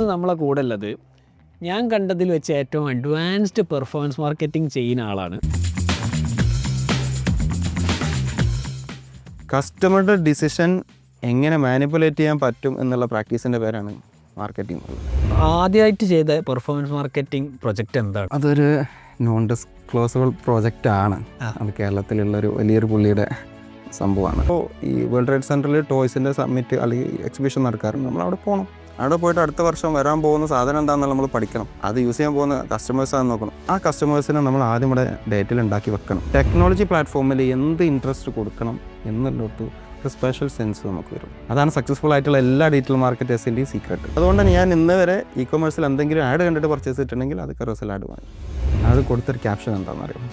ഇന്ന് നമ്മളെ കൂടെ ഉള്ളത് ഞാൻ കണ്ടതിൽ വെച്ച് ഏറ്റവും അഡ്വാൻസ്ഡ് പെർഫോമൻസ് മാർക്കറ്റിംഗ് ചെയ്യുന്ന ആളാണ്. കസ്റ്റമറുടെ ഡിസിഷൻ എങ്ങനെ മാനിപ്പുലേറ്റ് ചെയ്യാൻ പറ്റും എന്നുള്ള പ്രാക്ടീസിൻ്റെ പേരാണ് മാർക്കറ്റിംഗ്. ആദ്യമായിട്ട് ചെയ്ത പെർഫോമൻസ് മാർക്കറ്റിംഗ് പ്രൊജക്റ്റ് എന്താണ്? അതൊരു നോൺ ഡിസ്ക്ലോസബിൾ പ്രോജക്റ്റാണ്. അത് കേരളത്തിലുള്ളൊരു വലിയൊരു പുള്ളിയുടെ സംഭവമാണ്. അപ്പോൾ ഈ വേൾഡ് ട്രേഡ് സെൻറ്ററിൽ ടോയ്സിൻ്റെ സമ്മിറ്റ് അല്ലെങ്കിൽ എക്സിബിഷൻ നടക്കാറുണ്ട്. നമ്മളവിടെ പോകണം. അവിടെ പോയിട്ട് അടുത്ത വർഷം വരാൻ പോകുന്ന സാധനം എന്താണെന്ന് നമ്മൾ പഠിക്കണം. അത് യൂസ് ചെയ്യാൻ പോകുന്ന കസ്റ്റമേഴ്സാണെന്ന് നോക്കണം. ആ കസ്റ്റമേഴ്സിനെ നമ്മൾ ആദ്യം ഇവിടെ ഡേറ്റയിൽ ഉണ്ടാക്കി വെക്കണം. ടെക്നോളജി പ്ലാറ്റ്ഫോമിൽ എന്ത് ഇൻട്രസ്റ്റ് കൊടുക്കണം എന്നുള്ളൊരു ഒരു സ്പെഷ്യൽ സെൻസ് നമുക്ക് വരും. അതാണ് സക്സസ്ഫുൾ ആയിട്ടുള്ള എല്ലാ ഡിജിറ്റൽ മാർക്കറ്റേഴ്സിൻ്റെയും സീക്രട്ട്. അതുകൊണ്ട് ഞാൻ ഇന്ന് വരെ ഇ കൊമേഴ്സിൽ എന്തെങ്കിലും ആഡ് കണ്ടിട്ട് പർച്ചേസ് ചെയ്തിട്ടുണ്ടെങ്കിൽ അത് കറോസൽ ആഡ് വാങ്ങി. അത് കൊടുത്തൊരു ക്യാപ്ഷൻ എന്താണെന്ന് അറിയാം,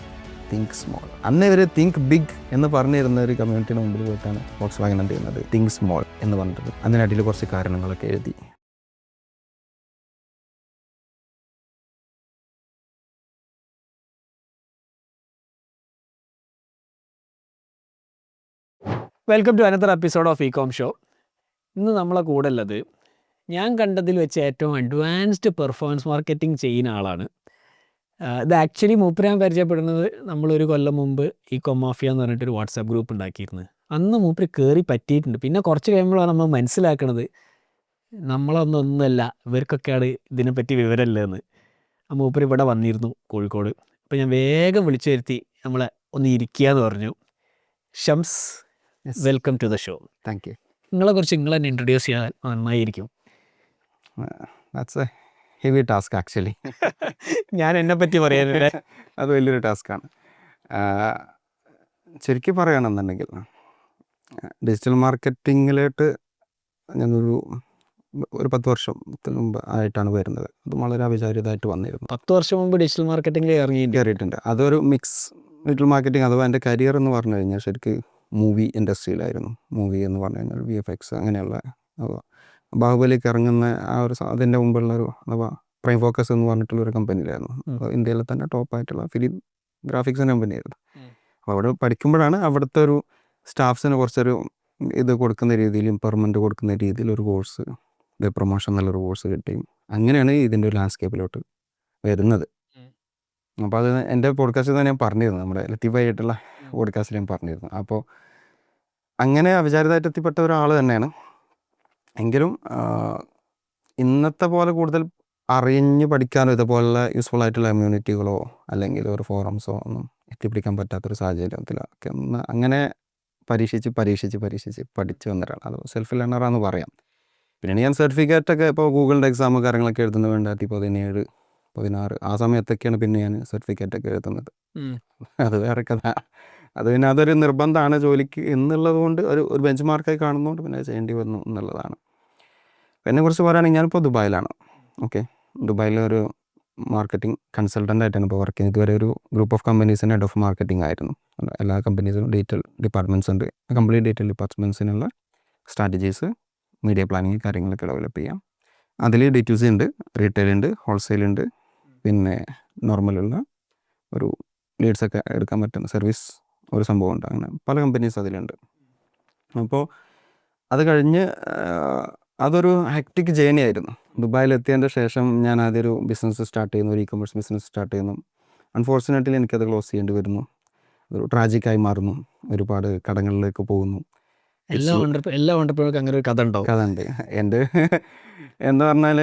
തിങ്ക് സ്മോൾ. അന്ന് ഇവർ തിങ്ക് ബിഗ് എന്ന് പറഞ്ഞിരുന്ന ഒരു കമ്മ്യൂണിറ്റിയുടെ മുമ്പിൽ പോയിട്ടാണ് ഫോക്സ് വാഗൻ എന്ത് ചെയ്യുന്നത്, തിങ്ക് സ്മോൾ എന്ന് പറഞ്ഞിട്ട് അതിനടിയിൽ കുറച്ച് കാരണങ്ങളൊക്കെ എഴുതി. Welcome to another episode of ecom show. ഇന്ന് നമ്മളെ കൂടെ ഉള്ളത് ഞാൻ കണ്ടതിൽ വെച്ച് ഏറ്റവും അഡ്വാൻസ്ഡ് പെർഫോമൻസ് മാർക്കറ്റിംഗ് ചെയ്യുന്ന ആളാണ്. ഇത് ആക്ച്വലി മൂപ്പര് ഞാൻ പരിചയപ്പെടുന്നത് നമ്മളൊരു കൊല്ലം മുമ്പ് ഇകോം മാഫിയ എന്ന് പറഞ്ഞിട്ടൊരു വാട്സാപ്പ് ഗ്രൂപ്പ് ഉണ്ടാക്കിയിരുന്നു. അന്ന് മൂപ്പര് കയറി പറ്റിയിട്ടുണ്ട്. പിന്നെ കുറച്ച് കഴിയുമ്പോഴാണ് നമ്മൾ മനസ്സിലാക്കണത് നമ്മളൊന്നൊന്നുമല്ല, ഇവർക്കൊക്കെയാണ് ഇതിനെപ്പറ്റി വിവരമില്ലെന്ന്. ആ മൂപ്പര് ഇവിടെ വന്നിരുന്നു കോഴിക്കോട്. അപ്പോൾ ഞാൻ വേഗം വിളിച്ചു വരുത്തി നമ്മളെ ഒന്ന് ഇരിക്കുക എന്ന് പറഞ്ഞു. Shams, welcome to the show. Thank you. നിങ്ങളെക്കുറിച്ച് നിങ്ങൾ തന്നെ ഇൻട്രൊഡ്യൂസ് ചെയ്യാൻ നന്നായിരിക്കും. That's a heavy task actually. ഞാൻ എന്നെപ്പറ്റി പറയാനില്ല. അത് വലിയൊരു ടാസ്ക്കാണ്. ശരിക്കും പറയുകയാണെന്നുണ്ടെങ്കിൽ ഡിജിറ്റൽ മാർക്കറ്റിങ്ങിലോട്ട് ഞാനൊരു 10 വർഷത്തിന് മുമ്പ് ആയിട്ടാണ് വരുന്നത്. അത് വളരെ അവിചാരിതമായിട്ട് വന്നിരുന്നു. 10 വർഷം മുമ്പ് ഡിജിറ്റൽ മാർക്കറ്റിംഗിൽ കയറിയിട്ടുണ്ട്. അതൊരു മിക്സ് ഡിജിറ്റൽ മാർക്കറ്റിംഗ്. അഥവാ എൻ്റെ കരിയർ എന്ന് പറഞ്ഞു കഴിഞ്ഞാൽ ശരിക്കും മൂവി ഇൻഡസ്ട്രിയിലായിരുന്നു. മൂവി എന്ന് പറഞ്ഞു കഴിഞ്ഞാൽ VFX അങ്ങനെയുള്ള ബാഹുബലിക്ക് ഇറങ്ങുന്ന ആ ഒരു അതിൻ്റെ മുമ്പുള്ളൊരു അഥവാ പ്രൈം ഫോക്കസ് എന്ന് പറഞ്ഞിട്ടുള്ളൊരു കമ്പനിയിലായിരുന്നു. ഇന്ത്യയിലെ തന്നെ ടോപ്പായിട്ടുള്ള ഫിലിം ഗ്രാഫിക്സിൻ്റെ കമ്പനിയായിരുന്നു. അപ്പോൾ അവിടെ പഠിക്കുമ്പോഴാണ് അവിടുത്തെ ഒരു സ്റ്റാഫ്സിന് കുറച്ചൊരു ഇത് കൊടുക്കുന്ന രീതിയിൽ, ഇംപവർമെൻറ്റ് കൊടുക്കുന്ന രീതിയിൽ ഒരു കോഴ്സ്, വെബ് പ്രൊമോഷൻ എന്നുള്ളൊരു കോഴ്സ് കിട്ടുകയും അങ്ങനെയാണ് ഇതിൻ്റെ ഒരു ലാൻഡ്സ്കേപ്പിലോട്ട് വരുന്നത്. അപ്പോൾ അത് എൻ്റെ പോഡ്കാസ്റ്റിൽ തന്നെ ഞാൻ പറഞ്ഞിരുന്നു, നമ്മുടെ ലത്തീഫായിട്ടുള്ള പോഡ്കാസ്റ്റിൽ ഞാൻ പറഞ്ഞിരുന്നു. അപ്പോൾ അങ്ങനെ അവിചാരിതമായിട്ട് എത്തിപ്പെട്ട ഒരാൾ തന്നെയാണ്. എങ്കിലും ഇന്നത്തെ പോലെ കൂടുതൽ അറിഞ്ഞ് പഠിക്കാനോ ഇതുപോലുള്ള യൂസ്ഫുൾ ആയിട്ടുള്ള കമ്മ്യൂണിറ്റികളോ അല്ലെങ്കിൽ ഒരു ഫോറംസോ ഒന്നും എത്തിപ്പിടിക്കാൻ പറ്റാത്തൊരു സാഹചര്യത്തിലൊക്കെ ഒന്ന് അങ്ങനെ പരീക്ഷിച്ച് പഠിച്ച് വന്നൊരാൾ. അത് സെൽഫ് ലേണറാന്ന് പറയാം. പിന്നെ ഞാൻ സർട്ടിഫിക്കറ്റൊക്കെ ഇപ്പോൾ ഗൂഗിളിൻ്റെ എക്സാം കാര്യങ്ങളൊക്കെ എഴുതുന്നത് 2017, 2016 ആ സമയത്തൊക്കെയാണ് പിന്നെ ഞാൻ സർട്ടിഫിക്കറ്റൊക്കെ എഴുതുന്നത്. അത് വേറെ കഥ. അത് പിന്നെ അതൊരു നിർബന്ധമാണ് ജോലിക്ക് എന്നുള്ളത് കൊണ്ട് ഒരു ബെഞ്ച് മാർക്കായി കാണുന്നതുകൊണ്ട് പിന്നെ ചെയ്യേണ്ടി വന്നു എന്നുള്ളതാണ്. എന്നെക്കുറിച്ച് പറയുകയാണെങ്കിൽ ഞാനിപ്പോൾ ദുബായിലാണ്. ഓക്കെ, ദുബായിലൊരു മാർക്കറ്റിംഗ് കൺസൾട്ടൻ്റായിട്ടാണ് ഇപ്പോൾ വർക്ക് ചെയ്യുന്നത്. ഇതുവരെ ഒരു ഗ്രൂപ്പ് ഓഫ് കമ്പനീസിന് ഹെഡ് ഓഫ് മാർക്കറ്റിംഗ് ആയിരുന്നു. എല്ലാ കമ്പനീസിനും ഡീറ്റെയിൽ ഡിപ്പാർട്ട്മെൻറ്റ്സ് ഉണ്ട്. കംപ്ലീറ്റ് ഡീറ്റെയിൽ ഡിപ്പാർട്ട്മെൻറ്റ്സിനുള്ള സ്ട്രാറ്റജീസ്, മീഡിയ പ്ലാനിങ് കാര്യങ്ങളൊക്കെ ഡെവലപ്പ് ചെയ്യാം. അതിൽ D2C ഉണ്ട്, റീറ്റെയിൽ ഉണ്ട്, ഹോൾസെയിൽ ഉണ്ട്, പിന്നെ നോർമലുള്ള ഒരു ലീഡ്സൊക്കെ എടുക്കാൻ പറ്റുന്ന സർവീസ് ഒരു സംഭവമുണ്ട്. അങ്ങനെ പല കമ്പനീസ് അതിലുണ്ട്. അപ്പോൾ അത് കഴിഞ്ഞ് അതൊരു ഹെക്റ്റിക് ജേണി ആയിരുന്നു. ദുബായിലെത്തിയതിൻ്റെ ശേഷം ഞാൻ ആദ്യം ഒരു ബിസിനസ് സ്റ്റാർട്ട് ചെയ്യുന്നു, ഒരു ഇ-കൊമേഴ്സ് ബിസിനസ് സ്റ്റാർട്ട് ചെയ്യുന്നു. അൺഫോർച്ചുനേറ്റ്ലി എനിക്കത് ക്ലോസ് ചെയ്യേണ്ടി വരുന്നു. ഒരു ട്രാജിക്കായി മാറുന്നു. ഒരുപാട് കടങ്ങളിലേക്ക് പോകുന്നു. എല്ലാ ഓണ്ടർപ്രണർക്കും അങ്ങനെ ഒരു കഥ ഉണ്ട്. എൻ്റെ എന്ന് പറഞ്ഞാൽ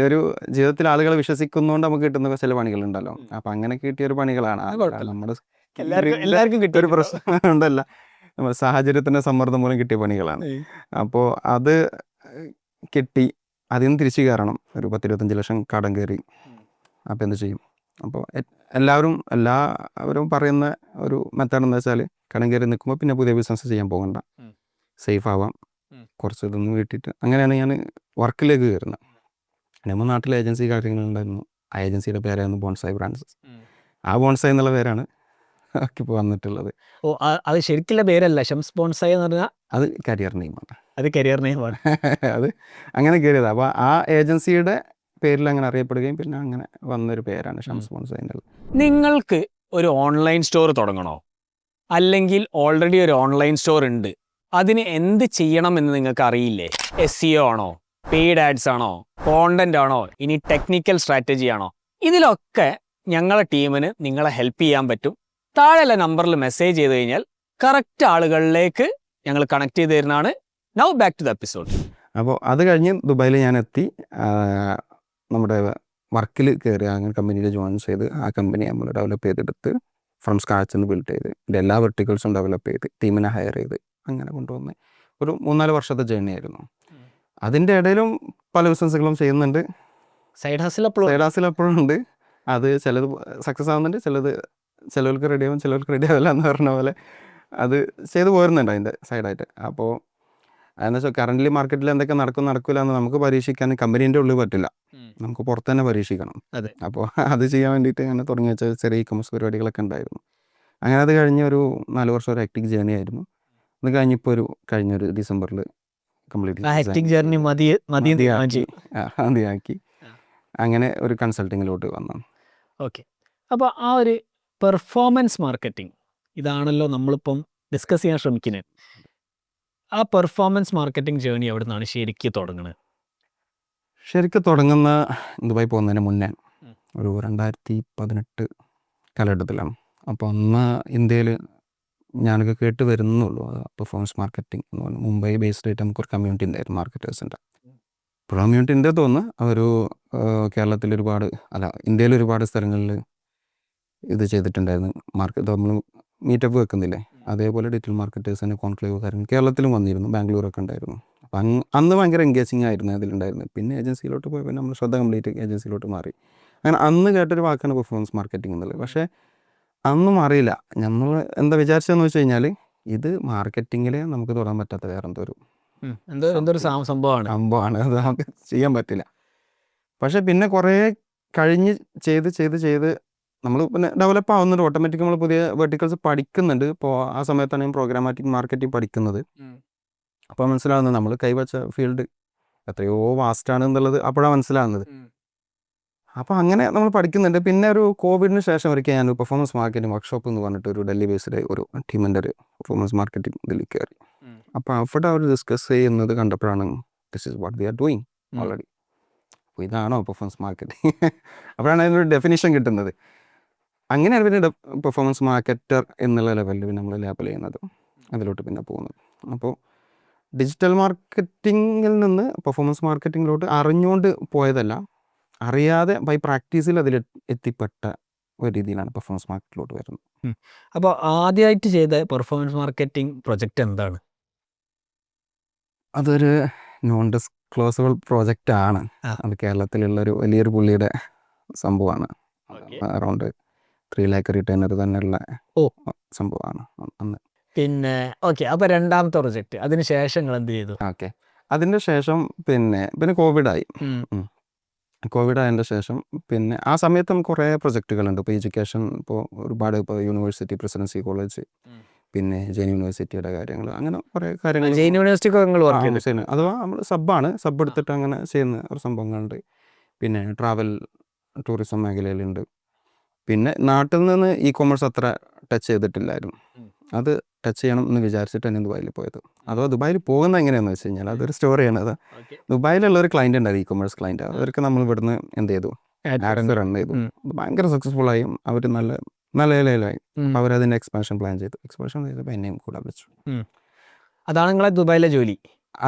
ഒരു ജീവിതത്തിൽ ആളുകൾ വിശ്വസിക്കുന്നതുകൊണ്ട് നമുക്ക് കിട്ടുന്ന ചില പണികളുണ്ടല്ലോ. അപ്പം അങ്ങനെ കിട്ടിയൊരു പണികളാണ്. നമ്മുടെ എല്ലാവർക്കും കിട്ടിയ ഒരു പ്രശ്നം ഉണ്ടല്ല, നമ്മുടെ സാഹചര്യത്തിൻ്റെ സമ്മർദ്ദം മൂലം കിട്ടിയ പണികളാണ്. അപ്പോൾ അത് കിട്ടി, അതിൽ നിന്ന് തിരിച്ചു കയറണം. ഒരു 10-25 ലക്ഷം കടം കയറി. അപ്പോൾ എന്ത് ചെയ്യും? അപ്പോൾ എല്ലാവരും പറയുന്ന ഒരു മെത്തേഡ് എന്താ വെച്ചാൽ കടം കയറി നിൽക്കുമ്പോൾ പിന്നെ പുതിയ ബിസിനസ് ചെയ്യാൻ പോകണ്ട, സേഫ് ആവാം, കുറച്ച് ഇതൊന്നും വീട്ടിയിട്ട്. അങ്ങനെയാണ് ഞാൻ വർക്കിലേക്ക് കയറുന്നത്. നമ്മൾ നാട്ടിൽ ഏജൻസി കാര്യങ്ങളുണ്ടായിരുന്നു. ആ ഏജൻസിയുടെ പേരായിരുന്നു ബോൺസായി ബ്രാൻഡ്സ്. ആ ബോൺസായി എന്നുള്ള പേരാണ് ഇപ്പോൾ വന്നിട്ടുള്ളത്. ഓ, അത് ശരിക്കുള്ള പേരല്ല, ഷംസ് ബോൺസായി എന്ന് പറഞ്ഞാൽ അത് കരിയർ നെയിമാണ്. അത് കരിയർ നെയിമാണ്. അത് അങ്ങനെ കയറിയത്. അപ്പോൾ ആ ഏജൻസിയുടെ പേരിൽ അങ്ങനെ അറിയപ്പെടുകയും പിന്നെ അങ്ങനെ വന്നൊരു പേരാണ് ഷംസ് ബോൺസായി. നിങ്ങൾക്ക് ഒരു ഓൺലൈൻ സ്റ്റോർ തുടങ്ങണോ, അല്ലെങ്കിൽ ഓൾറെഡി ഒരു ഓൺലൈൻ സ്റ്റോർ ഉണ്ട്, അതിന് എന്ത് ചെയ്യണം എന്ന് നിങ്ങൾക്ക് അറിയില്ലേ? SEO ആണോ, പെയ്ഡ് ആഡ്സ് ആണോ, കോണ്ടന്റ് ആണോ, ഇനി ടെക്നിക്കൽ സ്ട്രാറ്റജി ആണോ, ഇതിലൊക്കെ ഞങ്ങളെ ടീമിന് നിങ്ങളെ ഹെൽപ്പ് ചെയ്യാൻ പറ്റും. താഴെയുള്ള നമ്പറിൽ മെസ്സേജ് ചെയ്ത് കഴിഞ്ഞാൽ കറക്റ്റ് ആളുകളിലേക്ക് ഞങ്ങൾ കണക്ട് ചെയ്ത് തരുന്നതാണ്. Now back to the episode. അപ്പോൾ അത് കഴിഞ്ഞ് ദുബായിൽ ഞാൻ എത്തി. നമ്മുടെ വർക്കിൽ കയറി, അങ്ങനെ കമ്പനിയിൽ ജോയിൻ ചെയ്ത് ആ കമ്പനി നമ്മൾ ഡെവലപ്പ് ചെയ്തെടുത്ത് ഫ്രം സ്ക്രാച്ച് നിന്ന് ബിൽഡ് ചെയ്ത് ഇതിൻ്റെ എല്ലാ വെർട്ടിക്കൽസും ഡെവലപ്പ് ചെയ്ത് ടീമിനെ ഹയർ ചെയ്ത് അങ്ങനെ കൊണ്ടുവന്ന് ഒരു 3-4 വർഷത്തെ ജേർണി ആയിരുന്നു. അതിൻ്റെ ഇടയിലും പല ബിസിനസ്സുകളും ചെയ്യുന്നുണ്ട്. സൈഡ് ഹസിൽ എപ്പോഴും ഉണ്ട്. അത് ചിലത് സക്സസ് ആവുന്നുണ്ട്, ചിലർക്ക് റെഡി ആവും, ചിലർക്ക് റെഡി ആവില്ല എന്ന് പറഞ്ഞ പോലെ അത് ചെയ്തു പോരുന്നുണ്ട് അതിൻ്റെ സൈഡായിട്ട്. അപ്പോൾ അതെന്ന് വെച്ചാൽ കറൻ്റ് മാർക്കറ്റിൽ എന്തൊക്കെ നടക്കില്ല എന്ന് നമുക്ക് പരീക്ഷിക്കാൻ കമ്പനീൻ്റെ ഉള്ളിൽ പറ്റില്ല, നമുക്ക് പുറത്ത് തന്നെ പരീക്ഷിക്കണം. അതെ. അപ്പോൾ അത് ചെയ്യാൻ വേണ്ടിയിട്ട് അങ്ങനെ തുടങ്ങി വെച്ച ചെറിയ ഇ-കൊമേഴ്സ് പരിപാടികളൊക്കെ ഉണ്ടായിരുന്നു. അങ്ങനെ അത് കഴിഞ്ഞ് ഒരു 4 വർഷം ഒരു ഹെക്ടിക് ജേർണി ആയിരുന്നു. അത് കഴിഞ്ഞിപ്പോൾ കഴിഞ്ഞൊരു ഡിസംബറിൽ ഹെക്ടിക് ജേർണി മതിയാക്കി അങ്ങനെ ഒരു കൺസൾട്ടിങ്ങിലോട്ട് വന്നു. ഓക്കെ. അപ്പോൾ ആ ഒരു പെർഫോമൻസ് മാർക്കറ്റിംഗ് ഇതാണല്ലോ നമ്മളിപ്പം ഡിസ്കസ് ചെയ്യാൻ ശ്രമിക്കുന്നത്. ആ പെർഫോമൻസ് മാർക്കറ്റിംഗ് ജേർണി എവിടെ നിന്നാണ് ശരിക്കും തുടങ്ങുന്നത്? ശരിക്കും തുടങ്ങുന്ന ദുബായ് പോകുന്നതിന് മുന്നേ ഒരു 2018 കാലഘട്ടത്തിലാണ്. അപ്പോൾ അന്ന് ഇന്ത്യയിൽ ഞാനൊക്കെ കേട്ട് വരുന്നുള്ളൂ പെർഫോമൻസ് മാർക്കറ്റിംഗ് എന്ന് പറഞ്ഞാൽ. മുംബൈ ബേസ്ഡ് ആയിട്ട് നമുക്കൊരു കമ്മ്യൂണിറ്റി ഉണ്ടായിരുന്നു മാർക്കറ്റേഴ്സിൻ്റെ. ഇപ്പോൾ കമ്മ്യൂണിറ്റി ഉണ്ട് തോന്നുന്നു. അവർ കേരളത്തിൽ ഇന്ത്യയിൽ ഒരുപാട് സ്ഥലങ്ങളിൽ ഇത് ചെയ്തിട്ടുണ്ടായിരുന്നു. നമ്മൾ മീറ്റപ്പ് വെക്കുന്നില്ലേ, അതേപോലെ ഡിജിറ്റൽ മാർക്കറ്റേഴ്സിന് കോൺക്ലേവ് കാര്യങ്ങൾ കേരളത്തിലും വന്നിരുന്നു, ബാംഗ്ലൂരൊക്കെ ഉണ്ടായിരുന്നു. അപ്പം അന്ന് ഭയങ്കര എൻഗേജിങ് ആയിരുന്നു അതിലുണ്ടായിരുന്നത്. പിന്നെ ഏജൻസിയിലോട്ട് പോയപ്പോൾ നമ്മൾ ശ്രദ്ധ കംപ്ലീറ്റ് ഏജൻസിയിലോട്ട് മാറി. അങ്ങനെ അന്ന് കേട്ടൊരു വാക്കാണ് പെർഫോമൻസ് മാർക്കറ്റിംഗ് എന്നുള്ളത്. പക്ഷേ അന്നും അറിയില്ല. നമ്മൾ എന്താ വിചാരിച്ചതെന്ന് വെച്ച് കഴിഞ്ഞാൽ ഇത് മാർക്കറ്റിങ്ങിൽ നമുക്ക് തൊടാൻ പറ്റാത്ത വേറെ എന്തൊരു സംഭവമാണ്, അത് നമുക്ക് ചെയ്യാൻ പറ്റില്ല. പക്ഷേ പിന്നെ കുറേ കഴിഞ്ഞ് ചെയ്ത് നമ്മൾ പിന്നെ ഡെവലപ്പ് ആവുന്നുണ്ട്. ഓട്ടോമാറ്റിക് നമ്മൾ പുതിയ വെർട്ടിക്കൽസ് പഠിക്കുന്നുണ്ട്. ഇപ്പോൾ ആ സമയത്താണ് ഞാൻ പ്രോഗ്രാമാറ്റിക് മാർക്കറ്റിംഗ് പഠിക്കുന്നത്. അപ്പോൾ മനസ്സിലാവുന്നത് നമ്മൾ കൈവച്ച ഫീൽഡ് എത്രയോ വാസ്റ്റാണ് എന്നുള്ളത് അപ്പോഴാണ് മനസ്സിലാവുന്നത്. അപ്പോൾ അങ്ങനെ നമ്മൾ പഠിക്കുന്നുണ്ട്. പിന്നെ ഒരു കോവിഡിന് ശേഷം ഒരിക്കൽ ഞാൻ പെർഫോമൻസ് മാർക്കറ്റിംഗ് വർക്ക്ഷോപ്പ് എന്ന് പറഞ്ഞിട്ട് ഒരു ഡൽഹി ബേസ്ഡ് ഒരു ടീമിൻ്റെ ഒരു പെർഫോമൻസ് മാർക്കറ്റിംഗ് ഇതിൽ കയറി. അപ്പോൾ അവിടെ അവർ ഡിസ്കസ് ചെയ്യുന്നത് കണ്ടപ്പോഴാണ് this is what they are doing already. അപ്പോൾ ഇതാണോ പെർഫോമൻസ് മാർക്കറ്റിംഗ്? അപ്പോഴാണ് അതിനൊരു ഡെഫിനിഷൻ കിട്ടുന്നത്. അങ്ങനെയാണ് പിന്നെ പെർഫോമൻസ് മാർക്കറ്റർ എന്നുള്ള ലെവലിൽ പിന്നെ നമ്മൾ ലേബൽ ചെയ്യുന്നത്, അതിലോട്ട് പിന്നെ പോകുന്നത്. അപ്പോൾ ഡിജിറ്റൽ മാർക്കറ്റിങ്ങിൽ നിന്ന് പെർഫോമൻസ് മാർക്കറ്റിങ്ങിലോട്ട് അറിഞ്ഞുകൊണ്ട് പോയതല്ല, അറിയാതെ ബൈ പ്രാക്ടീസിൽ അതിൽ എത്തിപ്പെട്ട ഒരു രീതിയിലാണ് പെർഫോമൻസ് മാർക്കറ്റിലോട്ട് വരുന്നത്. അപ്പോൾ ആദ്യമായിട്ട് ചെയ്ത പെർഫോമൻസ് മാർക്കറ്റിംഗ് പ്രൊജക്റ്റ് എന്താണ്? അതൊരു നോൺ ഡിസ്ക്ലോസബിൾ പ്രോജക്റ്റ് ആണ്. അത് കേരളത്തിലുള്ളൊരു വലിയൊരു പുള്ളിയുടെ സംഭവമാണ്. അറൗണ്ട് 3 lakh റിട്ടേണർ തന്നെയുള്ള സംഭവമാണ് അന്ന്. പിന്നെ ഓക്കെ, അപ്പോൾ രണ്ടാമത്തെ പ്രൊജക്റ്റ് അതിന് ശേഷം നിങ്ങൾ എന്ത് ചെയ്തു? ഓക്കെ, അതിൻ്റെ ശേഷം പിന്നെ കോവിഡായി. കോവിഡായതിൻ്റെ ശേഷം പിന്നെ ആ സമയത്തും കുറേ പ്രൊജക്റ്റുകളുണ്ട്. ഇപ്പോൾ എഡ്യൂക്കേഷൻ, ഇപ്പോൾ ഒരുപാട് ഇപ്പോൾ യൂണിവേഴ്സിറ്റി, പ്രസിഡൻസി കോളേജ്, പിന്നെ ജെയിൻ യൂണിവേഴ്സിറ്റിയുടെ കാര്യങ്ങൾ, അങ്ങനെ കുറേ കാര്യങ്ങൾ. ജെയിൻ യൂണിവേഴ്സിറ്റി അഥവാ നമ്മൾ സബ് എടുത്തിട്ട് അങ്ങനെ ചെയ്യുന്ന ഒരു സംഭവങ്ങളുണ്ട്. പിന്നെ ട്രാവൽ ടൂറിസം മേഖലയിലുണ്ട്. പിന്നെ നാട്ടിൽ നിന്ന് ഇ-കൊമേഴ്സ് അത്ര ടച്ച് ചെയ്തിട്ടില്ലായിരുന്നു. അത് ടച്ച് ചെയ്യണം എന്ന് വിചാരിച്ചിട്ടാണ് ദുബായിൽ പോയത്. അഥവാ ദുബായിൽ പോകുന്നത് എങ്ങനെയാണെന്ന് വെച്ച് കഴിഞ്ഞാൽ അതൊരു സ്റ്റോറിയാണ്. അത് ദുബായിലുള്ളൊരു ക്ലയൻറ്റ് ഉണ്ടായിരുന്നു, ഇ-കൊമേഴ്സ് ക്ലയൻറ്റ്. അവർക്ക് നമ്മൾ ഇവിടുന്ന് എന്ത് ചെയ്തു, ആഡ്സ് റൺ ചെയ്തു. ഭയങ്കര സക്സസ്ഫുള്ളായി. അവർ നല്ല നിലയിലായി. അപ്പോൾ അവരതിൻ്റെ എക്സ്പാൻഷൻ പ്ലാൻ ചെയ്തു. എക്സ്പാൻഷൻ ചെയ്തപ്പോൾ എന്നെയും കൂടെ വിളിച്ചു. അതാണ് നിങ്ങളെ ദുബായിലെ ജോലി?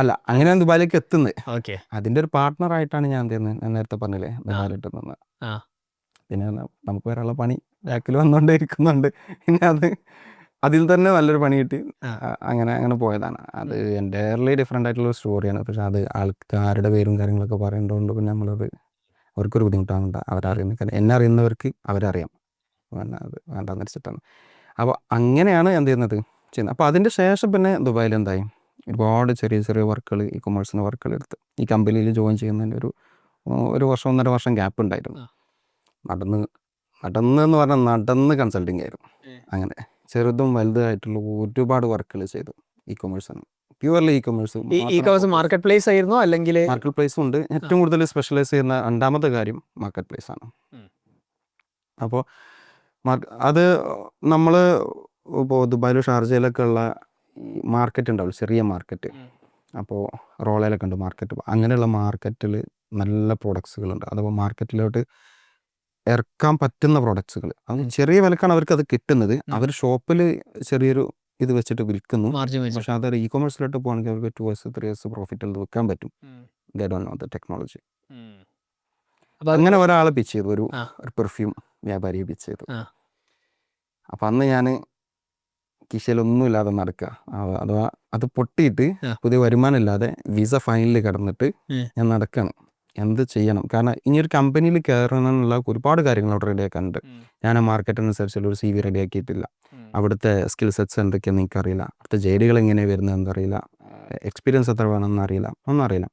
അല്ല, അങ്ങനെയാണ് ദുബായിലേക്ക് എത്തുന്നത്. ഓക്കെ, അതിൻ്റെ ഒരു പാർട്ട്ണറായിട്ടാണ് ഞാൻ നേരത്തെ പറഞ്ഞില്ലേ ദുബായിലിട്ട് നിന്ന്. പിന്നെ നമുക്ക് വരാനുള്ള പണി ബാക്കിൽ വന്നുകൊണ്ടേയിരിക്കുന്നുണ്ട്. പിന്നെ അതിൽ തന്നെ നല്ലൊരു പണി കിട്ടി. അങ്ങനെ പോയതാണ്. അത് എൻ്റയർലി ഡിഫറെൻ്റ് ആയിട്ടുള്ള സ്റ്റോറിയാണ്. പക്ഷെ അത് ആൾക്കാരുടെ പേരും കാര്യങ്ങളൊക്കെ പറയേണ്ടതുകൊണ്ട് പിന്നെ നമ്മളത് അവർക്കൊരു ബുദ്ധിമുട്ടാണ്. എന്നെ അറിയുന്നവർക്ക് അവരറിയാം, വേണ്ടെന്ന് വെച്ചിട്ടാണ്. അപ്പോൾ അങ്ങനെയാണ് എന്ത് ചെയ്യുന്നത്. അപ്പോൾ അതിൻ്റെ ശേഷം പിന്നെ ദുബായിൽ എന്തായി, ഒരുപാട് ചെറിയ ചെറിയ വർക്കുകൾ, ഇ-കൊമേഴ്സിൻ്റെ വർക്കുകൾ എടുത്ത് ഈ കമ്പനിയിൽ ജോയിൻ ചെയ്യുന്നതിന് ഒരു വർഷം 1.5 വർഷം ഗ്യാപ്പ് ഉണ്ടായിരുന്നു. നടന്ന് പറഞ്ഞാൽ നടന്ന് കൺസൾട്ടിങ് ആയിരുന്നു. അങ്ങനെ ചെറുതും വലുതായിട്ടുള്ള ഒരുപാട് വർക്കുകൾ ചെയ്തു. ഇ-കൊമേഴ്സാണ്, പ്യുവർലി ഇ-കൊമേഴ്സ് മാർക്കറ്റ് പ്ലേസ് ആയിരുന്നു, അല്ലെങ്കിൽ മാർക്കറ്റ് പ്ലേസും ഉണ്ട്. ഏറ്റവും കൂടുതൽ സ്പെഷ്യലൈസ് ചെയ്യുന്ന രണ്ടാമത്തെ കാര്യം മാർക്കറ്റ് പ്ലേസ് ആണ്. അപ്പോൾ അത് നമ്മൾ ഇപ്പോൾ ദുബായിൽ ഷാർജയിലൊക്കെ ഉള്ള ഈ മാർക്കറ്റ് ഉണ്ടാവില്ല, ചെറിയ മാർക്കറ്റ്, അപ്പോൾ റോളയിലൊക്കെ ഉണ്ട് മാർക്കറ്റ്. അങ്ങനെയുള്ള മാർക്കറ്റിൽ നല്ല പ്രോഡക്ട്സുകളുണ്ട്. അഥവാ മാർക്കറ്റിലോട്ട് ഇറക്കാൻ പറ്റുന്ന പ്രോഡക്ട്സുകൾ. അത് ചെറിയ വിലക്കാണ് അവർക്ക് അത് കിട്ടുന്നത്. അവർ ഷോപ്പിൽ ചെറിയൊരു ഇത് വെച്ചിട്ട് വിൽക്കുന്നു. പക്ഷെ അതൊരു ഇ കൊമേഴ്സിലോട്ട് പോകുകയാണെങ്കിൽ അവർക്ക് 2 years 3 years പ്രോഫിറ്റിൽ വിൽക്കാൻ പറ്റും. They don't know the technology. അങ്ങനെ ഒരാളെ പിച്ച് ചെയ്തു, ഒരു പെർഫ്യൂം വ്യാപാരിയെ പിച്ച് ചെയ്തു. അപ്പം അന്ന് ഞാൻ കിശയിലൊന്നുമില്ലാതെ നടക്കുക. അഥവാ അത് പൊട്ടിയിട്ട് പുതിയ വരുമാനം ഇല്ലാതെ വിസ ഫൈനിൽ കിടന്നിട്ട് ഞാൻ നടക്കുകയാണ്. എന്ത് ചെയ്യണം? കാരണം ഇനിയൊരു കമ്പനിയിൽ കയറണമെന്നുള്ള ഒരുപാട് കാര്യങ്ങൾ അവിടെ റെഡിയാക്കാനുണ്ട്. ഞാൻ ആ മാർക്കറ്റിനനുസരിച്ചുള്ള ഒരു CV റെഡിയാക്കിയിട്ടില്ല. അവിടുത്തെ സ്കിൽ സെറ്റ്സ് എന്തൊക്കെയാണെന്ന് എനിക്കറിയില്ല. അവിടുത്തെ ജോലികൾ എങ്ങനെയാണ് വരുന്നത് എന്നറിയില്ല. എക്സ്പീരിയൻസ് എത്ര വേണമെന്ന് അറിയില്ല, ഒന്നും അറിയില്ല.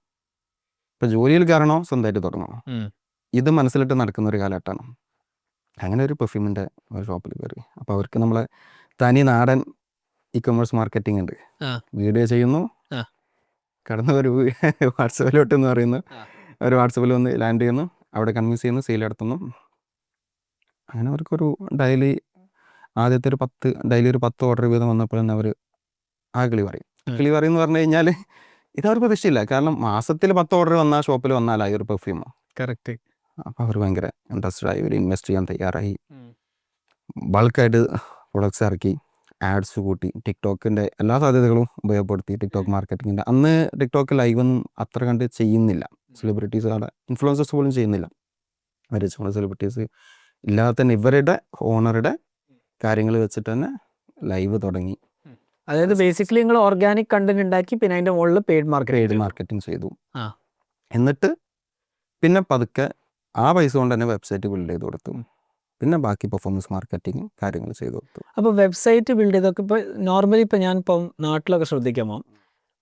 ഇപ്പം ജോലിയിൽ കയറണോ സ്വന്തമായിട്ട് തുടങ്ങണോ, ഇത് മനസ്സിലിട്ട് നടക്കുന്ന ഒരു കാലഘട്ടമാണ്. അങ്ങനെ ഒരു പെർഫ്യൂമിൻ്റെ ഷോപ്പിൽ കയറി. അപ്പോൾ അവർക്ക് നമ്മളെ തനി നാടൻ ഇ കൊമേഴ്സ് മാർക്കറ്റിംഗ് ഉണ്ട്. വീഡിയോ ചെയ്യുന്നു, കടന്ന് ഒരു വാട്സപ്പിലോട്ട് എന്ന് പറയുന്നു, ഒരു വാട്സപ്പിൽ വന്ന് ലാൻഡ് ചെയ്യുന്നു, അവിടെ കൺവിൻസ് ചെയ്യുന്നു, സെയിൽ നടത്തുന്നു. അങ്ങനെ അവർക്കൊരു ഡെയിലി ആദ്യത്തെ ഒരു 10 ഓർഡർ വീതം വന്നപ്പോൾ തന്നെ അവർ ആ കിളി പറയും. എന്ന് പറഞ്ഞു കഴിഞ്ഞാൽ ഇതവർക്ക് പ്രതീക്ഷയില്ല. കാരണം മാസത്തിൽ 10 ഓർഡർ വന്നാൽ ഷോപ്പിൽ വന്നാലായി ഒരു പെർഫ്യൂം. കറക്റ്റ്. അപ്പോൾ അവർ ഭയങ്കര ഇൻട്രസ്റ്റഡ് ആയി, ഒരു ഇൻവെസ്റ്റ് ചെയ്യാൻ തയ്യാറായി. ബൾക്കായിട്ട് പ്രൊഡക്ട്സ് ഇറക്കി, ആഡ്സ് കൂട്ടി, ടിക്ടോക്കിൻ്റെ എല്ലാ സാധ്യതകളും ഉപയോഗപ്പെടുത്തി. ടിക്ടോക്ക് മാർക്കറ്റിങ്ങിൻ്റെ അന്ന് ടിക്ടോക്ക് ലൈവൊന്നും അത്ര കണ്ട് ചെയ്യുന്നില്ല. സെലിബ്രിറ്റീസ് അവിടെ ഇൻഫ്ലുവൻസേഴ്സ് പോലും ചെയ്യുന്നില്ല. വരച്ചുകൊണ്ട് സെലിബ്രിറ്റീസ് ഇല്ലാതെ തന്നെ ഇവരുടെ ഓണറുടെ കാര്യങ്ങൾ വെച്ചിട്ട് തന്നെ ലൈവ് തുടങ്ങി. അതായത് ബേസിക്കലി നിങ്ങൾ ഓർഗാനിക് കണ്ടന്റ് ഉണ്ടാക്കി പിന്നെ അതിൻ്റെ മുകളിൽ പെയ്ഡ് മാർക്കറ്റിംഗ് ചെയ്തു. എന്നിട്ട് പിന്നെ പതുക്കെ ആ പൈസ കൊണ്ട് തന്നെ വെബ്സൈറ്റ് ബിൽഡ് ചെയ്ത് കൊടുത്തു. പിന്നെ ബാക്കി പെർഫോമൻസ് മാർക്കറ്റിംഗ് കാര്യങ്ങൾ ചെയ്തു കൊടുത്തു. അപ്പോൾ വെബ്സൈറ്റ് ബിൽഡ് ചെയ്തൊക്കെ ഇപ്പോൾ നോർമലി ഇപ്പോൾ ഞാനിപ്പം നാട്ടിലൊക്കെ ശ്രദ്ധിക്കുമ്പോൾ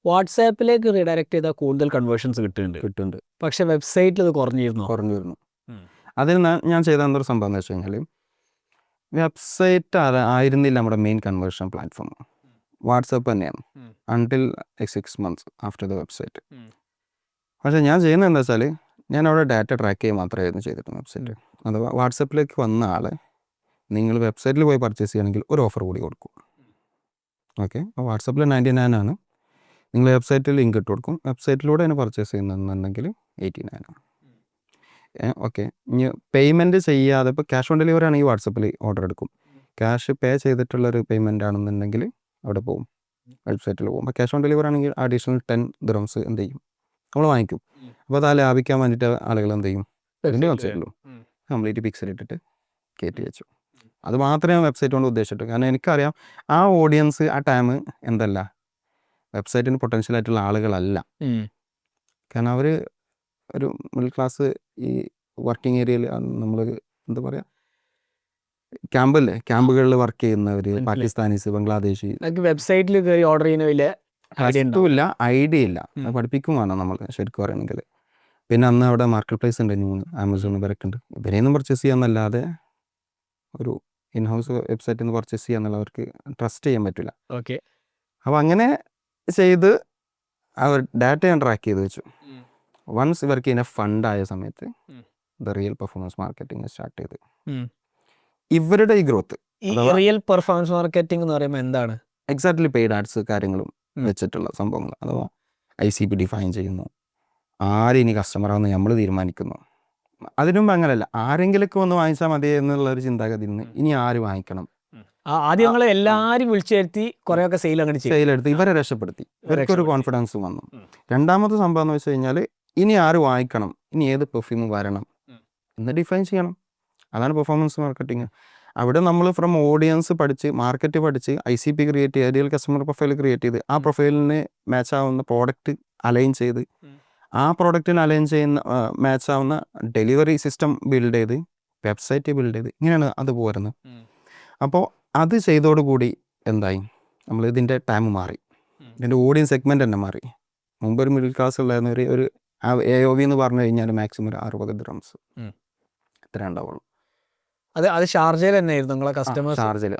വാട്സാപ്പിലേക്ക് റീഡയറക്റ്റ് ചെയ്താൽ കൂടുതൽ കൺവേർഷൻസ് കിട്ടുന്നുണ്ട്. പക്ഷേ വെബ്സൈറ്റിൽ അത് കുറഞ്ഞു വരുന്നു. അതിൽ ഞാൻ ചെയ്ത എന്തൊരു സംഭവം എന്ന് വെച്ച് കഴിഞ്ഞാൽ, വെബ്സൈറ്റ് ആയിരുന്നില്ല നമ്മുടെ മെയിൻ കൺവേർഷൻ പ്ലാറ്റ്ഫോം. വാട്സപ്പ് തന്നെയാണ് until 6 months after the website. പക്ഷേ ഞാൻ ചെയ്യുന്നത് എന്താ വെച്ചാൽ, ഞാൻ അവിടെ ഡാറ്റ ട്രാക്ക് ചെയ്യുക മാത്രമായിരുന്നു ചെയ്തിട്ടുണ്ട് വെബ്സൈറ്റ്. അഥവാ വാട്സപ്പിലേക്ക് വന്ന ആളെ നിങ്ങൾ വെബ്സൈറ്റിൽ പോയി പർച്ചേസ് ചെയ്യുകയാണെങ്കിൽ ഒരു ഓഫർ കൂടി കൊടുക്കും. ഓക്കെ, അപ്പോൾ വാട്സപ്പിൽ 99 ആണ്, നിങ്ങൾ വെബ്സൈറ്റിൽ ലിങ്ക് ഇട്ട് കൊടുക്കും. വെബ്സൈറ്റിലൂടെ തന്നെ പർച്ചേസ് ചെയ്യുന്നുണ്ടെങ്കിൽ 89 ആണ്. ഓക്കെ, ഇനി പേയ്മെൻറ്റ് ചെയ്യാതെ ഇപ്പോൾ ക്യാഷ് ഓൺ ഡെലിവറി ആണെങ്കിൽ വാട്സപ്പിൽ ഓർഡർ എടുക്കും. ക്യാഷ് പേ ചെയ്തിട്ടുള്ളൊരു പേയ്മെൻ്റ് ആണെന്നുണ്ടെങ്കിൽ അവിടെ പോകും, വെബ്സൈറ്റിൽ പോകും. അപ്പോൾ ക്യാഷ് ഓൺ ഡെലിവറി ആണെങ്കിൽ അഡീഷണൽ 10 dirhams എന്ത് ചെയ്യും, നമ്മൾ വാങ്ങിക്കും. അപ്പോൾ അത് ലാഭിക്കാൻ വേണ്ടിയിട്ട് ആളുകൾ എന്ത് ചെയ്യും, അതിൻ്റെ വെബ്സൈറ്റിലും കംപ്ലീറ്റ് പിക്സൽ ഇട്ടിട്ട് കയറ്റി വെച്ചു. അത് മാത്രമേ ഞാൻ വെബ്സൈറ്റ് കൊണ്ട് ഉദ്ദേശിച്ചിട്ടു. കാരണം എനിക്കറിയാം ആ ഓഡിയൻസ് ആ ടൈം എന്തല്ല, വെബ്സൈറ്റിന് പൊട്ടൻഷ്യൽ ആയിട്ടുള്ള ആളുകളല്ല. കാരണം അവർ ഒരു മിഡിൽ ക്ലാസ് ഈ വർക്കിംഗ് ഏരിയയിൽ നമ്മൾ എന്താ പറയുക, ക്യാമ്പുകളിൽ വർക്ക് ചെയ്യുന്നവർ, പാകിസ്ഥാനീസ്, ബംഗ്ലാദേശി, വെബ്സൈറ്റിൽ കയറി ഓർഡർ ചെയ്യുന്നില്ല, ഐഡിയ ഇല്ല. അത് പഠിപ്പിക്കുവാണ് നമ്മൾ ശരിക്കും പറയുകയാണെങ്കിൽ. പിന്നെ അന്ന് അവിടെ മാർക്കറ്റ് പ്ലേസ് ഉണ്ട്, ആമസോൺ ഇവരൊക്കെ ഉണ്ട്. ഇവരെയൊന്നും പർച്ചേസ് ചെയ്യാന്നല്ലാതെ ഒരു ഇൻഹൗസ് വെബ്സൈറ്റിൽ നിന്ന് പർച്ചേസ് ചെയ്യാന്നുള്ളവർക്ക് ട്രസ്റ്റ് ചെയ്യാൻ പറ്റില്ല. ഓക്കെ, അപ്പോൾ അങ്ങനെ ചെയ്ത് അവർ ഡാറ്റ ഞാൻ ട്രാക്ക് ചെയ്ത് വെച്ചു. വൺസ് ഇവർക്ക് ഇനഫ് ഫണ്ടായ സമയത്ത് the real performance marketing start ചെയ്ത്. ഇവരുടെ ഈ ഗ്രോത്ത്, റിയൽ പെർഫോമൻസ് മാർക്കറ്റിംഗ് എന്ന് പറയുമ്പോൾ എന്താണ്? എക്സാക്ട്ലി പെയ്ഡ് ആഡ്സ് കാര്യങ്ങളും വെച്ചിട്ടുള്ള സംഭവങ്ങൾ. അഥവാ ICP ഡിഫൈൻ ചെയ്യുന്നു, ആരിനി കസ്റ്റമറാണെന്ന് നമ്മൾ തീരുമാനിക്കുന്നു. അതിനു മുമ്പ് അങ്ങനെയല്ല, ആരെങ്കിലൊക്കെ ഒന്ന് വാങ്ങിച്ചാൽ മതി എന്നുള്ളൊരു ചിന്താഗതിയിൽ നിന്ന് ഇനി ആര് വാങ്ങിക്കണം, ആദ്യം ഞങ്ങൾ എല്ലാവരും വിളിച്ചു വരുത്തി കുറേയൊക്കെ സെയിലെടുത്ത് ഇവരെ രക്ഷപ്പെടുത്തി, ഇവർക്കൊരു കോൺഫിഡൻസ് വന്നു. രണ്ടാമത്തെ സംഭവം എന്ന് വെച്ച് കഴിഞ്ഞാൽ, ഇനി ആര് വാങ്ങിക്കണം, ഇനി ഏത് പെർഫ്യൂം വരണം എന്ന് ഡിഫൈൻ ചെയ്യണം. അതാണ് പെർഫോമൻസ് മാർക്കറ്റിംഗ്. അവിടെ നമ്മൾ ഫ്രം ഓഡിയൻസ് പഠിച്ച്, മാർക്കറ്റ് പഠിച്ച്, ICP ക്രിയേറ്റ് ചെയ്ത്, ഐഡിയൽ കസ്റ്റമർ പ്രൊഫൈൽ ക്രിയേറ്റ് ചെയ്ത്, ആ പ്രൊഫൈലിന് മാച്ച് ആവുന്ന പ്രോഡക്റ്റ് അലൈൻ ചെയ്ത്, ആ പ്രോഡക്റ്റിന് അലൈൻ ചെയ്യുന്ന മാച്ച് ആവുന്ന ഡെലിവറി സിസ്റ്റം ബിൽഡ് ചെയ്ത്, വെബ്സൈറ്റ് ബിൽഡ് ചെയ്ത്, ഇങ്ങനെയാണ് അത് പോരുന്നത്. അപ്പോൾ അത് ചെയ്തോടുകൂടി എന്തായി, നമ്മൾ ഇതിൻ്റെ ടൈം മാറി, ഇതിൻ്റെ ഓഡിയൻസ് സെഗ്മെൻറ്റ് തന്നെ മാറി. മുമ്പ് ഒരു മിഡിൽ ക്ലാസ് ഉള്ളായിരുന്ന ഒരു AOV എന്ന് പറഞ്ഞു കഴിഞ്ഞാൽ മാക്സിമം ഒരു 60 dirhams ഇത്ര ഉണ്ടാവുള്ളൂ. അത് ഷാർജയിൽ തന്നെ ആയിരുന്നു നിങ്ങളെ കസ്റ്റമർ? ഷാർജയിൽ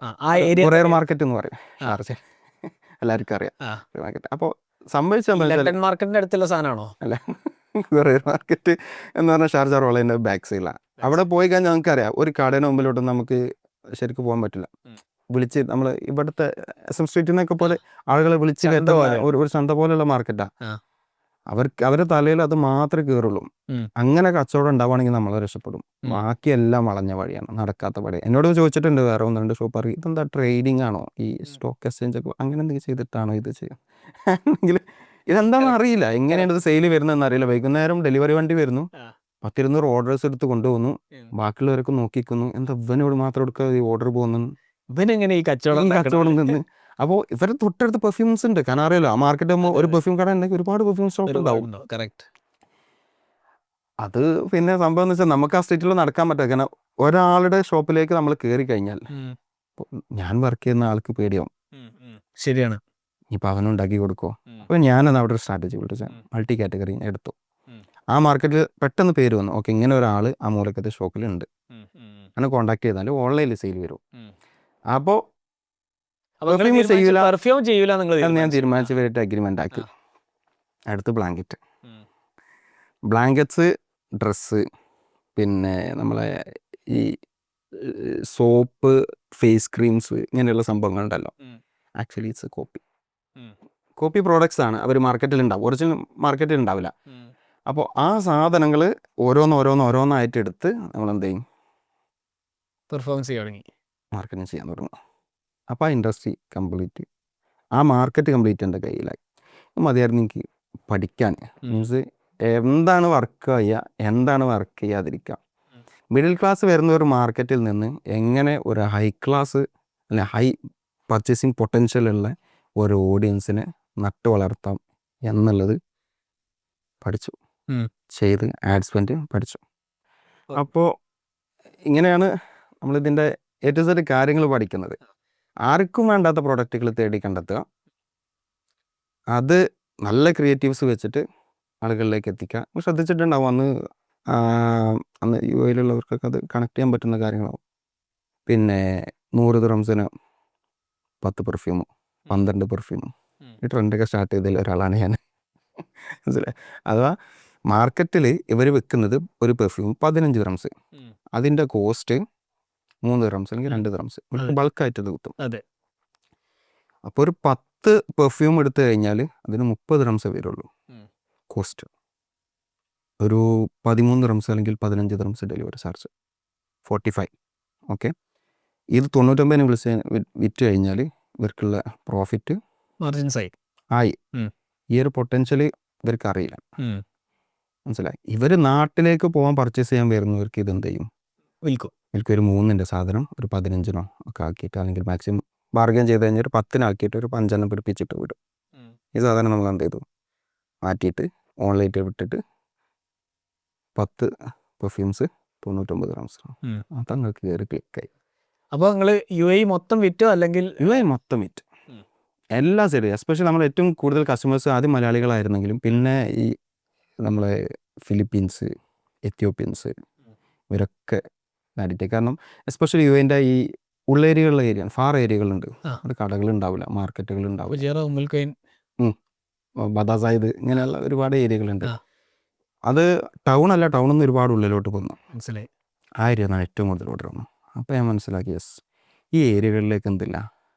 കൊറിയർ മാർക്കറ്റ് എന്ന് പറയും, ഷാർജ എല്ലാവർക്കും അറിയാം മാർക്കറ്റ്. അപ്പോൾ സംഭവിച്ചത് മാർക്കറ്റിൻ്റെ അടുത്തുള്ള സാധനമാണോ? അല്ല, കൊറിയർ മാർക്കറ്റ് എന്ന് പറഞ്ഞാൽ ഷാർജ റോളേൻ്റെ ബാക്ക് സൈഡിലാണ്. അവിടെ പോയി കഴിഞ്ഞാൽ നമുക്കറിയാം, ഒരു കടയുടെ മുമ്പിലോട്ട് നമുക്ക് ശരിക്കും പോകാൻ പറ്റില്ല. വിളിച്ച് നമ്മൾ ഇവിടുത്തെ SM സ്ട്രീറ്റിൽ നിന്നൊക്കെ പോലെ ആളുകളെ വിളിച്ച് ചന്ത കയറ്റുന്ന പോലെ. ഒരു ചന്ത പോലെയുള്ള മാർക്കറ്റാണ്. ആ. അവരുടെ തലയിൽ അത് മാത്രമേ കയറുള്ളൂ. ഉം. അങ്ങനെ കച്ചവടം ഉണ്ടാവുകയാണെങ്കിൽ നമ്മൾ രക്ഷപ്പെടും. ഉം. ബാക്കിയെല്ലാം വളഞ്ഞ വഴിയാണ്, നടക്കാത്ത വഴി. എന്നോട് ചോദിച്ചിട്ടുണ്ട് വേറെ 1-2 ഷോപ്പ്, ഇതെന്താ ട്രേഡിംഗ് ആണോ, ഈ സ്റ്റോക്ക് എക്സ്ചേഞ്ച് ഒക്കെ അങ്ങനെ എന്തെങ്കിലും ചെയ്തിട്ടാണോ ഇത് ചെയ്യുക ആണെങ്കിൽ ഇതെന്താണെന്ന് അറിയില്ല, എങ്ങനെയാണ് ഇത് സെയിൽ വരുന്നതെന്ന് അറിയില്ല. വൈകുന്നേരം ഡെലിവറി വണ്ടി വരുന്നു, 10-200 ഓർഡേഴ്സ് എടുത്ത് കൊണ്ടുപോകുന്നു, ബാക്കിയുള്ളവരൊക്കെ നോക്കിക്കുന്നു, എന്താ ഇവനോട് മാത്രം എടുക്കുക ഈ ഓർഡർ പോകുന്നു, ഇവനെങ്ങനെ ഈ കച്ചവടം നിന്ന്. അപ്പോൾ ഇവരെ തൊട്ടടുത്ത് പെർഫ്യൂംസ് ഉണ്ട്, കാരണം അറിയാലോ ആ മാർക്കറ്റ് ആകുമ്പോൾ ഒരു പെർഫ്യൂം കട ഉണ്ടെങ്കിൽ ഒരുപാട് പെർഫ്യൂം സ്റ്റോക്ക് ഉണ്ടാവും. കറക്റ്റ്. അത് പിന്നെ സംഭവം എന്ന് വെച്ചാൽ നമുക്ക് ആ സ്ട്രീറ്റിൽ നടക്കാൻ പറ്റില്ല, കാരണം ഒരാളുടെ ഷോപ്പിലേക്ക് നമ്മൾ കയറി കഴിഞ്ഞാൽ ഞാൻ വർക്ക് ചെയ്യുന്ന ആൾക്ക് പേടിയാവും. ശരിയാണ്. ഇപ്പം അവനുണ്ടാക്കി കൊടുക്കുമോ. അപ്പോൾ ഞാനത് അവിടെ ഒരു സ്ട്രാറ്റജി വിളിച്ച മൾട്ടി കാറ്റഗറി എടുത്തു. ആ മാർക്കറ്റിൽ പെട്ടെന്ന് പേര് വന്നു, ഓക്കെ ഇങ്ങനെ ഒരാൾ ആ മൂലക്കത്തെ ഷോപ്പിലുണ്ട്, അങ്ങനെ കോൺടാക്ട് ചെയ്താൽ ഓൺലൈനിൽ സെയിൽ വരും. അപ്പോൾ പെർഫ്യൂം ചെയ്യൂല ഞാൻ തീരുമാനിച്ച് വരിട്ട് അഗ്രിമെൻ്റ് ആക്കി. അടുത്ത് ബ്ലാങ്കറ്റ്സ്, ഡ്രസ്സ്, പിന്നെ നമ്മളെ ഈ സോപ്പ്, ഫേസ് ക്രീംസ്, ഇങ്ങനെയുള്ള സംഭവങ്ങളുണ്ടല്ലോ. ആക്ച്വലി ഇറ്റ്സ് കോപ്പി പ്രോഡക്ട്സ് ആണ്, അവർ മാർക്കറ്റിൽ ഉണ്ടാവും, ഒറിജിനൽ മാർക്കറ്റിൽ ഉണ്ടാവില്ല. അപ്പോൾ ആ സാധനങ്ങൾ ഓരോന്നായിട്ട് എടുത്ത് നമ്മൾ എന്ത് ചെയ്യും, പെർഫോമൻസ് ചെയ്യാൻ തുടങ്ങി, മാർക്കറ്റിംഗ് ചെയ്യാൻ തുടങ്ങും. അപ്പോൾ ആ ഇൻഡസ്ട്രി കംപ്ലീറ്റ്, ആ മാർക്കറ്റ് കംപ്ലീറ്റ് എൻ്റെ കയ്യിലായി. മതിയായിരുന്നു എനിക്ക് പഠിക്കാൻ. മീൻസ് എന്താണ് വർക്ക് ചെയ്യുക, എന്താണ് വർക്ക് ചെയ്യാതിരിക്കുക. മിഡിൽ ക്ലാസ് വരുന്ന ഒരു മാർക്കറ്റിൽ നിന്ന് എങ്ങനെ ഒരു ഹൈ ക്ലാസ് അല്ലെ ഹൈ പർച്ചേസിങ് പൊട്ടൻഷ്യലുള്ള ഒരു ഓഡിയൻസിനെ നട്ടു വളർത്താം എന്നുള്ളത് പഠിച്ചു, ചെയ്ത് ആഡ് സ്പെൻഡ് പഠിച്ചു. അപ്പോൾ ഇങ്ങനെയാണ് നമ്മളിതിൻ്റെ A to Z കാര്യങ്ങൾ പഠിക്കുന്നത്. ആർക്കും വേണ്ടാത്ത പ്രോഡക്റ്റുകൾ തേടി കണ്ടെത്തുക, അത് നല്ല ക്രിയേറ്റീവ്സ് വെച്ചിട്ട് ആളുകളിലേക്ക് എത്തിക്കുക. ശ്രദ്ധിച്ചിട്ടുണ്ടാവും അന്ന് UAE-ലുള്ളവർക്കൊക്കെ അത് കണക്ട് ചെയ്യാൻ പറ്റുന്ന കാര്യങ്ങളാവും. പിന്നെ 100 ദിർഹംസിന് 10 പെർഫ്യൂമും 12 പെർഫ്യൂമും ഈ ട്രെൻഡൊക്കെ സ്റ്റാർട്ട് ചെയ്തതിൽ ഒരാളാണ് ഞാൻ. മനസ്സിലായി. അഥവാ മാർക്കറ്റിൽ ഇവർ വെക്കുന്നത് ഒരു പെർഫ്യൂം 15 ദിർഹംസ്, അതിൻ്റെ കോസ്റ്റ് 3 ദിർഹംസ് അല്ലെങ്കിൽ 2 ദിർഹംസ്, ബൾക്കായിട്ട് ഇത് കിട്ടും. അതെ. അപ്പോൾ ഒരു 10 പെർഫ്യൂം എടുത്തു കഴിഞ്ഞാൽ അതിന് 30 ദിർഹംസേ വരുള്ളൂ കോസ്റ്റ്. ഒരു 13 ദിർഹംസ് അല്ലെങ്കിൽ 15 ദിർഹംസ് ഡെലിവറി ചാർജ്, 45. ഓക്കെ, ഇത് 99 വിറ്റ് കഴിഞ്ഞാൽ ഇവർക്കുള്ള പ്രോഫിറ്റ് മാർജിൻസ് ആയി. ഈ ഒരു പൊട്ടൻഷ്യൽ ഇവർക്ക് അറിയില്ല. മനസ്സിലായി. ഇവർ നാട്ടിലേക്ക് പോകാൻ പർച്ചേസ് ചെയ്യാൻ വരുന്നവർക്ക് ഇതെന്ത് ചെയ്യും, വിൽക്കും. ഒരു 3-ന്റെ സാധനം ഒരു 15-നോ ഒക്കെ ആക്കിയിട്ട്, അല്ലെങ്കിൽ മാക്സിമം ബാർഗൻ ചെയ്ത് കഴിഞ്ഞാൽ ഒരു 10-നാക്കിയിട്ട് ഒരു 5 പിടിപ്പിച്ചിട്ട് വിടും. ഈ സാധനം നമ്മൾ എന്ത് ചെയ്തു, മാറ്റിയിട്ട് ഓൺലൈനിൽ വിട്ടിട്ട് 10 പെർഫ്യൂംസ് 99 ദിർഹംസ്, അതങ്ങൾക്ക് കയറി ക്ലിക്കായി. അപ്പോൾ നിങ്ങൾ UAE മൊത്തം വിറ്റോ, അല്ലെങ്കിൽ UAE മൊത്തം വിറ്റ് എല്ലാ സൈഡും. എസ്പെഷ്യലി നമ്മൾ ഏറ്റവും കൂടുതൽ കസ്റ്റമേഴ്സ് ആദ്യം മലയാളികളായിരുന്നെങ്കിലും പിന്നെ ഈ നമ്മളെ ഫിലിപ്പീൻസ്, എത്യോപ്യൻസ്, ഇവരൊക്കെ നേരിട്ട്. കാരണം എസ്പെഷ്യലി UAE-ൻ്റെ ഈ ഉള്ളേരിയകളുള്ള ഏരിയ, ഫാർ ഏരിയകളുണ്ട്, അവിടെ കടകളുണ്ടാവില്ല, മാർക്കറ്റുകൾ ഉണ്ടാവില്ല. ബദാസായത് ഇങ്ങനെയുള്ള ഒരുപാട് ഏരിയകളുണ്ട്. അത് ടൗൺ അല്ല, ടൗണിൽ നിന്ന് ഒരുപാട് ഉള്ളിലോട്ട് പോകുന്നു. മനസ്സിലായി. ആ ഏരിയ എന്നാണ് ഏറ്റവും കൂടുതൽ ഓർഡർ വന്നു. അപ്പോൾ ഞാൻ മനസ്സിലാക്കി, യെസ് ഈ ഏരിയകളിലേക്ക് എന്തില്ല,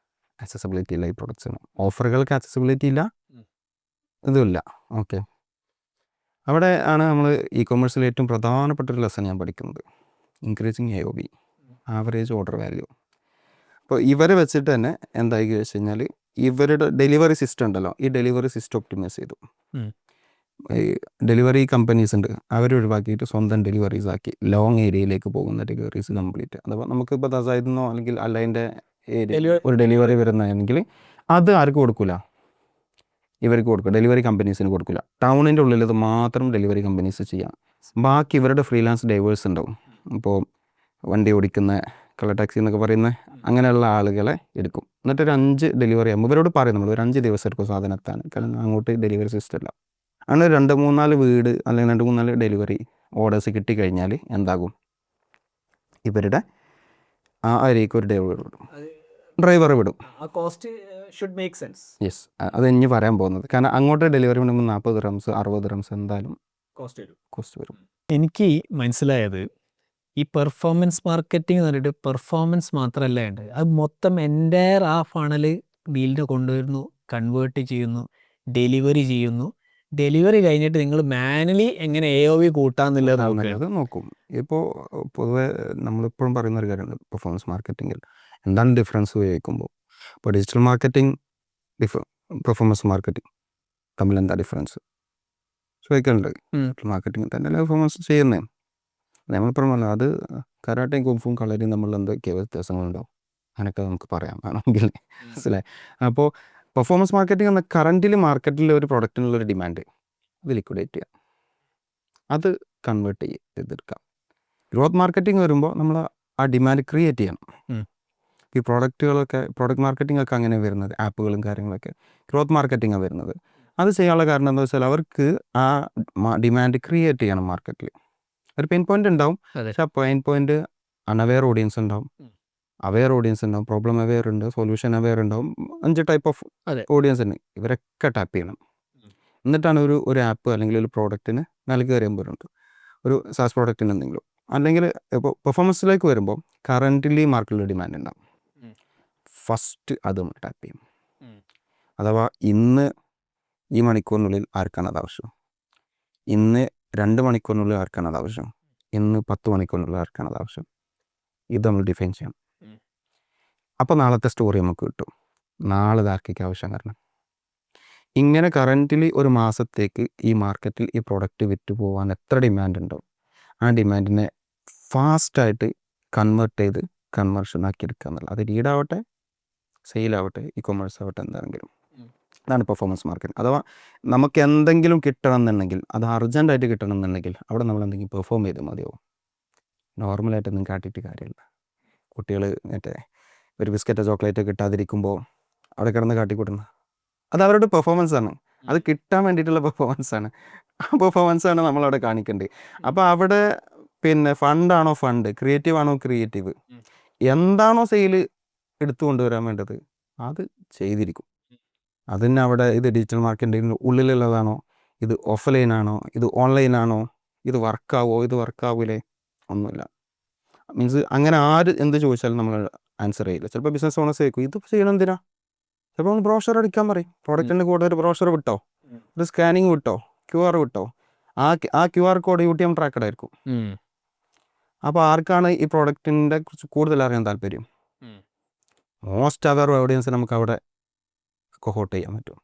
ആക്സസിബിലിറ്റി ഇല്ല ഈ പ്രൊഡക്ട്സിന്, ഓഫറുകൾക്ക് ആക്സസിബിലിറ്റി ഇല്ല, ഇതുമില്ല. ഓക്കെ, അവിടെ ആണ് നമ്മൾ ഇ-കൊമേഴ്സിൽ ഏറ്റവും പ്രധാനപ്പെട്ട ഒരു ലെസൺ ഞാൻ പഠിക്കുന്നത്, increasing AOV, average order value. അപ്പോൾ ഇവരെ വെച്ചിട്ട് തന്നെ എന്തായി വെച്ച് കഴിഞ്ഞാൽ ഇവരുടെ ഡെലിവറി സിസ്റ്റം ഉണ്ടല്ലോ, ഈ ഡെലിവറി സിസ്റ്റം ഒപ്റ്റിമൈസ് ചെയ്തു. ഈ ഡെലിവറി കമ്പനീസ് ഉണ്ട്, അവരെ ഒഴിവാക്കിയിട്ട് സ്വന്തം ഡെലിവറീസ് ആക്കി ലോങ് ഏരിയയിലേക്ക് പോകുന്ന ഡെലിവറീസ് കംപ്ലീറ്റ്. അഥവാ നമുക്കിപ്പോൾ ദസായിന്നോ അല്ലെങ്കിൽ അല്ലതിൻ്റെ ഏരിയ ഒരു ഡെലിവറി വരുന്നതെങ്കിൽ അത് ആർക്ക് കൊടുക്കില്ല, ഇവർക്ക് കൊടുക്കുക, ഡെലിവറി കമ്പനീസിന് കൊടുക്കില്ല. ടൗണിൻ്റെ ഉള്ളിൽ ഇത് മാത്രം ഡെലിവറി കമ്പനീസ് ചെയ്യാം. ബാക്കി ഇവരുടെ ഫ്രീലാൻസ് ഡ്രൈവേഴ്സ് ഉണ്ടാവും. ഇപ്പോൾ വണ്ടി ഓടിക്കുന്ന കളർ ടാക്സി എന്നൊക്കെ പറയുന്ന അങ്ങനെയുള്ള ആളുകളെ എടുക്കും. എന്നിട്ട് ഒരു 5 ഡെലിവറി ആകുമ്പോൾ ഇവരോട് പറയും നമ്മൾ ഒരു 5 ദിവസം എടുക്കും സാധനം എത്താൻ, കാരണം അങ്ങോട്ട് ഡെലിവറി സിസ്റ്റം ഇല്ല. അങ്ങനെ 2-3-4 വീട് അല്ലെങ്കിൽ 2-3-4 ഡെലിവറി ഓർഡേഴ്സ് കിട്ടിക്കഴിഞ്ഞാൽ എന്താകും, ഇവരുടെ ആ ഏരിയയ്ക്ക് ഒരു ഡ്രൈവർ വിടും. യെസ്, അത് ഇനി പറയാൻ പോകുന്നത്. കാരണം അങ്ങോട്ട് ഡെലിവറി വിടുമ്പോൾ 40 ദിർഹംസ് 60 ദിർഹംസ് എന്തായാലും കോസ്റ്റ് വരും. എനിക്ക് മനസ്സിലായത് ഈ പെർഫോമൻസ് മാർക്കറ്റിംഗ് എന്ന് പറഞ്ഞിട്ട് പെർഫോമൻസ് മാത്രമല്ല ഉണ്ട്, അത് മൊത്തം എൻ്റയർ ആ ഫണൽ ഡീലിനെ കൊണ്ടുവരുന്നു, കൺവേർട്ട് ചെയ്യുന്നു, ഡെലിവറി ചെയ്യുന്നു. ഡെലിവറി കഴിഞ്ഞിട്ട് നിങ്ങൾ മാനുവലി എങ്ങനെ AOV കൂട്ടാന്നുള്ളത് നോക്കുക. അത് നോക്കും. ഇപ്പോൾ പൊതുവെ നമ്മളിപ്പോഴും പറയുന്ന ഒരു കാര്യമുണ്ട് പെർഫോമൻസ് മാർക്കറ്റിങ്ങിൽ എന്താണ് ഡിഫറൻസ് ഉപയോഗിക്കുമ്പോൾ. ഇപ്പോൾ ഡിജിറ്റൽ മാർക്കറ്റിംഗ് പെർഫോമൻസ് മാർക്കറ്റിംഗ് തമ്മിൽ എന്താ ഡിഫറൻസ് ചോദിക്കാനുണ്ട്. ഡിജിറ്റൽ മാർക്കറ്റിംഗ് തന്നെ പെർഫോമൻസ് ചെയ്യുന്നത് നമ്മളിപ്പോഴും പറഞ്ഞു അത് കരാട്ടയും കുംഫും കളരിയും തമ്മിൽ എന്തൊക്കെയോ വ്യത്യാസങ്ങളുണ്ടാവും, അങ്ങനെയൊക്കെ നമുക്ക് പറയാം വേണമെങ്കിൽ. മനസ്സിലായി. അപ്പോൾ പെർഫോമൻസ് മാർക്കറ്റിംഗ് എന്ന കറൻ്റിൽ മാർക്കറ്റിൽ ഒരു പ്രൊഡക്റ്റിനുള്ളൊരു ഡിമാൻഡ് അത് ലിക്വിഡേറ്റ് ചെയ്യുക, അത് കൺവേർട്ട് ചെയ്തെടുക്കാം. ഗ്രോത്ത് മാർക്കറ്റിംഗ് വരുമ്പോൾ നമ്മൾ ആ ഡിമാൻഡ് ക്രിയേറ്റ് ചെയ്യണം. ഈ പ്രോഡക്റ്റ് മാർക്കറ്റിംഗ് ഒക്കെ അങ്ങനെ വരുന്നത്, ആപ്പുകളും കാര്യങ്ങളൊക്കെ ഗ്രോത്ത് മാർക്കറ്റിംഗാണ് വരുന്നത്. അത് ചെയ്യാനുള്ള കാരണം എന്താ വെച്ചാൽ അവർക്ക് ആ ഡിമാൻഡ് ക്രിയേറ്റ് ചെയ്യണം. മാർക്കറ്റിൽ ഒരു പെയിൻ പോയിന്റ് ഉണ്ടാവും, പക്ഷെ ആ പെയിൻ പോയിന്റ് അൺഅവെയർ ഓഡിയൻസ് ഉണ്ടാവും, അവെയർ ഓഡിയൻസ് ഉണ്ടാവും, പ്രോബ്ലം അവെയർ ഉണ്ട്, സൊല്യൂഷൻ അവെയർ ഉണ്ടാവും. 5 ടൈപ്പ് ഓഫ് ഓഡിയൻസ് ഉണ്ട്. ഇവരൊക്കെ ടാപ്പ് ചെയ്യണം. എന്നിട്ടാണ് ഒരു ആപ്പ് അല്ലെങ്കിൽ ഒരു പ്രോഡക്റ്റിന് വിലക്ക് കയറിയാൻ പോലുണ്ട്, ഒരു സാസ് പ്രോഡക്റ്റിന് എന്തെങ്കിലും. അല്ലെങ്കിൽ ഇപ്പോൾ പെർഫോമൻസിലേക്ക് വരുമ്പോൾ കറൻ്റിലി മാർക്കറ്റിൽ ഡിമാൻഡ് ഉണ്ടാവും. ഫസ്റ്റ് അത് ടാപ്പ് ചെയ്യും. അഥവാ ഇന്ന് ഈ മണിക്കൂറിനുള്ളിൽ ആർക്കാണ് അത് ആവശ്യം, ഇന്ന് 2 മണിക്കൂറിനുള്ളിൽ ആർക്കാണ് അത് ആവശ്യം, ഇന്ന് 10 മണിക്കൂറിനുള്ളിൽ ആർക്കാണ് അത് ആവശ്യം, ഇത് നമ്മൾ ഡിഫൈൻ ചെയ്യണം. അപ്പോൾ നാളത്തെ സ്റ്റോറി നമുക്ക് കിട്ടും, നാളെ ആർക്കൊക്കെ ആവശ്യം. കാരണം ഇങ്ങനെ കറൻ്റിലി ഒരു മാസത്തേക്ക് ഈ മാർക്കറ്റിൽ ഈ പ്രൊഡക്റ്റ് വിറ്റ് പോകാൻ എത്ര ഡിമാൻഡ് ഉണ്ടാവും, ആ ഡിമാൻഡിനെ ഫാസ്റ്റായിട്ട് കൺവേർട്ട് ചെയ്ത് കൺവേർഷൻ ആക്കിയെടുക്കുക എന്നുള്ളത്. അത് ലീഡാവട്ടെ, സെയിലാവട്ടെ, കൊമേഴ്സ് ആവട്ടെ, എന്താണെങ്കിലും. അതാണ് പെർഫോമൻസ് മാർക്കറ്റിംഗ്. അഥവാ നമുക്ക് എന്തെങ്കിലും കിട്ടണം എന്നുണ്ടെങ്കിൽ, അത് അർജൻറ്റായിട്ട് കിട്ടണം എന്നുണ്ടെങ്കിൽ അവിടെ നമ്മൾ എന്തെങ്കിലും പെർഫോം ചെയ്ത് മതിയാവും. നോർമലായിട്ടൊന്നും കാട്ടിയിട്ട് കാര്യമില്ല. കുട്ടികൾ മറ്റേ ഒരു ബിസ്ക്കറ്റോ ചോക്ലേറ്റോ കിട്ടാതിരിക്കുമ്പോൾ അവിടെ കിടന്ന് കാട്ടിക്കൂട്ടുന്നത് അത് അവരുടെ പെർഫോമൻസാണ്. അത് കിട്ടാൻ വേണ്ടിയിട്ടുള്ള പെർഫോമൻസാണ്. ആ പെർഫോമൻസാണ് നമ്മളവിടെ കാണിക്കേണ്ടത്. അപ്പോൾ അവിടെ ഫണ്ടാണോ ഫണ്ട്, ക്രിയേറ്റീവ് ആണോ ക്രിയേറ്റീവ്, എന്താണോ സെയിൽ എടുത്തു കൊണ്ടുവരാൻ വേണ്ടത് അത് ചെയ്തിരിക്കും. അതിന് അവിടെ ഇത് ഡിജിറ്റൽ മാർക്കറ്റിംഗിൻ്റെ ഉള്ളിലുള്ളതാണോ, ഇത് ഓഫ്ലൈനാണോ, ഇത് ഓൺലൈനാണോ, ഇത് വർക്കാവോ, ഇത് വർക്കാവൂലേ, ഒന്നുമില്ല. മീൻസ് അങ്ങനെ ആര് എന്ത് ചോദിച്ചാലും നമ്മൾ ആൻസർ ചെയ്യില്ല. ചിലപ്പോൾ ബിസിനസ് ഓണേഴ്സ് ചോദിക്കും ഇത് ചെയ്യണം എന്തിനാ, ചിലപ്പോൾ ബ്രോഷർ അടിക്കാൻ പറയും. പ്രോഡക്റ്റിൻ്റെ കൂടെ ഒരു ബ്രോഷർ വിട്ടോ, ഒരു സ്കാനിങ് വിട്ടോ, QR വിട്ടോ, ആ QR കോഡ് UTM ട്രാക്കഡ് ആയിരിക്കും. അപ്പോൾ ആർക്കാണ് ഈ പ്രോഡക്റ്റിൻ്റെ കുറിച്ച് കൂടുതൽ അറിയാൻ താല്പര്യം, മോസ്റ്റ് അവർ ഓഡിയൻസ് നമുക്ക് അവിടെ കൊഹോട്ട് ചെയ്യാൻ പറ്റും.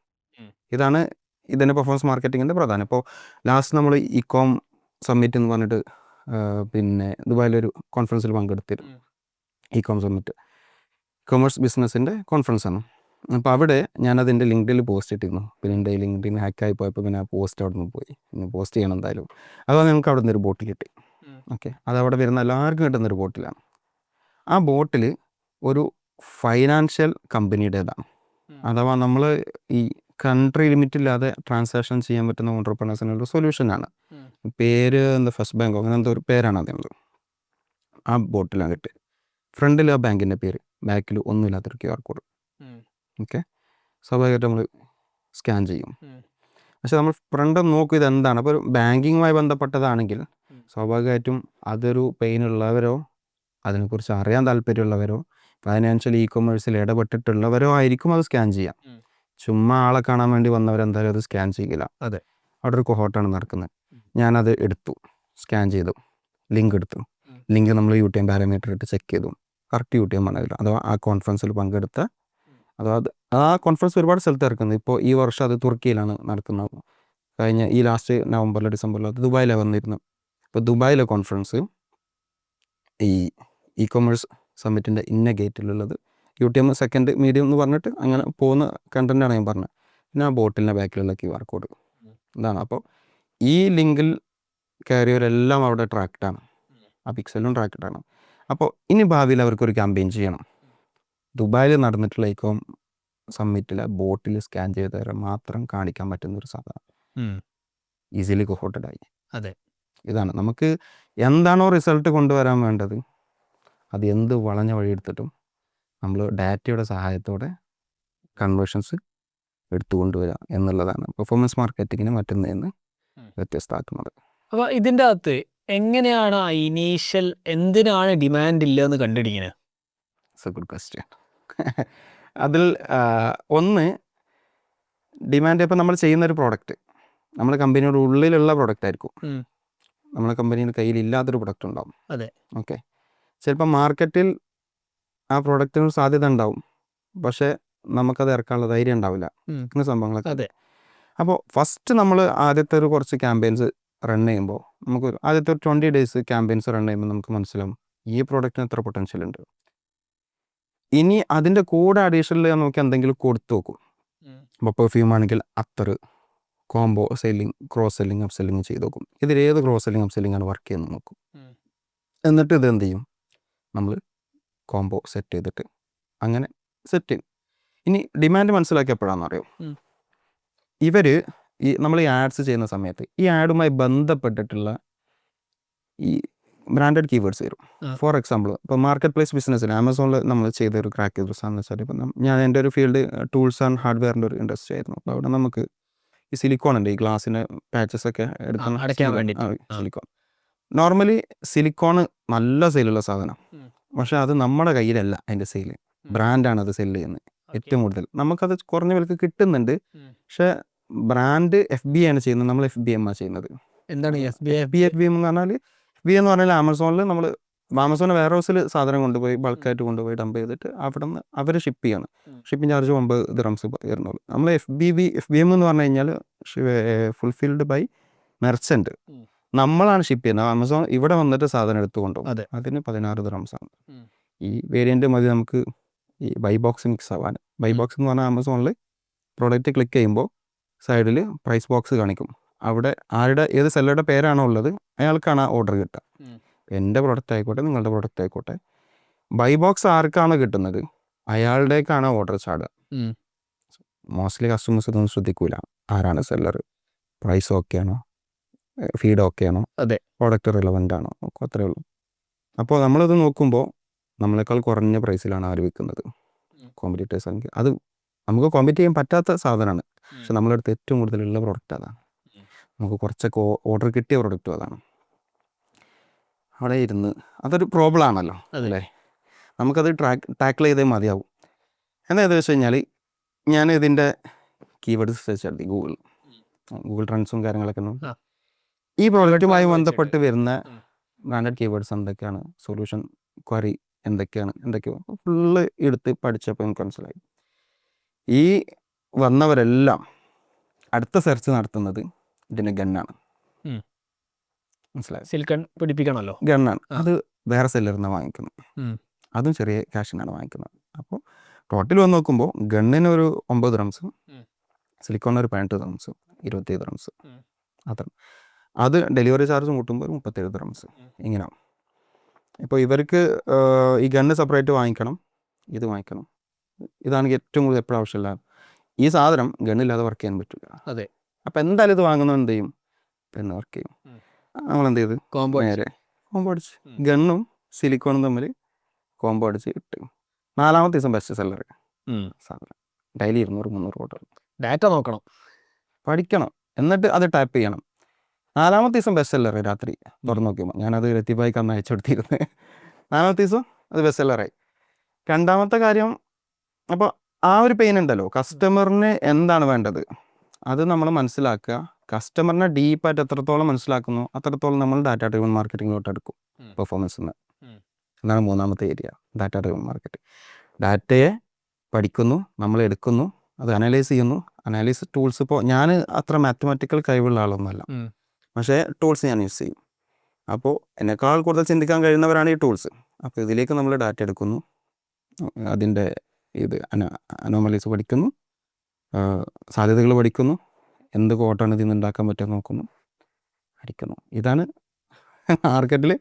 ഇതാണ് ഇതിൻ്റെ പെർഫോമൻസ് മാർക്കറ്റിങ്ങിൻ്റെ പ്രധാനം. ഇപ്പോൾ ലാസ്റ്റ് നമ്മൾ ഇക്കോം സമ്മിറ്റ് എന്ന് പറഞ്ഞിട്ട് ദുബായിലൊരു കോൺഫറൻസിൽ പങ്കെടുത്തിരുന്നു. ഇക്കോം സമ്മിറ്റ് കൊമേഴ്സ് ബിസിനസ്സിൻ്റെ കോൺഫറൻസാണ്. അപ്പോൾ അവിടെ ഞാനതിൻ്റെ ലിങ്ക്ഡിൽ പോസ്റ്റ് ഇട്ടിരുന്നു. പിന്നെ എൻ്റെ ലിങ്ക്ഡിൻ ഹാക്കായി പോയപ്പോൾ പിന്നെ ആ പോസ്റ്റ് അവിടെ നിന്ന് പോയി. പോസ്റ്റ് ചെയ്യണം എന്തായാലും. അതാണ് നമുക്ക് അവിടെ നിന്നൊരു ബോട്ടിൽ കിട്ടി. ഓക്കെ, അതവിടെ വരുന്ന എല്ലാവർക്കും കിട്ടുന്നൊരു ബോട്ടിലാണ്. ആ ബോട്ടിൽ ഒരു ഫൈനാൻഷ്യൽ കമ്പനിയുടേതാണ്. അഥവാ നമ്മൾ ഈ കൺട്രി ലിമിറ്റ് ഇല്ലാതെ ട്രാൻസാക്ഷൻ ചെയ്യാൻ പറ്റുന്ന ഓൺട്രപ്രണേഴ്സിനുള്ള സൊല്യൂഷനാണ്. പേര് ഫസ്റ്റ് ബാങ്കോ അങ്ങനെ എന്തോ ഒരു പേരാണ് അതിനുള്ളത്. ആ ബോട്ടിലാണ് കിട്ടുക. ഫ്രണ്ടിൽ ആ ബാങ്കിൻ്റെ പേര്, ബാക്കിൽ ഒന്നുമില്ലാത്തൊരു QR കോഡ്. ഓക്കെ, സ്വാഭാവികമായിട്ട് നമ്മൾ സ്കാൻ ചെയ്യും. പക്ഷെ നമ്മൾ ഫ്രണ്ട് നോക്കും ഇതെന്താണ്. അപ്പോൾ ഒരു ബാങ്കിങ്ങുമായി ബന്ധപ്പെട്ടതാണെങ്കിൽ സ്വാഭാവികമായിട്ടും അതൊരു പെയിനുള്ളവരോ അതിനെക്കുറിച്ച് അറിയാൻ താല്പര്യമുള്ളവരോ ഫൈനാൻഷ്യൽ കൊമേഴ്സിൽ ഇടപെട്ടിട്ടുള്ളവരോ ആയിരിക്കും അത് സ്കാൻ ചെയ്യാം. ചുമ്മാ ആളെ കാണാൻ വേണ്ടി വന്നവരെന്തായാലും അത് സ്കാൻ ചെയ്യില്ല. അതെ, അവിടെ ഒരു കൊഹോട്ടാണ് നടക്കുന്നത്. ഞാനത് എടുത്തു, സ്കാൻ ചെയ്തു, ലിങ്ക് എടുത്തു. ലിങ്ക് നമ്മൾ UTM പാരാമീറ്റർ ഇട്ട് ചെക്ക് ചെയ്തു, കറക്റ്റ് UTM ആണല്ലോ. അഥവാ ആ കോൺഫറൻസിൽ പങ്കെടുത്ത, അഥവാ ആ കോൺഫറൻസ് ഒരുപാട് സ്ഥലത്ത് ഇറക്കുന്നത്. ഇപ്പോൾ ഈ വർഷം അത് തുർക്കിയിലാണ് നടക്കുന്നത്. കഴിഞ്ഞ ഈ ലാസ്റ്റ് നവംബറിലോ ഡിസംബറിലോ അത് ദുബായിലാണ് വന്നിരുന്നത്. ഇപ്പോൾ ദുബായിലെ കോൺഫറൻസ് ഈ കൊമേഴ്സ് സമ്മിറ്റിൻ്റെ ഇന്ന ഗേറ്റിലുള്ളത് UTM സെക്കൻഡ് മീഡിയം എന്ന് പറഞ്ഞിട്ട് അങ്ങനെ പോകുന്ന കണ്ടൻറ്റാണ് ഞാൻ പറഞ്ഞത്. പിന്നെ ആ ബോട്ടിലിൻ്റെ ബാക്കിലുള്ള QR കോഡ് ഇതാണ്. അപ്പോൾ ഈ ലിങ്കിൽ കയറിയവരെല്ലാം അവിടെ ട്രാക്റ്റാണ്, ആ പിക്സലും ട്രാക്റ്റാണ്. അപ്പോൾ ഇനി ഭാവിയിൽ അവർക്കൊരു ക്യാമ്പയിൻ ചെയ്യണം. ദുബായിൽ നടന്നിട്ടുള്ള ഇക്കോം സമ്മിറ്റിലെ ബോട്ടിൽ സ്കാൻ ചെയ്തവരെ മാത്രം കാണിക്കാൻ പറ്റുന്ന ഒരു സാധനം ഈസിലി കൊഹോട്ടഡ് ആയി. അതെ, ഇതാണ് നമുക്ക് എന്താണോ റിസൾട്ട് കൊണ്ടുവരാൻ വേണ്ടത് അത് എന്ത് വളഞ്ഞ വഴി എടുത്തിട്ടും നമ്മൾ ഡാറ്റയുടെ സഹായത്തോടെ കൺവേർഷൻസ് എടുത്തു കൊണ്ടുവരിക എന്നുള്ളതാണ് പെർഫോമൻസ് മാർക്കറ്റിങ്ങിന് മറ്റൊന്നിൽ നിന്ന് വ്യത്യസ്തമാക്കുന്നത്. അപ്പോൾ ഇതിൻ്റെ അകത്ത് എങ്ങനെയാണ് ആ ഇനീഷ്യൽ എന്തിനാണ് ഡിമാൻഡ് ഇല്ലെന്ന് കണ്ടുപിടിക്കുന്നത്? It's A good question. അതിൽ ഒന്ന് ഡിമാൻഡ്, ഇപ്പോൾ നമ്മൾ ചെയ്യുന്നൊരു പ്രോഡക്റ്റ് നമ്മുടെ കമ്പനിയുടെ ഉള്ളിലുള്ള പ്രോഡക്റ്റ് ആയിരിക്കും. നമ്മുടെ കമ്പനിയുടെ കയ്യിൽ ഇല്ലാത്തൊരു പ്രൊഡക്റ്റ് ഉണ്ടാവും. അതെ. ഓക്കെ, ചിലപ്പോൾ മാർക്കറ്റിൽ ആ പ്രോഡക്റ്റിന് സാധ്യത ഉണ്ടാവും, പക്ഷേ നമുക്കത് ഇറക്കാനുള്ള ധൈര്യം ഉണ്ടാവില്ല. ഇങ്ങനെ സംഭവങ്ങളൊക്കെ. അതെ. അപ്പോൾ ഫസ്റ്റ് നമ്മൾ ആദ്യത്തെ ഒരു കുറച്ച് ക്യാമ്പയിൻസ് റൺ ചെയ്യുമ്പോൾ നമുക്ക് ആദ്യത്തെ ഒരു 20 days ക്യാമ്പയിൻസ് റൺ ചെയ്യുമ്പോൾ നമുക്ക് മനസ്സിലാവും ഈ പ്രോഡക്റ്റിന് എത്ര പൊട്ടൻഷ്യൽ ഉണ്ട്. ഇനി അതിൻ്റെ കൂടെ അഡീഷണൽ നമുക്ക് എന്തെങ്കിലും കൊടുത്തു നോക്കും. ഇപ്പോൾ പെർഫ്യൂം ആണെങ്കിൽ അത്തർ combo selling, cross selling, up selling ചെയ്ത് നോക്കും. ഇതിലേത് ക്രോസ് സെല്ലിങ് അപ്പ് സെല്ലിങ് ആണ് വർക്ക് ചെയ്യുന്നത് നോക്കും. എന്നിട്ട് ഇത് എന്ത് ചെയ്യും, നമ്മൾ കോംബോ സെറ്റ് ചെയ്തിട്ട് അങ്ങനെ സെറ്റ് ചെയ്യും. ഇനി ഡിമാൻഡ് മനസ്സിലാക്കിയപ്പോഴാണെന്ന് അറിയാം, ഇവർ നമ്മൾ ഈ ആഡ്സ് ചെയ്യുന്ന സമയത്ത് ഈ ആഡുമായി ബന്ധപ്പെട്ടിട്ടുള്ള ഈ ബ്രാൻഡഡ് കീവേഡ്സ് വരും. ഫോർ എക്സാമ്പിൾ, ഇപ്പോൾ മാർക്കറ്റ് പ്ലേസ് ബിസിനസ്സിൽ ആമസോണിൽ നമ്മൾ ചെയ്തൊരു ക്രാക്ക് ചെയ്ത സാധനം വെച്ചാൽ, ഇപ്പം ഞാൻ എൻ്റെ ഒരു ഫീൽഡ് ടൂൾസ് ആൻഡ് ഹാർഡ്വെയറിൻ്റെ ഒരു ഇൻഡസ്ട്രി ആയിരുന്നു. അപ്പോൾ അവിടെ നമുക്ക് ഈ സിലിക്കോൺ ഉണ്ട്, ഈ ഗ്ലാസിൻ്റെ പാച്ചസ് ഒക്കെ അടയ്ക്കാൻ വേണ്ടി. സിലിക്കോൺ നോർമലി സിലിക്കോൺ നല്ല സെയിലുള്ള സാധനം, പക്ഷെ അത് നമ്മുടെ കയ്യിലല്ല. അതിൻ്റെ സെയിൽ ബ്രാൻഡാണ് അത് സെല്ല് ചെയ്യുന്നത് ഏറ്റവും കൂടുതൽ. നമുക്കത് കുറഞ്ഞ വിലക്ക് കിട്ടുന്നുണ്ട്, പക്ഷെ ബ്രാൻഡ് FBA ആണ് ചെയ്യുന്നത്, നമ്മൾ FBM ആണ് ചെയ്യുന്നത്. എന്താണ് FBM എന്ന് പറഞ്ഞാൽ? FBA എന്ന് പറഞ്ഞാൽ ആമസോണിൽ നമ്മൾ ആമസോണിൽ വെയർ ഹൗസിൽ സാധനം കൊണ്ടുപോയി ബൾക്കായിട്ട് കൊണ്ടുപോയി ഡംപ് ചെയ്തിട്ട് അവിടെ നിന്ന് അവർ ഷിപ്പ് ചെയ്യാണ്. ഷിപ്പിംഗ് ചാർജ് 9 ദിർഹംസ് വരുന്നുള്ളൂ. നമ്മൾ FBM എന്ന് പറഞ്ഞു കഴിഞ്ഞാൽ ഫുൾഫിൽഡ് ബൈ മെർച്ചൻറ്റ്, നമ്മളാണ് ഷിപ്പ് ചെയ്യുന്നത്. ആമസോൺ ഇവിടെ വന്നിട്ട് സാധനം എടുത്തു കൊണ്ടുപോകും. അതിന് 16 ദിർഹംസ് ആണ്. ഈ വേരിയൻറ്റ് മതി നമുക്ക് ഈ ബൈ ബോക്സ് മിക്സ് ആവാൻ. ബൈ ബോക്സ് എന്ന് പറഞ്ഞാൽ ആമസോണിൽ പ്രോഡക്റ്റ് ക്ലിക്ക് ചെയ്യുമ്പോൾ സൈഡിൽ പ്രൈസ് ബോക്സ് കാണിക്കും. അവിടെ ആരുടെ ഏത് സെല്ലറുടെ പേരാണോ ഉള്ളത് അയാൾക്കാണ് ആ ഓർഡർ കിട്ടുക. എൻ്റെ പ്രൊഡക്റ്റ് ആയിക്കോട്ടെ നിങ്ങളുടെ പ്രൊഡക്റ്റ് ആയിക്കോട്ടെ, ബൈ ബോക്സ് ആർക്കാണോ കിട്ടുന്നത് അയാളുടേക്കാണ് ഓർഡർ ചാടുക. മോസ്റ്റ്ലി കസ്റ്റമേഴ്സ് ഇതൊന്നും ശ്രദ്ധിക്കൂല, ആരാണ് സെല്ലർ, പ്രൈസ് ഓക്കെ ആണോ, ഫീഡ് ഓക്കെ ആണോ, അതെ, പ്രോഡക്റ്റ് റിലവൻ്റ് ആണോ, അത്രേ ഉള്ളൂ. അപ്പോൾ നമ്മളിത് നോക്കുമ്പോൾ നമ്മളെക്കാൾ കുറഞ്ഞ പ്രൈസിലാണ് അവർ വിൽക്കുന്നത് കോമ്പറ്റീറ്റേഴ്സ് ആണെങ്കിൽ. അത് നമുക്ക് കോമ്പറ്റ് ചെയ്യാൻ പറ്റാത്ത സാധനമാണ്, പക്ഷെ നമ്മളടുത്ത് ഏറ്റവും കൂടുതലുള്ള പ്രോഡക്റ്റ് അതാണ്. നമുക്ക് കുറച്ചൊക്കെ ഓർഡർ കിട്ടിയ പ്രൊഡക്റ്റും അതാണ്. അവിടെ ഇരുന്ന് അതൊരു പ്രോബ്ലം ആണല്ലോ അല്ലേ, നമുക്കത് ടാക്കിൾ ചെയ്തേ മതിയാവും. എന്താണെന്ന് വെച്ച് കഴിഞ്ഞാൽ ഞാൻ ഇതിൻ്റെ കീവേഡ് സെർച്ച് നടത്തി ഗൂഗിൾ ട്രെൻഡ്സും കാര്യങ്ങളൊക്കെ ഈ പ്രോഡക്റ്റുമായി ബന്ധപ്പെട്ട് വരുന്ന ബ്രാൻഡഡ് കീവേഡ്സ് എന്തൊക്കെയാണ്, സൊല്യൂഷൻ ക്വറി എന്തൊക്കെയോ ഫുള്ള് എടുത്ത് പഠിച്ചപ്പോൾ എനിക്ക് മനസ്സിലായി ഈ വന്നവരെല്ലാം അടുത്ത സെർച്ച് നടത്തുന്നത് ഇതിൻ്റെ ഗണ്ണാണ്. മനസ്സിലായി, സിലിക്കൺ പിടിപ്പിക്കണമല്ലോ, ഗണ്ണാണ്. അത് വേറെ സെല്ലറിൽ നിന്ന് വാങ്ങിക്കുന്നു, അതും ചെറിയ ക്യാഷിനാണ് വാങ്ങിക്കുന്നത്. അപ്പോൾ ടോട്ടൽ വന്ന് നോക്കുമ്പോൾ ഗണ്ണിന് ഒരു 9 ദിർഹംസ്, സിലിക്കോണിന് ഒരു 18 ദിർഹംസ്, 27 ദിർഹംസ് അത്ര. അത് ഡെലിവറി ചാർജ് കൂട്ടുമ്പോൾ ഒരു 37 ദിർഹംസ് ഇങ്ങനെയാണ്. ഇപ്പോൾ ഇവർക്ക് ഈ ഗണ്ണ് സെപ്പറേറ്റ് വാങ്ങിക്കണം, ഇത് വാങ്ങിക്കണം. ഇതാണ് ഏറ്റവും കൂടുതൽ എപ്പോഴും ആവശ്യമില്ല. ഈ സാധനം ഗണ്ണില്ലാതെ വർക്ക് ചെയ്യാൻ പറ്റില്ല. അതെ. അപ്പോൾ എന്തായാലും ഇത് വാങ്ങുന്നത് എന്ത് ചെയ്യും, പെണ്ണ് വർക്ക് ചെയ്യും. നമ്മളെന്ത് ചെയ്ത് നേരെ കോംബോ അടിച്ച് ഗണ്ണും സിലിക്കോണും തമ്മിൽ കോംബോ അടിച്ച് ഇട്ട് 4-ാമത്തെ ദിവസം ബെസ്റ്റ് സെല്ലർ സാധനം. Daily 200-300 order. ഡാറ്റ നോക്കണം, പഠിക്കണം, എന്നിട്ട് അത് ടാപ്പ് ചെയ്യണം. 4-ാമത്തെ ദിവസം ബെസ്റ്റ് സെല്ലർ രാത്രി തുറന്നു നോക്കിയപ്പോൾ ഞാനത് ലത്തീഫായിക്ക് അന്ന് അയച്ചു കൊടുത്തിരുന്നത്. 4-ാമത്തെ ദിവസം അത് ബെസ്റ്റ് സെല്ലറായി. 2-ാമത്തെ കാര്യം, അപ്പോൾ ആ ഒരു പെയിൻ ഉണ്ടല്ലോ, കസ്റ്റമറിന് എന്താണ് വേണ്ടത് അത് നമ്മൾ മനസ്സിലാക്കുക. കസ്റ്റമറിനെ ഡീപ്പായിട്ട് എത്രത്തോളം മനസ്സിലാക്കുന്നു അത്രത്തോളം നമ്മൾ ഡാറ്റ ഡ്രിവൺ മാർക്കറ്റിങ്ങിലോട്ട് എടുക്കും. പെർഫോമൻസിന് എന്നാണ് 3-ാമത്തെ ഏരിയ, ഡാറ്റ ഡ്രിവൺ മാർക്കറ്റിംഗ്. ഡാറ്റയെ പഠിക്കുന്നു, നമ്മൾ എടുക്കുന്നു, അത് അനലൈസ് ചെയ്യുന്നു. അനലൈസ് ടൂൾസ്, ഇപ്പോൾ ഞാൻ അത്ര മാത്തമാറ്റിക്കൽ കഴിവുള്ള ആളൊന്നുമല്ല, പക്ഷേ ടൂൾസ് ഞാൻ യൂസ് ചെയ്യും. അപ്പോൾ എന്നെക്കാൾ കൂടുതൽ ചിന്തിക്കാൻ കഴിയുന്നവരാണ് ഈ ടൂൾസ്. അപ്പോൾ ഇതിലേക്ക് നമ്മൾ ഡാറ്റ എടുക്കുന്നു, അതിൻ്റെ അനോമലീസ് പഠിക്കുന്നു, സാധ്യതകൾ പഠിക്കുന്നു, എന്ത് കോട്ടാണ് ഇതിൽ നിന്ന് ഉണ്ടാക്കാൻ പറ്റുക നോക്കുന്നു, അടിക്കുന്നു. ഇതാണ് മാർക്കറ്റിൽ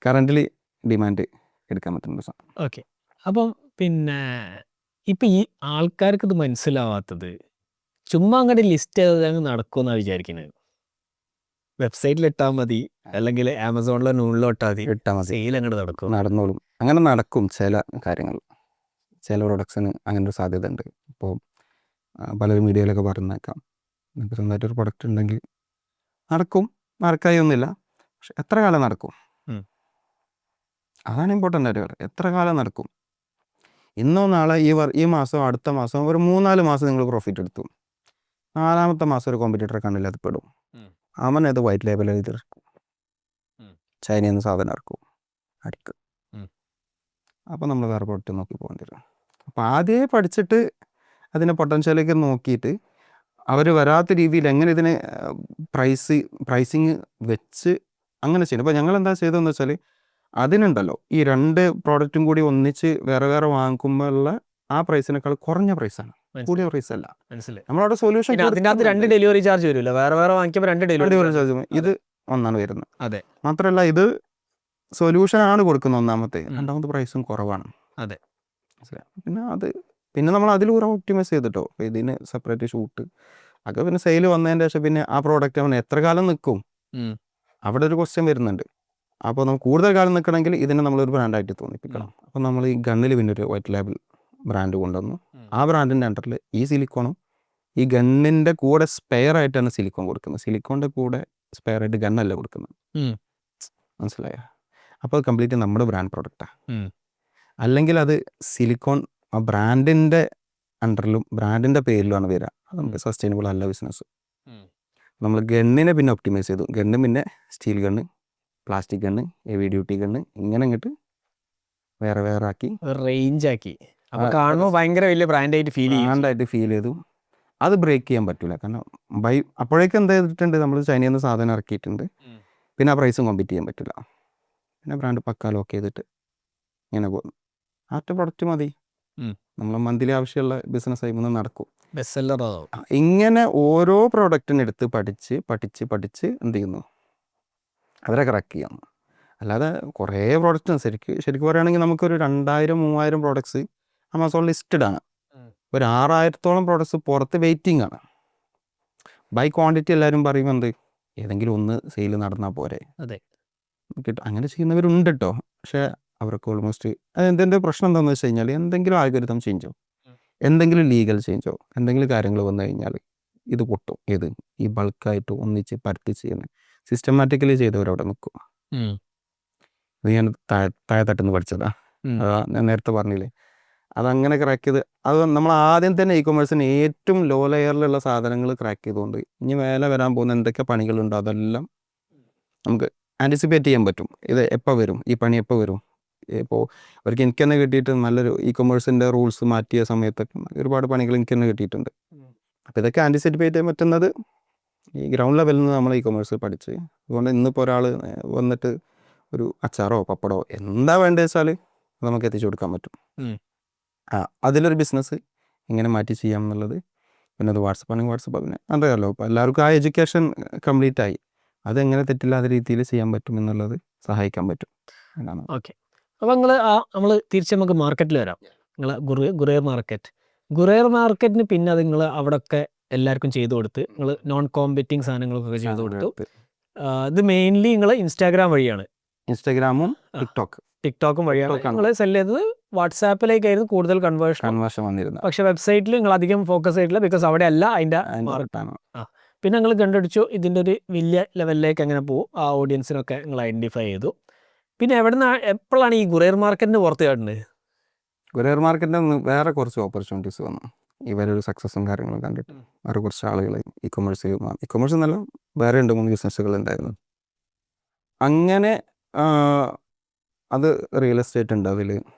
കറൻ്റ് ഡിമാൻഡ് എടുക്കാൻ പറ്റുന്ന സാധനം. ഓക്കെ. അപ്പം പിന്നെ ഇപ്പം ഈ ആൾക്കാർക്ക് ഇത് മനസ്സിലാവാത്തത് ചുമ്മാ അങ്ങോട്ട് ലിസ്റ്റ് ചെയ്ത് അങ്ങ് നടക്കുമെന്നാണ് വിചാരിക്കുന്നത്. വെബ്സൈറ്റിൽ ഇട്ടാൽ മതി, അല്ലെങ്കിൽ ആമസോണിലെ നൂലിലോട്ടാൽ മതി, സെയിൽ അങ്ങോട്ട് നടന്നോളും. അങ്ങനെ നടക്കും ചില കാര്യങ്ങൾ, ചില പ്രൊഡക്ട്സിന് അങ്ങനെ ഒരു സാധ്യത ഉണ്ട്. ഇപ്പോൾ പലരും മീഡിയയിലൊക്കെ പറഞ്ഞേക്കാം, നമുക്ക് സ്വന്തമായിട്ടൊരു പ്രൊഡക്റ്റ് ഉണ്ടെങ്കിൽ നടക്കും, നടക്കായി ഒന്നുമില്ല. പക്ഷെ എത്ര കാലം നടക്കും? ഉം. അതാണ് ഇമ്പോർട്ടൻ്റ് ആയിട്ട് പറയുന്നത്. എത്ര കാലം നടക്കും? ഇന്നോ നാളെ ഈ മാസം അടുത്ത മാസം ഒരു 3-4 മാസം നിങ്ങൾ പ്രോഫിറ്റ് എടുത്തു, 4ാമത്തെ മാസം ഒരു കോമ്പറ്റീറ്ററെ കണ്ടില്ല, അത് പെടും. അവൻ അത് വൈറ്റ് ലേബൽ എഴുതി ഇറക്കും, ചൈനയിൽ നിന്ന് സാധനം ഇറക്കും, അടിക്കും. അപ്പോൾ നമ്മൾ വേറെ പ്രോഡക്റ്റ് നോക്കി പോകേണ്ടി വരും. അപ്പോൾ ആദ്യമേ പഠിച്ചിട്ട് അതിൻ്റെ പൊട്ടൻഷ്യലേക്ക് നോക്കിയിട്ട് അവർ വരാത്ത രീതിയിൽ എങ്ങനെ ഇതിനെ പ്രൈസിങ് വെച്ച് അങ്ങനെ ചെയ്യണം. അപ്പോൾ ഞങ്ങൾ എന്താ ചെയ്തതെന്ന് വെച്ചാൽ അതിനുണ്ടല്ലോ ഈ 2 പ്രോഡക്റ്റും കൂടി ഒന്നിച്ച് വേറെ വേറെ വാങ്ങിക്കുമ്പോഴുള്ള ആ പ്രൈസിനേക്കാൾ കുറഞ്ഞ പ്രൈസാണ്, കൂടിയ പ്രൈസ് അല്ല. മനസ്സിലായി. നമ്മളവിടെ സൊല്യൂഷൻ അതിനകത്ത് 2 ഡെലിവറി ചാർജ് വരുമല്ലോ, വേറെ വേറെ വാങ്ങിക്കുമ്പോൾ 2 ഡെലിവറി ചാർജ്, ഇത് ഒന്നാണ് വരുന്നത്. അതെ. മാത്രമല്ല ഇത് സൊല്യൂഷൻ ആണ് കൊടുക്കുന്നത് ഒന്നാമത്തെ, രണ്ടാമത്തെ പ്രൈസും കുറവാണ്. അതെ. പിന്നെ നമ്മൾ അതിൽ കൂടെ ഒപ്റ്റിമൈസ് ചെയ്തിട്ടോ. അപ്പോൾ ഇതിന് സെപ്പറേറ്റ് ഷൂട്ട് ഒക്കെ പിന്നെ സെയിൽ വന്നതിൻ്റെ ശേഷം പിന്നെ ആ പ്രോഡക്റ്റ് അവൻ എത്ര കാലം നിൽക്കും, അവിടെ ഒരു ക്വസ്റ്റ്യൻ വരുന്നുണ്ട്. അപ്പോൾ നമുക്ക് കൂടുതൽ കാലം നിൽക്കണമെങ്കിൽ ഇതിനെ നമ്മളൊരു ബ്രാൻഡായിട്ട് തോന്നിപ്പിക്കണം. അപ്പോൾ നമ്മൾ ഈ ഗണ്ണിൽ പിന്നെ ഒരു വൈറ്റ് ലേബൽ ബ്രാൻഡ് കൊണ്ടുവന്നു. ആ ബ്രാൻഡിൻ്റെ അണ്ടറിൽ ഈ സിലിക്കോണും ഈ ഗണ്ണിൻ്റെ കൂടെ സ്പെയർ ആയിട്ടാണ് സിലിക്കോൺ കൊടുക്കുന്നത്. സിലിക്കോണിൻ്റെ കൂടെ സ്പെയർ ആയിട്ട് ഗണ്ണല്ല കൊടുക്കുന്നത്. മനസ്സിലായോ? അപ്പോൾ അത് കംപ്ലീറ്റ് നമ്മുടെ ബ്രാൻഡ് പ്രൊഡക്റ്റാണ്. അല്ലെങ്കിൽ അത് സിലിക്കോൺ ആ ബ്രാൻഡിൻ്റെ അണ്ടറിലും ബ്രാൻഡിൻ്റെ പേരിലുമാണ് വരിക. അത് നമുക്ക് സസ്റ്റൈനബിൾ അല്ല ബിസിനസ്. നമ്മൾ ഗണ്ണിനെ പിന്നെ ഒപ്റ്റിമൈസ് ചെയ്തു. ഗണ്ണ് പിന്നെ steel gun, plastic gun, heavy duty gun, ഇങ്ങനെ അങ്ങോട്ട് വേറെ വേറെ ആക്കി റേഞ്ച് ആക്കി. അപ്പോൾ കാണുമ്പോൾ ഭയങ്കര വലിയ ബ്രാൻഡായിട്ട് ഫീൽ ചെയ്തു. അത് ബ്രേക്ക് ചെയ്യാൻ പറ്റില്ല. കാരണം അപ്പോഴേക്കും എന്താ ചെയ്തിട്ടുണ്ട്, നമ്മൾ ചൈനയിൽ നിന്ന് സാധനം ഇറക്കിയിട്ടുണ്ട്. പിന്നെ ആ പ്രൈസും കോമ്പീറ്റ് ചെയ്യാൻ പറ്റില്ല. പിന്നെ ബ്രാൻഡ് പക്കാ ലോക്ക് ചെയ്തിട്ട് ഇങ്ങനെ പോകുന്നു. ആറ്റ പ്രൊഡക്റ്റ് മതി, നമ്മളെ മന്ത്ലി ആവശ്യമുള്ള ബിസിനസ് ആയി നടക്കും. ബെസ്റ്റ് സെല്ലർ ആവും. ഇങ്ങനെ ഓരോ പ്രോഡക്റ്റിനെടുത്ത് പഠിച്ച് എന്ത് ചെയ്യുന്നു, അവരെ കറക്റ്റ് ചെയ്യാം. അല്ലാതെ കുറേ പ്രോഡക്റ്റ് ശരിക്കും പറയുകയാണെങ്കിൽ നമുക്കൊരു 2000-3000 പ്രോഡക്ട്സ് ആമസോൺ ലിസ്റ്റഡ് ആണ്. ഒരു 6000-ഓളം പ്രോഡക്ട്സ് പുറത്ത് വെയിറ്റിംഗ് ആണ്. ബൈ ക്വാണ്ടിറ്റി എല്ലാവരും പറയുമ്പോൾ എന്ത്, ഏതെങ്കിലും ഒന്ന് സെയിൽ നടന്നാൽ പോരെ. അതെ, കിട്ടും. അങ്ങനെ ചെയ്യുന്നവരുണ്ട് കേട്ടോ. പക്ഷേ അവർക്ക് ഓൾമോസ്റ്റ് എന്തിൻ്റെ പ്രശ്നം എന്താണെന്ന് വെച്ച് കഴിഞ്ഞാൽ എന്തെങ്കിലും ആൽഗോരിതം ചേഞ്ചോ, എന്തെങ്കിലും ലീഗൽ ചേഞ്ചോ, എന്തെങ്കിലും കാര്യങ്ങൾ വന്നു കഴിഞ്ഞാൽ ഇത് പൊട്ടും. ഈ ബൾക്കായിട്ട് ഒന്നിച്ച് പരത്തി ചെയ്യുന്നത് സിസ്റ്റമാറ്റിക്കലി ചെയ്തവരവിടെ നിൽക്കും. ഇത് ഞാൻ താഴെ തട്ടുന്ന് പഠിച്ചതാ. ഞാൻ നേരത്തെ പറഞ്ഞില്ലേ, അതങ്ങനെ ക്രാക്ക് ചെയ്ത് അത് നമ്മൾ ആദ്യം തന്നെ ഇ കൊമേഴ്സിന് ഏറ്റവും ലോ ലെയറിലുള്ള സാധനങ്ങൾ ക്രാക്ക് ചെയ്തുകൊണ്ട് ഇനി മേലെ വരാൻ പോകുന്ന എന്തൊക്കെ പണികളുണ്ടോ അതെല്ലാം നമുക്ക് ആൻറ്റിസിപ്പേറ്റ് ചെയ്യാൻ പറ്റും. ഇത് എപ്പോൾ വരും, ഈ പണി എപ്പോൾ വരും. ഇപ്പോൾ അവർക്ക് എനിക്ക് തന്നെ കിട്ടിയിട്ട് നല്ലൊരു ഇ കൊമേഴ്സിൻ്റെ റൂൾസ് മാറ്റിയ സമയത്തൊക്കെ ഒരുപാട് പണികൾ എനിക്ക് തന്നെ കിട്ടിയിട്ടുണ്ട്. അപ്പോൾ ഇതൊക്കെ ആൻറ്റിസിപ്പേറ്റ് ചെയ്യാൻ പറ്റുന്നത് ഈ ഗ്രൗണ്ട് ലെവലിൽ നിന്ന് നമ്മൾ ഇ കൊമേഴ്സ് പഠിച്ച്. അതുകൊണ്ട് ഇന്നിപ്പോൾ ഒരാൾ വന്നിട്ട് ഒരു അച്ചാറോ പപ്പടോ എന്താ വേണ്ടത് വെച്ചാൽ നമുക്ക് എത്തിച്ചു കൊടുക്കാൻ പറ്റും. അതിലൊരു ബിസിനസ് എങ്ങനെ മാറ്റി ചെയ്യാം എന്നുള്ളത്. പിന്നെ അത് വാട്സപ്പ് ആണെങ്കിൽ വാട്സപ്പ്, പിന്നെ അറിയാമല്ലോ ഇപ്പോൾ എല്ലാവർക്കും ആ എഡ്യൂക്കേഷൻ കംപ്ലീറ്റ് ആയി. അതെങ്ങനെ തെറ്റില്ലാത്ത രീതിയിൽ ചെയ്യാൻ പറ്റും എന്നുള്ളത് സഹായിക്കാൻ പറ്റും. അതാണ്. ഓക്കെ. അപ്പോൾ നമ്മൾ തിരിച്ച് നമുക്ക് മാർക്കറ്റിൽ വരാം. നിങ്ങൾ ഗുറേർ മാർക്കറ്റിന് പിന്നെ അത് നിങ്ങൾ അവിടെയൊക്കെ എല്ലാവർക്കും ചെയ്തു കൊടുത്ത് നിങ്ങൾ നോൺ കോമ്പറ്റിങ് സാധനങ്ങൾക്കൊക്കെ ചെയ്തു കൊടുത്തു. ഇത് മെയിൻലി നിങ്ങൾ ഇൻസ്റ്റാഗ്രാം വഴിയാണ്. ഇൻസ്റ്റാഗ്രാമും ടിക്ടോക്കും വഴിയാണ് നിങ്ങൾ സെല് ചെയ്തത്. വാട്സാപ്പിലേക്കായിരുന്നു കൂടുതൽ കൺവേർഷൻ വന്നിരുന്നത്. പക്ഷേ വെബ്സൈറ്റിൽ നിങ്ങൾ അധികം ഫോക്കസ് ചെയ്തിട്ടില്ല, ബിക്കോസ് അവിടെ അല്ല അതിൻ്റെ മാർക്കറ്റാണ്. പിന്നെ നിങ്ങൾ കണ്ടുപിടിച്ചു ഇതിൻ്റെ ഒരു വലിയ ലെവലിലേക്ക് എങ്ങനെ പോകും, ആ ഓഡിയൻസിനൊക്കെ നിങ്ങൾ ഐഡൻറ്റിഫൈ ചെയ്തു. പിന്നെ എപ്പോഴാണ് ഈ ഗുറേർ മാർക്കറ്റിന് പുറത്ത് ചാടുന്നത്? ഗുറേർ മാർക്കറ്റിൻ്റെ വേറെ കുറച്ച് ഓപ്പർച്യൂണിറ്റീസ് വന്നു. ഇവരൊരു സക്സസും കാര്യങ്ങളും കണ്ടിട്ട് വേറെ കുറച്ച് ആളുകൾ ഇ കൊമേഴ്സ് എന്നല്ല വേറെ 2-3 ബിസിനസ്സുകൾ ഉണ്ടായിരുന്നു. അങ്ങനെ അത് റിയൽ എസ്റ്റേറ്റ് ഉണ്ട്, അതിൽ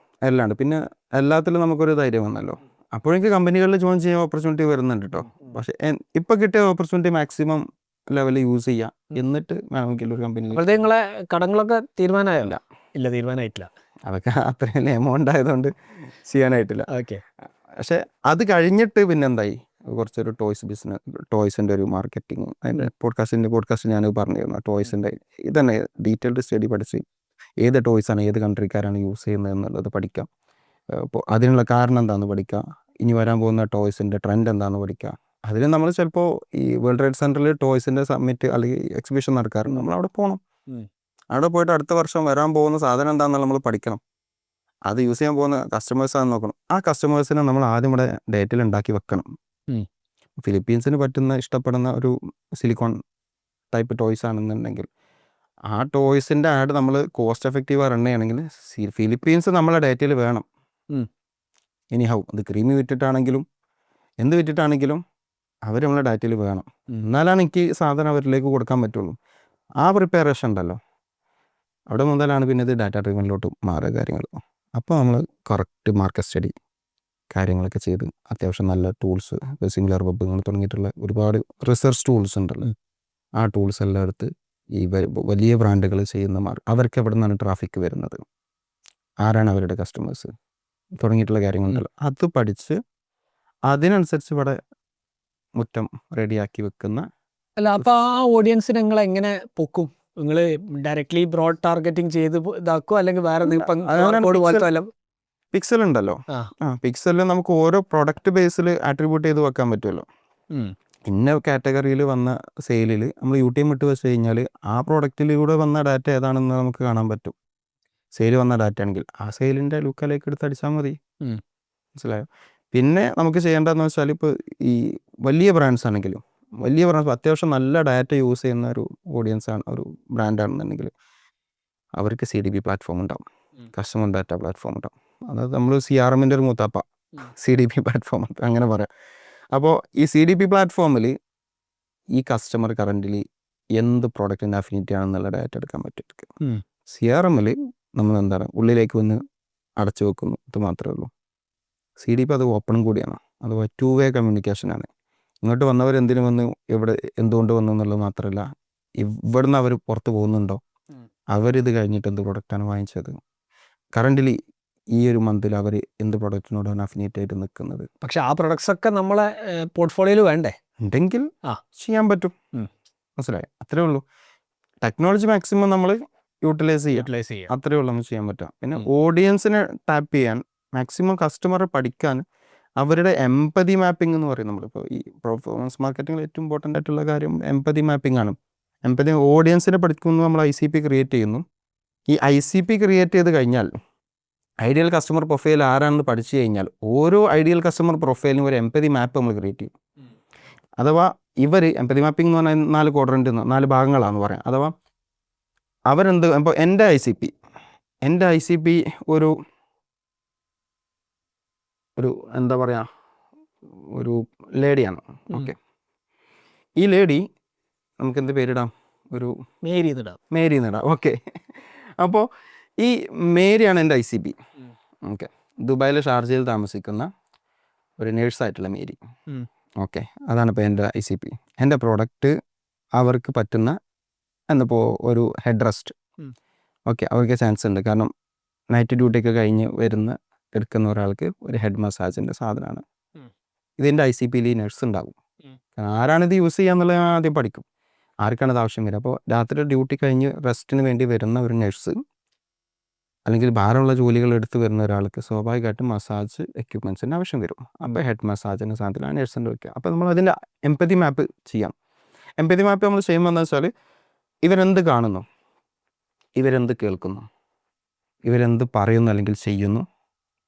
എല്ലാം ഉണ്ട്. പിന്നെ എല്ലാത്തിലും നമുക്കൊരു ധൈര്യം വന്നല്ലോ. അപ്പോഴേക്ക് കമ്പനികളിൽ ജോയിൻ ചെയ്യാൻ ഓപ്പർച്യൂണിറ്റി വരുന്നുണ്ട് കേട്ടോ. പക്ഷേ ഇപ്പോൾ കിട്ടിയ ഓപ്പർച്യൂണിറ്റി മാക്സിമം ലെവലിൽ യൂസ് ചെയ്യാം. എന്നിട്ട് വേണമെങ്കിൽ ഒരു കമ്പനി. അപ്പോഴത്തെ നിങ്ങളെ കടങ്ങളൊക്കെ തീരുമാനമായില്ല? ഇല്ല, തീരുമാനമായിട്ടില്ല. അതൊക്കെ അത്രയും എമൗണ്ട് ആയതുകൊണ്ട് ചെയ്യാനായിട്ടില്ല. ഓക്കെ. പക്ഷെ അത് കഴിഞ്ഞിട്ട് പിന്നെ എന്തായി, കുറച്ചൊരു ടോയ്സിൻ്റെ ഒരു മാർക്കറ്റിങ്. അതിൻ്റെ പോഡ്കാസ്റ്റ് ഞാൻ പറഞ്ഞിരുന്നു. ടോയ്സിൻ്റെ ഇതന്നെ ഡീറ്റെയിൽഡ് സ്റ്റഡി പഠിച്ച് ഏത് ടോയ്സാണ് ഏത് കൺട്രിക്കാരാണ് യൂസ് ചെയ്യുന്നത് എന്നുള്ളത് പഠിക്കാം. അപ്പോൾ അതിനുള്ള കാരണം എന്താണെന്ന് പഠിക്കാം. ഇനി വരാൻ പോകുന്ന ടോയ്സിൻ്റെ ട്രെൻഡ് എന്താണെന്ന് പഠിക്കാം. അതിന് നമ്മൾ ചിലപ്പോൾ ഈ വേൾഡ് ട്രേഡ് സെൻറ്ററിൽ ടോയ്സിൻ്റെ സമ്മിറ്റ് അല്ലെങ്കിൽ എക്സിബിഷൻ നടക്കാറുണ്ട്. നമ്മളവിടെ പോകണം. അവിടെ പോയിട്ട് അടുത്ത വർഷം വരാൻ പോകുന്ന സാധനം എന്താണെന്നുള്ള നമ്മൾ പഠിക്കണം. അത് യൂസ് ചെയ്യാൻ പോകുന്ന കസ്റ്റമേഴ്സാണെന്ന് നോക്കണം. ആ കസ്റ്റമേഴ്സിനെ നമ്മൾ ആദ്യം ഇവിടെ ഡേറ്റയിൽ ഉണ്ടാക്കി വെക്കണം. ഫിലിപ്പീൻസിന് ഇഷ്ടപ്പെടുന്ന ഒരു സിലിക്കോൺ ടൈപ്പ് ടോയ്സ് ആണെന്നുണ്ടെങ്കിൽ ആ ടോയ്സിൻ്റെ ആഡ് നമ്മൾ കോസ്റ്റ് എഫക്റ്റീവ് റൺ ചെയ്യണമെങ്കിൽ ഫിലിപ്പീൻസ് നമ്മളെ ഡാറ്റയിൽ വേണം. ഇനി ഹൗ അത് ക്രീമി വിറ്റിട്ടാണെങ്കിലും എന്ത് വിറ്റിട്ടാണെങ്കിലും അവർ നമ്മളെ ഡാറ്റയിൽ വേണം. എന്നാലാണ് എനിക്ക് സാധനം അവരിലേക്ക് കൊടുക്കാൻ പറ്റുള്ളൂ. ആ പ്രിപ്പറേഷൻ ഉണ്ടല്ലോ, അവിടെ മുതലാണ് പിന്നെ ഇത് ഡാറ്റ ഡ്രിവനിലോട്ട് മാറുക കാര്യങ്ങൾ. അപ്പോൾ നമ്മൾ കറക്റ്റ് മാർക്കറ്റ് സ്റ്റഡി കാര്യങ്ങളൊക്കെ ചെയ്ത് അത്യാവശ്യം നല്ല ടൂൾസ്, സിംഗുലർ വെബ് അങ്ങനെ തുടങ്ങിയിട്ടുള്ള ഒരുപാട് റിസർച്ച് ടൂൾസ് ഉണ്ടല്ലോ, ആ ടൂൾസ് എല്ലാം എടുത്ത് ഈ വലിയ ബ്രാൻഡുകൾ ചെയ്യുന്ന അവർക്ക് എവിടെ നിന്നാണ് ട്രാഫിക് വരുന്നത്, ആരാണ് അവരുടെ കസ്റ്റമേഴ്സ് തുടങ്ങിയിട്ടുള്ള കാര്യങ്ങളുണ്ടല്ലോ, അത് പഠിച്ച് അതിനനുസരിച്ച് ഇവിടെ മുറ്റം റെഡിയാക്കി വെക്കുന്ന. അല്ല, അപ്പോൾ ആ ഓഡിയൻസിനെ നിങ്ങൾ എങ്ങനെ പൊക്കും? നിങ്ങൾ ഡയറക്ട്ലി ബ്രോഡ് ടാർഗറ്റിംഗ് ചെയ്ത് ഇതാക്കുമോ, അല്ലെങ്കിൽ വേറെ പിക്സൽ ഉണ്ടല്ലോ, പിക്സലിൽ നമുക്ക് ഓരോ പ്രൊഡക്റ്റ് ബേസിൽ ആട്രിബ്യൂട്ട് ചെയ്ത് വെക്കാൻ പറ്റുമല്ലോ. ഇന്ന കാറ്റഗറിയിൽ വന്ന സെയിലിൽ നമ്മൾ UTM ഇട്ട് വെച്ച് കഴിഞ്ഞാൽ ആ പ്രോഡക്റ്റിലൂടെ വന്ന ഡാറ്റ ഏതാണെന്ന് നമുക്ക് കാണാൻ പറ്റും. സെയിൽ വന്ന ഡാറ്റ ആണെങ്കിൽ ആ സെയിലിൻ്റെ ലുക്കലേക്ക് എടുത്ത് അടിച്ചാൽ മതി. മനസ്സിലായോ? പിന്നെ നമുക്ക് ചെയ്യേണ്ടതെന്ന് വെച്ചാൽ ഇപ്പോൾ ഈ വലിയ ബ്രാൻഡ്സ് ആണെങ്കിലും, വലിയ ബ്രാൻഡ്സ് അത്യാവശ്യം നല്ല ഡാറ്റ യൂസ് ചെയ്യുന്ന ഒരു ഓഡിയൻസാണ്, ഒരു ബ്രാൻഡാണെന്നുണ്ടെങ്കിൽ അവർക്ക് CDP പ്ലാറ്റ്ഫോം ഉണ്ടാവും, കസ്റ്റമർ ഡാറ്റ പ്ലാറ്റ്ഫോം ഉണ്ടാവും. അതായത് നമ്മൾ CRMൻ്റെ ഒരു മൂത്താപ്പ CDP പ്ലാറ്റ്ഫോം അങ്ങനെ പറയാം. അപ്പോൾ ഈ CDP പ്ലാറ്റ്ഫോമിൽ ഈ കസ്റ്റമർ കറൻ്റിലി എന്ത് പ്രോഡക്റ്റിൻ്റെ അഫിനിറ്റി ആണെന്നുള്ള ഡാറ്റ എടുക്കാൻ പറ്റും. CRMൽ നമ്മൾ എന്താണ് ഉള്ളിലേക്ക് വന്ന് അടച്ചു വെക്കുന്നു, ഇത് മാത്രമേ ഉള്ളൂ. CDP അത് ഓപ്പണും കൂടിയാണ്, അഥവാ 2-way കമ്മ്യൂണിക്കേഷനാണ്. ഇങ്ങോട്ട് വന്നവർ എന്തിനു വന്നു, എവിടെ എന്തുകൊണ്ട് വന്നു എന്നുള്ളത് മാത്രമല്ല, ഇവിടുന്ന് അവർ പുറത്ത് പോകുന്നുണ്ടോ, അവരിത് കഴിഞ്ഞിട്ട് എന്ത് പ്രൊഡക്റ്റാണ് വാങ്ങിച്ചത്, കറൻ്റിലി ഈ ഒരു മന്തിൽ അവർ എന്ത് പ്രൊഡക്റ്റിനോടാണ് അഫിനിയേറ്റ് ആയിട്ട് നിൽക്കുന്നത്. പക്ഷെ ആ പ്രൊഡക്ട്സ് ഒക്കെ നമ്മളെ പോർട്ട്ഫോളിയോയിൽ വേണ്ടേ ഉണ്ടെങ്കിൽ ചെയ്യാൻ പറ്റും. മനസ്സിലായി? അത്രേ ഉള്ളൂ. ടെക്നോളജി മാക്സിമം നമ്മൾ യൂട്ടിലൈസ് ചെയ്യുക, അത്രേ ഉള്ളൂ നമുക്ക് ചെയ്യാൻ പറ്റുക. പിന്നെ ഓഡിയൻസിനെ ടാപ്പ് ചെയ്യാൻ, മാക്സിമം കസ്റ്റമറെ പഠിക്കാൻ അവരുടെ എംപതി മാപ്പിംഗ് എന്ന് പറയും. നമ്മളിപ്പോൾ ഈ പെർഫോമൻസ് മാർക്കറ്റിംഗിൽ ഏറ്റവും ഇമ്പോർട്ടൻ്റ് ആയിട്ടുള്ള കാര്യം എംപതി മാപ്പിംഗ് ആണ്. എംപതി ഓഡിയൻസിനെ പഠിക്കുന്നു, നമ്മൾ ICP ക്രിയേറ്റ് ചെയ്യുന്നു. ഈ ICP ക്രിയേറ്റ് ചെയ്ത് കഴിഞ്ഞാൽ ഐഡിയൽ കസ്റ്റമർ പ്രൊഫൈൽ ആരാണെന്ന് പഠിച്ചു കഴിഞ്ഞാൽ ഓരോ ഐഡിയൽ കസ്റ്റമർ പ്രൊഫൈലിനും ഒരു എംപതി മാപ്പ് നമ്മൾ ക്രിയേറ്റ് ചെയ്യും. അഥവാ ഇവർ എംപതി മാപ്പിംഗ് എന്ന് പറഞ്ഞാൽ 4 ക്വാഡ്രൻ്റ് 4 ഭാഗങ്ങളാണെന്ന് പറയാം. അഥവാ അവരെന്ത്, ഇപ്പോൾ എൻ്റെ ICP ഒരു എന്താ പറയുക, ഒരു ലേഡിയാണ്. ഓക്കെ, ഈ ലേഡി നമുക്ക് എന്ത് പേരിടാം, ഒരു മേരി എന്നിടാം. ഓക്കെ, അപ്പോൾ ഈ മേരിയാണ് എൻ്റെ ICP. ഓക്കെ, ദുബായിൽ ഷാർജയിൽ താമസിക്കുന്ന ഒരു നേഴ്സായിട്ടുള്ള മേരി. ഓക്കെ, അതാണ് ഇപ്പോൾ എൻ്റെ ICP. എൻ്റെ പ്രോഡക്റ്റ് അവർക്ക് പറ്റുന്ന എന്നിപ്പോൾ ഒരു ഹെഡ് റെസ്റ്റ്. ഓക്കെ, അവർക്ക് ചാൻസ് ഉണ്ട്, കാരണം നൈറ്റ് ഡ്യൂട്ടിയൊക്കെ കഴിഞ്ഞ് എടുക്കുന്ന ഒരാൾക്ക് ഒരു ഹെഡ് മസാജിൻ്റെ സാധനമാണ്. ഇതിൻ്റെ ICPയിൽ ഈ നഴ്സ് ഉണ്ടാകും. കാരണം ആരാണിത് യൂസ് ചെയ്യുക എന്നുള്ളത് ഞാൻ ആദ്യം പഠിക്കും, ആർക്കാണ് ഇത് ആവശ്യം വരിക. അപ്പോൾ രാത്രി ഡ്യൂട്ടി കഴിഞ്ഞ് റെസ്റ്റിന് വേണ്ടി വരുന്ന ഒരു നഴ്സ് അല്ലെങ്കിൽ ഭാരമുള്ള ജോലികൾ എടുത്ത് വരുന്ന ഒരാൾക്ക് സ്വാഭാവികമായിട്ടും മസാജ് എക്യുപ്മെൻറ്റ്സിൻ്റെ ആവശ്യം വരും. അപ്പോൾ ഹെഡ് മസാജിൻ്റെ സാധനത്തിലാണ് നഴ്സിൻ്റെ വയ്ക്കുക. അപ്പോൾ നമ്മൾ അതിൻ്റെ എംപതി മാപ്പ് ചെയ്യാം. എംപതി മാപ്പ് നമ്മൾ ചെയ്യുമ്പോൾ എന്താ വെച്ചാൽ ഇവരെന്ത് കാണുന്നു, ഇവരെന്ത് കേൾക്കുന്നു, ഇവരെന്ത് പറയുന്നു അല്ലെങ്കിൽ ചെയ്യുന്നു,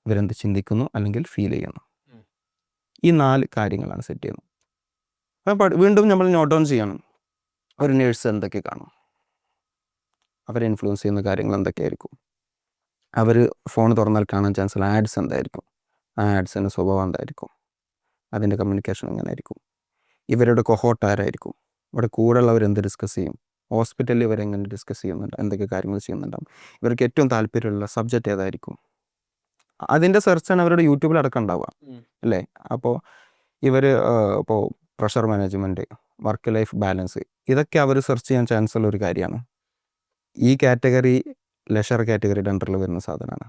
ഇവരെന്ത് ചിന്തിക്കുന്നു അല്ലെങ്കിൽ ഫീൽ ചെയ്യുന്നു, ഈ 4 കാര്യങ്ങളാണ് സെറ്റ് ചെയ്യുന്നത്. അപ്പോൾ വീണ്ടും നമ്മൾ നോട്ട് ഡൗൺ ചെയ്യണം, ഒരു നേഴ്സ് എന്തൊക്കെ കാണും, അവരെ ഇൻഫ്ലുവൻസ് ചെയ്യുന്ന കാര്യങ്ങൾ എന്തൊക്കെയായിരിക്കും, അവർ ഫോൺ തുറന്നാൽ കാണാൻ ചാൻസുള്ള ആഡ്സ് എന്തായിരിക്കും, ആ ആഡ്സിൻ്റെ സ്വഭാവം എന്തായിരിക്കും, അതിൻ്റെ കമ്മ്യൂണിക്കേഷൻ എങ്ങനെ ആയിരിക്കും, ഇവരുടെ കൊഹോട്ട് ആരായിരിക്കും, ഇവിടെ കൂടെയുള്ളവർ എന്ത് ഡിസ്കസ് ചെയ്യും, ഹോസ്പിറ്റലിൽ ഇവരെങ്ങനെ ഡിസ്കസ് ചെയ്യുന്നുണ്ട്, എന്തൊക്കെ കാര്യങ്ങൾ ചെയ്യുന്നുണ്ടാവും, ഇവർക്ക് ഏറ്റവും താല്പര്യമുള്ള സബ്ജക്റ്റ് ഏതായിരിക്കും, അതിൻ്റെ സെർച്ചാണ് അവരുടെ യൂട്യൂബിൽ അടക്കം ഉണ്ടാവുക അല്ലേ. അപ്പോൾ ഇവർ ഇപ്പോൾ pressure management, work life balance, ഇതൊക്കെ അവർ സെർച്ച് ചെയ്യാൻ ചാൻസ് ഉള്ള ഒരു കാര്യമാണ്. ഈ കാറ്റഗറി ലെഷർ കാറ്റഗറിയുടെ അണ്ടറിൽ വരുന്ന സാധനമാണ്.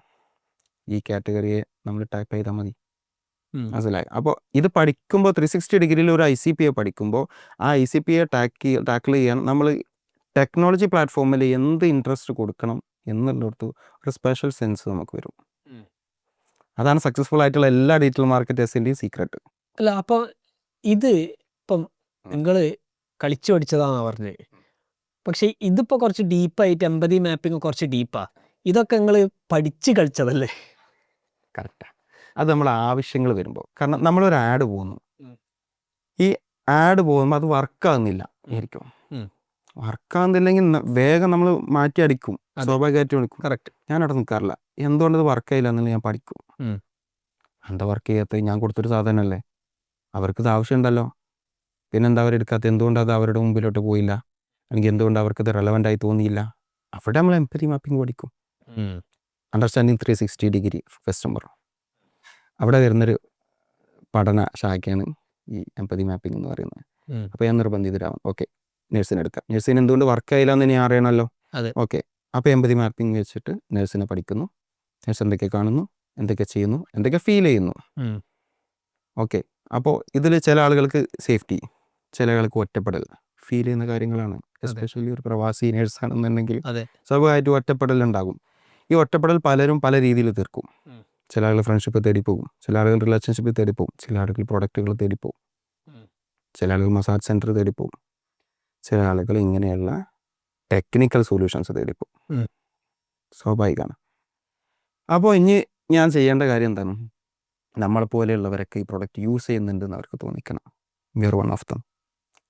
ഈ കാറ്റഗറിയെ നമ്മൾ ടൈപ്പ് ചെയ്താൽ മതി. മനസ്സിലായി? അപ്പോൾ ഇത് പഠിക്കുമ്പോൾ 360 ഡിഗ്രിയിൽ ഒരു ICPയെ പഠിക്കുമ്പോൾ ആ ICPയെ ടാക്കിൾ ചെയ്യാൻ നമ്മൾ ടെക്നോളജി പ്ലാറ്റ്ഫോമിൽ എന്ത് ഇൻട്രസ്റ്റ് കൊടുക്കണം എന്നുള്ളിടത്ത് ഒരു സ്പെഷ്യൽ സെൻസ് നമുക്ക് വരും. അതാണ് സക്സസ്ഫുൾ ആയിട്ടുള്ള എല്ലാ ഡിജിറ്റൽ മാർക്കറ്റേഴ്സിൻ്റെയും സീക്രട്ട്. അല്ല, അപ്പോൾ ഇത് ഇപ്പം നിങ്ങൾ കളിച്ചു പഠിച്ചതാണെന്ന് പറഞ്ഞത്, പക്ഷേ ഇതിപ്പോൾ കുറച്ച് ഡീപ്പായിട്ട് എംപതി മാപ്പിംഗ് കുറച്ച് ഡീപ്പാണ്. ഇതൊക്കെ നിങ്ങൾ പഠിച്ച് കളിച്ചതല്ലേ? കറക്റ്റാണ്. അത് നമ്മൾ ആവശ്യങ്ങൾ വരുമ്പോൾ, കാരണം നമ്മളൊരു ആഡ് പോകുന്നു, ഈ ആഡ് പോകുമ്പോൾ അത് വർക്കാകുന്നില്ല ആയിരിക്കും. വർക്കാകുന്നില്ലെങ്കിൽ വേഗം നമ്മൾ മാറ്റി അടിക്കും, സ്വാഭാവികമായിട്ട് വിളിക്കും. കറക്റ്റ്. ഞാൻ അവിടെ നിൽക്കാറില്ല. എന്തുകൊണ്ടത് വർക്കായില്ല എന്നുള്ളത് ഞാൻ പഠിക്കും. എന്താ വർക്ക് ചെയ്യാത്തത്? ഞാൻ കൊടുത്തൊരു സാധനമല്ലേ, അവർക്കിത് ആവശ്യമുണ്ടല്ലോ, പിന്നെന്താ അവരെടുക്കാത്തത്? എന്തുകൊണ്ട് അത് അവരുടെ മുമ്പിലോട്ട് പോയില്ല, അല്ലെങ്കിൽ എന്തുകൊണ്ട് അവർക്കത് റെലവൻ്റ് ആയി തോന്നിയില്ല? അവിടെ നമ്മൾ എംപതി മാപ്പിംഗ് പഠിക്കും. അണ്ടർസ്റ്റാൻഡിങ് 360 ഡിഗ്രി കസ്റ്റമർ, അവിടെ വരുന്നൊരു പഠന ശാഖയാണ് ഈ എംപതി മാപ്പിംഗ് എന്ന് പറയുന്നത്. അപ്പോൾ ഞാൻ നിർബന്ധിതരാകും, ഓക്കെ നഴ്സിനെ എടുക്കാം. നഴ്സിന് എന്തുകൊണ്ട് വർക്കായില്ല എന്ന് ഞാൻ അറിയണമല്ലോ. ഓക്കെ, അപ്പോൾ എംപതി മാപ്പിംഗ് വെച്ചിട്ട് നഴ്സിനെ പഠിക്കുന്നു. നഴ്സ് എന്തൊക്കെ കാണുന്നു, എന്തൊക്കെ ചെയ്യുന്നു, എന്തൊക്കെ ഫീൽ ചെയ്യുന്നു. ഓക്കെ, അപ്പോൾ ഇതിൽ ചില ആളുകൾക്ക് സേഫ്റ്റി, ചില ആൾക്ക് ഒറ്റപ്പെടൽ ഫീൽ ചെയ്യുന്ന കാര്യങ്ങളാണ്. എസ്പെഷ്യലി ഒരു പ്രവാസി നേഴ്സാണെന്നുണ്ടെങ്കിൽ സ്വാഭാവികമായിട്ട് ഒറ്റപ്പെടലുണ്ടാകും. ഈ ഒറ്റപ്പെടൽ പലരും പല രീതിയിൽ തീർക്കും. ചില ആളുകൾ ഫ്രണ്ട്ഷിപ്പ് തേടി പോകും, ചില ആളുകൾ റിലേഷൻഷിപ്പ് തേടി പോകും, ചില ആളുകൾ പ്രൊഡക്റ്റുകൾ തേടി പോകും, ചില ആളുകൾ മസാജ് സെൻറ്റർ തേടി പോകും, ചില ആളുകൾ ഇങ്ങനെയുള്ള ടെക്നിക്കൽ സൊല്യൂഷൻസ് തേടി പോകും. സ്വാഭാവികമാണ്. അപ്പോൾ ഇനി ഞാൻ ചെയ്യേണ്ട കാര്യം എന്താണ്? നമ്മളെപ്പോലെയുള്ളവരൊക്കെ ഈ പ്രൊഡക്റ്റ് യൂസ് ചെയ്യുന്നുണ്ടെന്ന് അവർക്ക് തോന്നിക്കണം. We are one of them.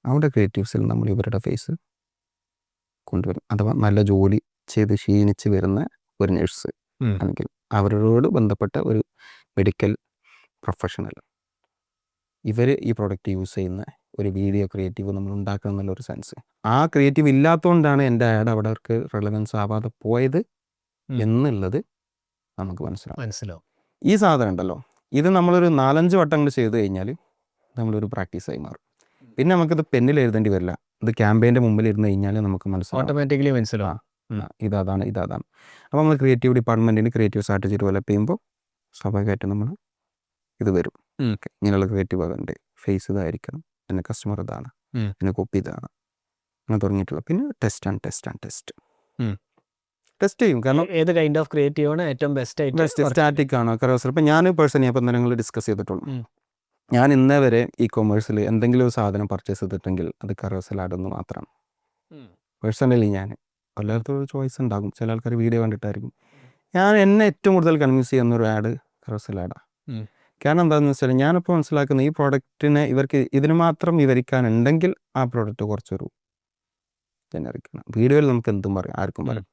അവിടെ ക്രിയേറ്റീവ്സിൽ നമ്മൾ ഇവരുടെ ഫേസ് കൊണ്ടുവരും. അഥവാ നല്ല ജോലി ചെയ്ത് ക്ഷീണിച്ച് വരുന്ന ഒരു നഴ്സ് ആണെങ്കിൽ അവരോട് ബന്ധപ്പെട്ട ഒരു മെഡിക്കൽ പ്രൊഫഷണൽ, ഇവർ ഈ പ്രൊഡക്റ്റ് യൂസ് ചെയ്യുന്ന ഒരു വീഡിയോ ക്രിയേറ്റീവ് നമ്മൾ ഉണ്ടാക്കണം എന്നുള്ളൊരു സെൻസ്. ആ ക്രിയേറ്റീവ് ഇല്ലാത്തതുകൊണ്ടാണ് എൻ്റെ ആഡ് അവിടെ അവർക്ക് റെലവൻസ് ആവാതെ പോയത് എന്നുള്ളത് നമുക്ക് മനസ്സിലാവും. ഈ സാധനം ഉണ്ടല്ലോ, ഇത് നമ്മളൊരു 4-5 വട്ടങ്ങൾ ചെയ്ത് കഴിഞ്ഞാൽ നമ്മളൊരു പ്രാക്ടീസായി മാറും. പിന്നെ നമുക്കിത് പെന്നിൽ എഴുതേണ്ടി വരില്ല. ഇത് ക്യാമ്പയിൻ്റെ മുമ്പിൽ ഇരുന്ന് കഴിഞ്ഞാൽ നമുക്ക് ഓട്ടോമാറ്റിക്കലി മനസ്സിലാവും ഇതാണ്. അപ്പോൾ നമ്മൾ ക്രിയേറ്റീവ് ഡിപ്പാർട്ട്മെൻറ്റിന് ക്രിയേറ്റീവ് സ്ട്രാറ്റജി ഡെവലപ്പ് ചെയ്യുമ്പോൾ സ്വാഭാവികമായിട്ടും നമ്മൾ ഇത് വരും. ഇങ്ങനെയുള്ള ക്രിയേറ്റീവ് അതുണ്ട്, ഫേസ് ഇതായിരിക്കണം, പിന്നെ കസ്റ്റമർ ഇതാണ്, പിന്നെ കോപ്പി ഇതാണ്, അങ്ങനെ തുടങ്ങിയിട്ടുള്ള. പിന്നെ ടെസ്റ്റ് ചെയ്യും. കാരണം ഏത് കൈൻഡ് ഓഫ് ക്രിയേറ്റീവ് ആണ് ഏറ്റവും ബെസ്റ്റ് സ്റ്റാറ്റിക് ആണോ കറോസൽ. ഇപ്പം ഞാൻ പേഴ്സണലി അപ്പം നിങ്ങൾ ഡിസ്കസ് ചെയ്തിട്ടുള്ളൂ. ഞാൻ ഇന്നേ വരെ ഇ കൊമേഴ്സിൽ എന്തെങ്കിലും ഒരു സാധനം പർച്ചേസ് ചെയ്തിട്ടെങ്കിൽ അത് കറോസൽ ആഡൊന്ന് മാത്രമാണ്. പേഴ്സണലി ഞാൻ എല്ലായിടത്തും ഒരു ചോയ്സ് ഉണ്ടാകും. ചില ആൾക്കാർ വീഡിയോ കണ്ടിട്ടായിരിക്കും. എന്നെ ഏറ്റവും കൂടുതൽ കൺവിൻസ് ചെയ്യുന്നൊരു ആഡ് കറോസൽ ആഡാണ്. കാരണം എന്താണെന്ന് വെച്ചാൽ ഞാനിപ്പോൾ മനസ്സിലാക്കുന്ന ഈ പ്രോഡക്റ്റിനെ ഇവർക്ക് ഇതിന് മാത്രം വിവരിക്കാനുണ്ടെങ്കിൽ ആ പ്രോഡക്റ്റ് കുറച്ചൊരു ജനറിക്കാണ്. വീഡിയോയിൽ നമുക്ക് എന്തും പറയാം, ആർക്കും പറയാം.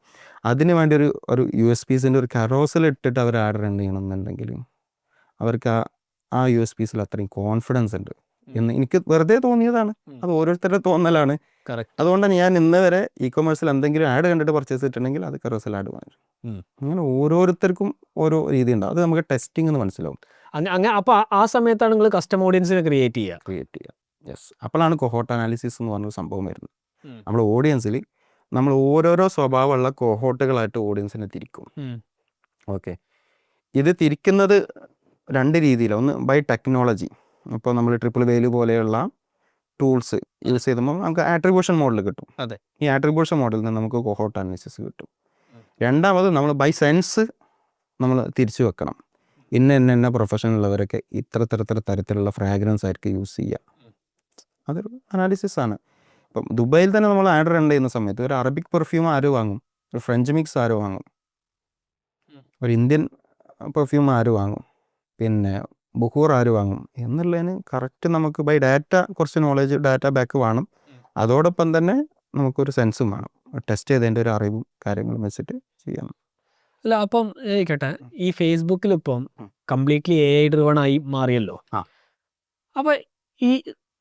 അതിന് വേണ്ടി ഒരു USPസിൻ്റെ ഒരു കറോസൽ ഇട്ടിട്ട് അവർ ആഡ് റൺ ചെയ്യണമെന്നുണ്ടെങ്കിലും അവർക്ക് ആ USPസിൽ അത്രയും കോൺഫിഡൻസ് ഉണ്ട് എന്ന് എനിക്ക് വെറുതെ തോന്നിയതാണ്. അത് ഓരോരുത്തരുടെ തോന്നലാണ്. അതുകൊണ്ടാണ് ഞാൻ ഇന്ന് വരെ ഇ കൊമേഴ്സിൽ എന്തെങ്കിലും ആഡ് കണ്ടിട്ട് പർച്ചേസ് ചെയ്തിട്ടുണ്ടെങ്കിൽ അത് കറോസൽ ആഡ് വാങ്ങിച്ചു. അങ്ങനെ ഓരോരുത്തർക്കും ഓരോ രീതി ഉണ്ടാവും. അത് നമുക്ക് ടെസ്റ്റിംഗ് എന്ന് മനസ്സിലാവും. അപ്പോൾ ആ സമയത്താണ് നിങ്ങൾ കസ്റ്റം ഓഡിയൻസിനെ ക്രിയേറ്റ് ചെയ്യുക. യെസ്, അപ്പോഴാണ് കൊഹോട്ട് അനാലിസിസ് എന്ന് പറഞ്ഞൊരു സംഭവം വരുന്നത്. നമ്മൾ ഓഡിയൻസിൽ നമ്മൾ ഓരോരോ സ്വഭാവമുള്ള കൊഹോട്ടുകളായിട്ട് ഓഡിയൻസിനെ തിരിക്കും. ഓക്കെ, ഇത് തിരിക്കുന്നത് 2 രീതിയിലാണ്. ഒന്ന് ബൈ ടെക്നോളജി. ഇപ്പോൾ നമ്മൾ ട്രിപ്പിൾ വേല് പോലെയുള്ള ടൂൾസ് യൂസ് ചെയ്യുമ്പോൾ നമുക്ക് ആട്രിബ്യൂഷൻ മോഡൽ കിട്ടും. ഈ ആട്രിബ്യൂഷൻ മോഡലിൽ നിന്ന് നമുക്ക് കൊഹോട്ട് അനാലിസിസ് കിട്ടും. രണ്ടാമത് നമ്മൾ ബൈ സെൻസ് നമ്മൾ തിരിച്ചു വെക്കണം. ഇന്ന പ്രൊഫഷനുള്ളവരൊക്കെ ഇത്ര തരത്തിലുള്ള ഫ്രാഗ്രൻസ് ആയിരിക്കും യൂസ് ചെയ്യുക. അതൊരു അനാലിസിസ് ആണ്. ഇപ്പം ദുബായിൽ തന്നെ നമ്മൾ ആഡ് റൺ ചെയ്യുന്ന സമയത്ത് ഒരു അറബിക് പെർഫ്യൂം ആര് വാങ്ങും, ഒരു ഫ്രഞ്ച് മിക്സ് ആര് വാങ്ങും, ഒരു ഇന്ത്യൻ പെർഫ്യൂം ആര് വാങ്ങും, പിന്നെ ബുഹൂർ ആര് വാങ്ങും എന്നുള്ളതിന് കറക്റ്റ് നമുക്ക് ബൈ ഡാറ്റ കുറച്ച് നോളേജ് ഡാറ്റ ബാക്ക് വേണം. അതോടൊപ്പം തന്നെ നമുക്കൊരു സെൻസും വേണം. ടെസ്റ്റ് ചെയ്തതിൻ്റെ ഒരു അറിവും കാര്യങ്ങളും വെച്ചിട്ട് ചെയ്യണം. അല്ല, അപ്പം കേട്ടെ, ഈ ഫേസ്ബുക്കിൽ ഇപ്പം കംപ്ലീറ്റ്ലി AI ഡ്രിവൺ ആയി മാറിയല്ലോ. അപ്പോൾ ഈ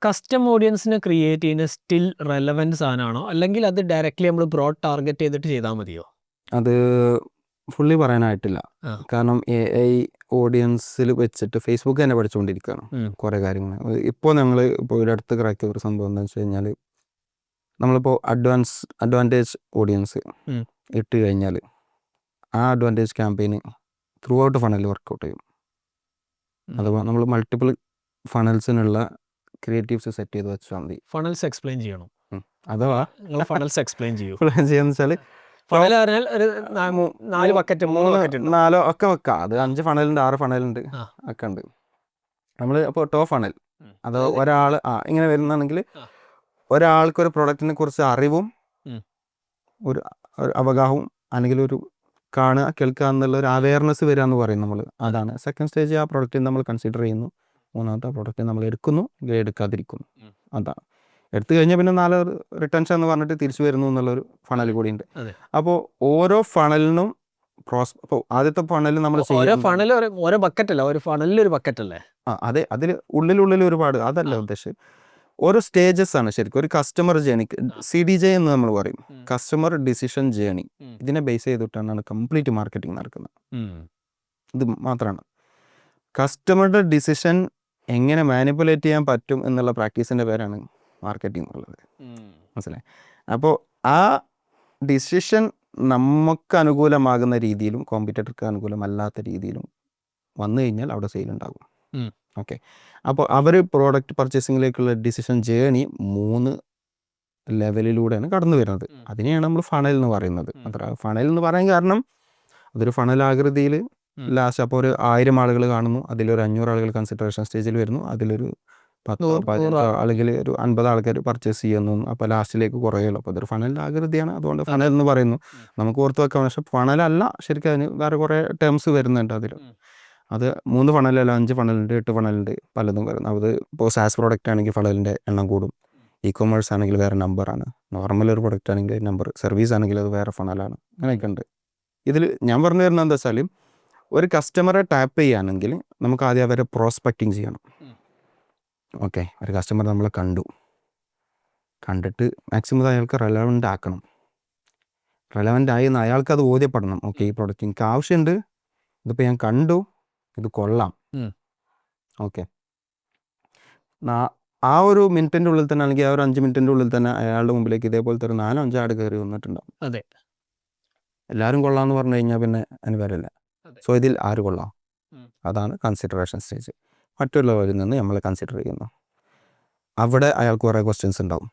കസ്റ്റം ഓഡിയൻസിനെ ക്രിയേറ്റ് ചെയ്യുന്ന സ്റ്റിൽ റെലവൻറ്റ് സാധനമാണോ, അല്ലെങ്കിൽ അത് ഡയറക്റ്റ്ലി നമ്മൾ ബ്രോഡ് ടാർഗറ്റ് ചെയ്തിട്ട് ചെയ്താൽ മതിയോ? അത് ഫുള്ളി പറയാനായിട്ടില്ല. കാരണം AI ഓഡിയൻസിൽ വെച്ചിട്ട് ഫേസ്ബുക്ക് തന്നെ പഠിച്ചുകൊണ്ടിരിക്കുകയാണ് കുറേ കാര്യങ്ങൾ. ഇപ്പോൾ ഇപ്പോൾ ഒരു അടുത്ത് ക്രാക്ക് ചെയ്ത ഒരു സംഭവം എന്താണെന്ന് വെച്ച് കഴിഞ്ഞാൽ, നമ്മളിപ്പോൾ അഡ്വാൻറ്റേജ് ഓഡിയൻസ് ഇട്ട് കഴിഞ്ഞാൽ ആ advantage campaign through out funnel work out ചെയ്യും. അഥവാ നമ്മൾ മൾട്ടിപ്പിൾ ഫണൽസിനുള്ള ക്രിയേറ്റീവ്സ് സെറ്റ് ചെയ്ത് വെച്ചാൽ മതി. ഫണൽസ് എക്സ്പ്ലെയിൻ ചെയ്യണം. അഥവാ നിങ്ങൾ ഫണൽസ് എക്സ്പ്ലെയിൻ ചെയ്യും. ചെയ്യാന്ന് വെച്ചാൽ ഫണൽ പറഞ്ഞാൽ ഒരു 4 ബക്കറ്റ് 3 ബക്കറ്റ് 4 ഒക്കെ വെക്കാം. അത് 5 ഫണലുണ്ട്, 6 ഫണലുണ്ട് ഒക്കെ ഉണ്ട്. നമ്മൾ അപ്പോൾ ടോപ്പ് ഫണൽ അഥവാ ഒരാൾ ഇങ്ങനെ വരുന്നതാണെങ്കിൽ ഒരാൾക്കൊരു പ്രൊഡക്റ്റിനെ കുറിച്ച് അറിവും ഒരു അവഗാഹവും അല്ലെങ്കിൽ ഒരു കാണുക കേൾക്കുക എന്നുള്ള ഒരു അവയർനെസ് വരിക എന്ന് പറയും നമ്മൾ. അതാണ് സെക്കൻഡ് സ്റ്റേജ്. ആ പ്രൊഡക്റ്റിന് നമ്മൾ കൺസിഡർ ചെയ്യുന്നു. മൂന്നാമത്തെ പ്രൊഡക്റ്റ് നമ്മൾ എടുക്കുന്നു, എടുക്കാതിരിക്കുന്നു. അതാണ് എടുത്തു കഴിഞ്ഞാൽ പിന്നെ 4 റിട്ടേൺസ് എന്ന് പറഞ്ഞിട്ട് തിരിച്ചു വരുന്നു എന്നുള്ളൊരു ഫണൽ കൂടിയുണ്ട്. അതെ. അപ്പോൾ ഓരോ ഫണലിനും ഇപ്പോൾ ആദ്യത്തെ ഫണൽ നമ്മൾ ഓരോ ഫണൽ ഓരോ ബക്കറ്റ് അല്ല, ഒരു ഫണലിൽ ഒരു ബക്കറ്റ് അല്ലേ? അതെ, അതിൽ ഉള്ളിൽ ഒരുപാട് അതല്ല ഉദ്ദേശിച്ചത്. ഓരോ സ്റ്റേജസ് ആണ് ശരിക്കും ഒരു കസ്റ്റമർ ജേണി. CDJ എന്ന് നമ്മൾ പറയും, കസ്റ്റമർ ഡിസിഷൻ ജേണി. ഇതിനെ ബേസ് ചെയ്തിട്ടാണ് കംപ്ലീറ്റ് മാർക്കറ്റിംഗ് നടക്കുന്നത്. ഇത് മാത്രമാണ് കസ്റ്റമറുടെ ഡിസിഷൻ എങ്ങനെ മാനിപ്പുലേറ്റ് ചെയ്യാൻ പറ്റും എന്നുള്ള പ്രാക്ടീസിൻ്റെ പേരാണ് മാർക്കറ്റിംഗ് എന്നുള്ളത്. മനസ്സിലായി? അപ്പോൾ ആ ഡിസിഷൻ നമുക്ക് അനുകൂലമാകുന്ന രീതിയിലും കോമ്പറ്റീറ്റർക്ക് അനുകൂലമല്ലാത്ത രീതിയിലും വന്നു കഴിഞ്ഞാൽ അവിടെ സെയിൽ ഉണ്ടാകും. ഓക്കെ, അപ്പോൾ അവർ പ്രോഡക്റ്റ് പർച്ചേസിങ്ങിലേക്കുള്ള ഡിസിഷൻ ജേണി 3 ലെവലിലൂടെയാണ് കടന്നു വരുന്നത്. അതിനെയാണ് നമ്മൾ ഫണൽ എന്ന് പറയുന്നത്. ഫണൽ എന്ന് പറയാൻ കാരണം അതൊരു ഫണൽ ആകൃതിയിൽ ലാസ്റ്റ് അപ്പോൾ ഒരു 1000 ആളുകൾ കാണുന്നു, അതിലൊരു 500 ആളുകൾ കൺസിഡറേഷൻ സ്റ്റേജിൽ വരുന്നു, അതിലൊരു 10 അല്ലെങ്കിൽ ഒരു 50 ആൾക്കാർ പർച്ചേസ് ചെയ്യുന്നു, അപ്പോൾ ലാസ്റ്റിലേക്ക് കുറയുള്ളൂ. അപ്പോൾ അതൊരു ഫണലിൻ്റെ ആകൃതിയാണ്, അതുകൊണ്ട് ഫണൽ എന്ന് പറയുന്നു. നമുക്ക് ഓർത്ത് വെക്കാം. പക്ഷേ ഫണലല്ല ശരിക്കും, അതിന് വേറെ കുറേ ടേംസ് വരുന്നുണ്ട് അതിൽ. അത് 3 ഫണലല്ല, 5 ഫണലുണ്ട്, 8 ഫണലുണ്ട്, പലതും വരുന്നു. അത് ഇപ്പോൾ സാസ് പ്രോഡക്റ്റ് ആണെങ്കിൽ ഫണലിൻ്റെ എണ്ണം കൂടും, ഇ-കൊമേഴ്സ് ആണെങ്കിൽ വേറെ നമ്പറാണ്, നോർമൽ ഒരു പ്രൊഡക്റ്റ് ആണെങ്കിൽ നമ്പർ, സർവീസ് ആണെങ്കിൽ അത് വേറെ ഫണലാണ്. അങ്ങനെയൊക്കെ ഉണ്ട്. ഇതിൽ ഞാൻ പറഞ്ഞു തരുന്നത് എന്താ വെച്ചാൽ, ഒരു കസ്റ്റമറെ ടാപ്പ് ചെയ്യുകയാണെങ്കിൽ നമുക്ക് ആദ്യം അവരെ പ്രോസ്പെക്റ്റിംഗ് ചെയ്യണം. ഓക്കെ, ഒരു കസ്റ്റമർ നമ്മളെ കണ്ടിട്ട് മാക്സിമം അയാൾക്ക് റെലവൻ്റ് ആക്കണം. റെലവൻ്റ് ആയി അയാൾക്ക് അത് ബോധ്യപ്പെടണം. ഓക്കെ, ഈ പ്രോഡക്റ്റ് എനിക്ക് ആവശ്യമുണ്ട്, ഇതിപ്പോൾ ഞാൻ കണ്ടു, ഇത് കൊള്ളാം. ഓക്കെ, ആ ഒരു മിനിറ്റിൻ്റെ ഉള്ളിൽ തന്നെ, അല്ലെങ്കിൽ ആ ഒരു 5 മിനിറ്റിൻ്റെ ഉള്ളിൽ തന്നെ അയാളുടെ മുമ്പിലേക്ക് ഇതേപോലത്തെ ഒരു 4-5 ആട് കയറി വന്നിട്ടുണ്ടാവും. അതെ, എല്ലാവരും കൊള്ളാമെന്ന് പറഞ്ഞു കഴിഞ്ഞാൽ പിന്നെ അനിവാര്യമല്ല. സോ ഇതിൽ ആര് കൊള്ളാം, അതാണ് കൺസിഡറേഷൻ സ്റ്റേജ്. മറ്റൊരു ലെവലിൽ നിന്ന് നമ്മൾ കൺസിഡർ ചെയ്യുന്നു. അവിടെ അയാൾക്ക് കുറേ ക്വസ്റ്റ്യൻസ് ഉണ്ടാവും.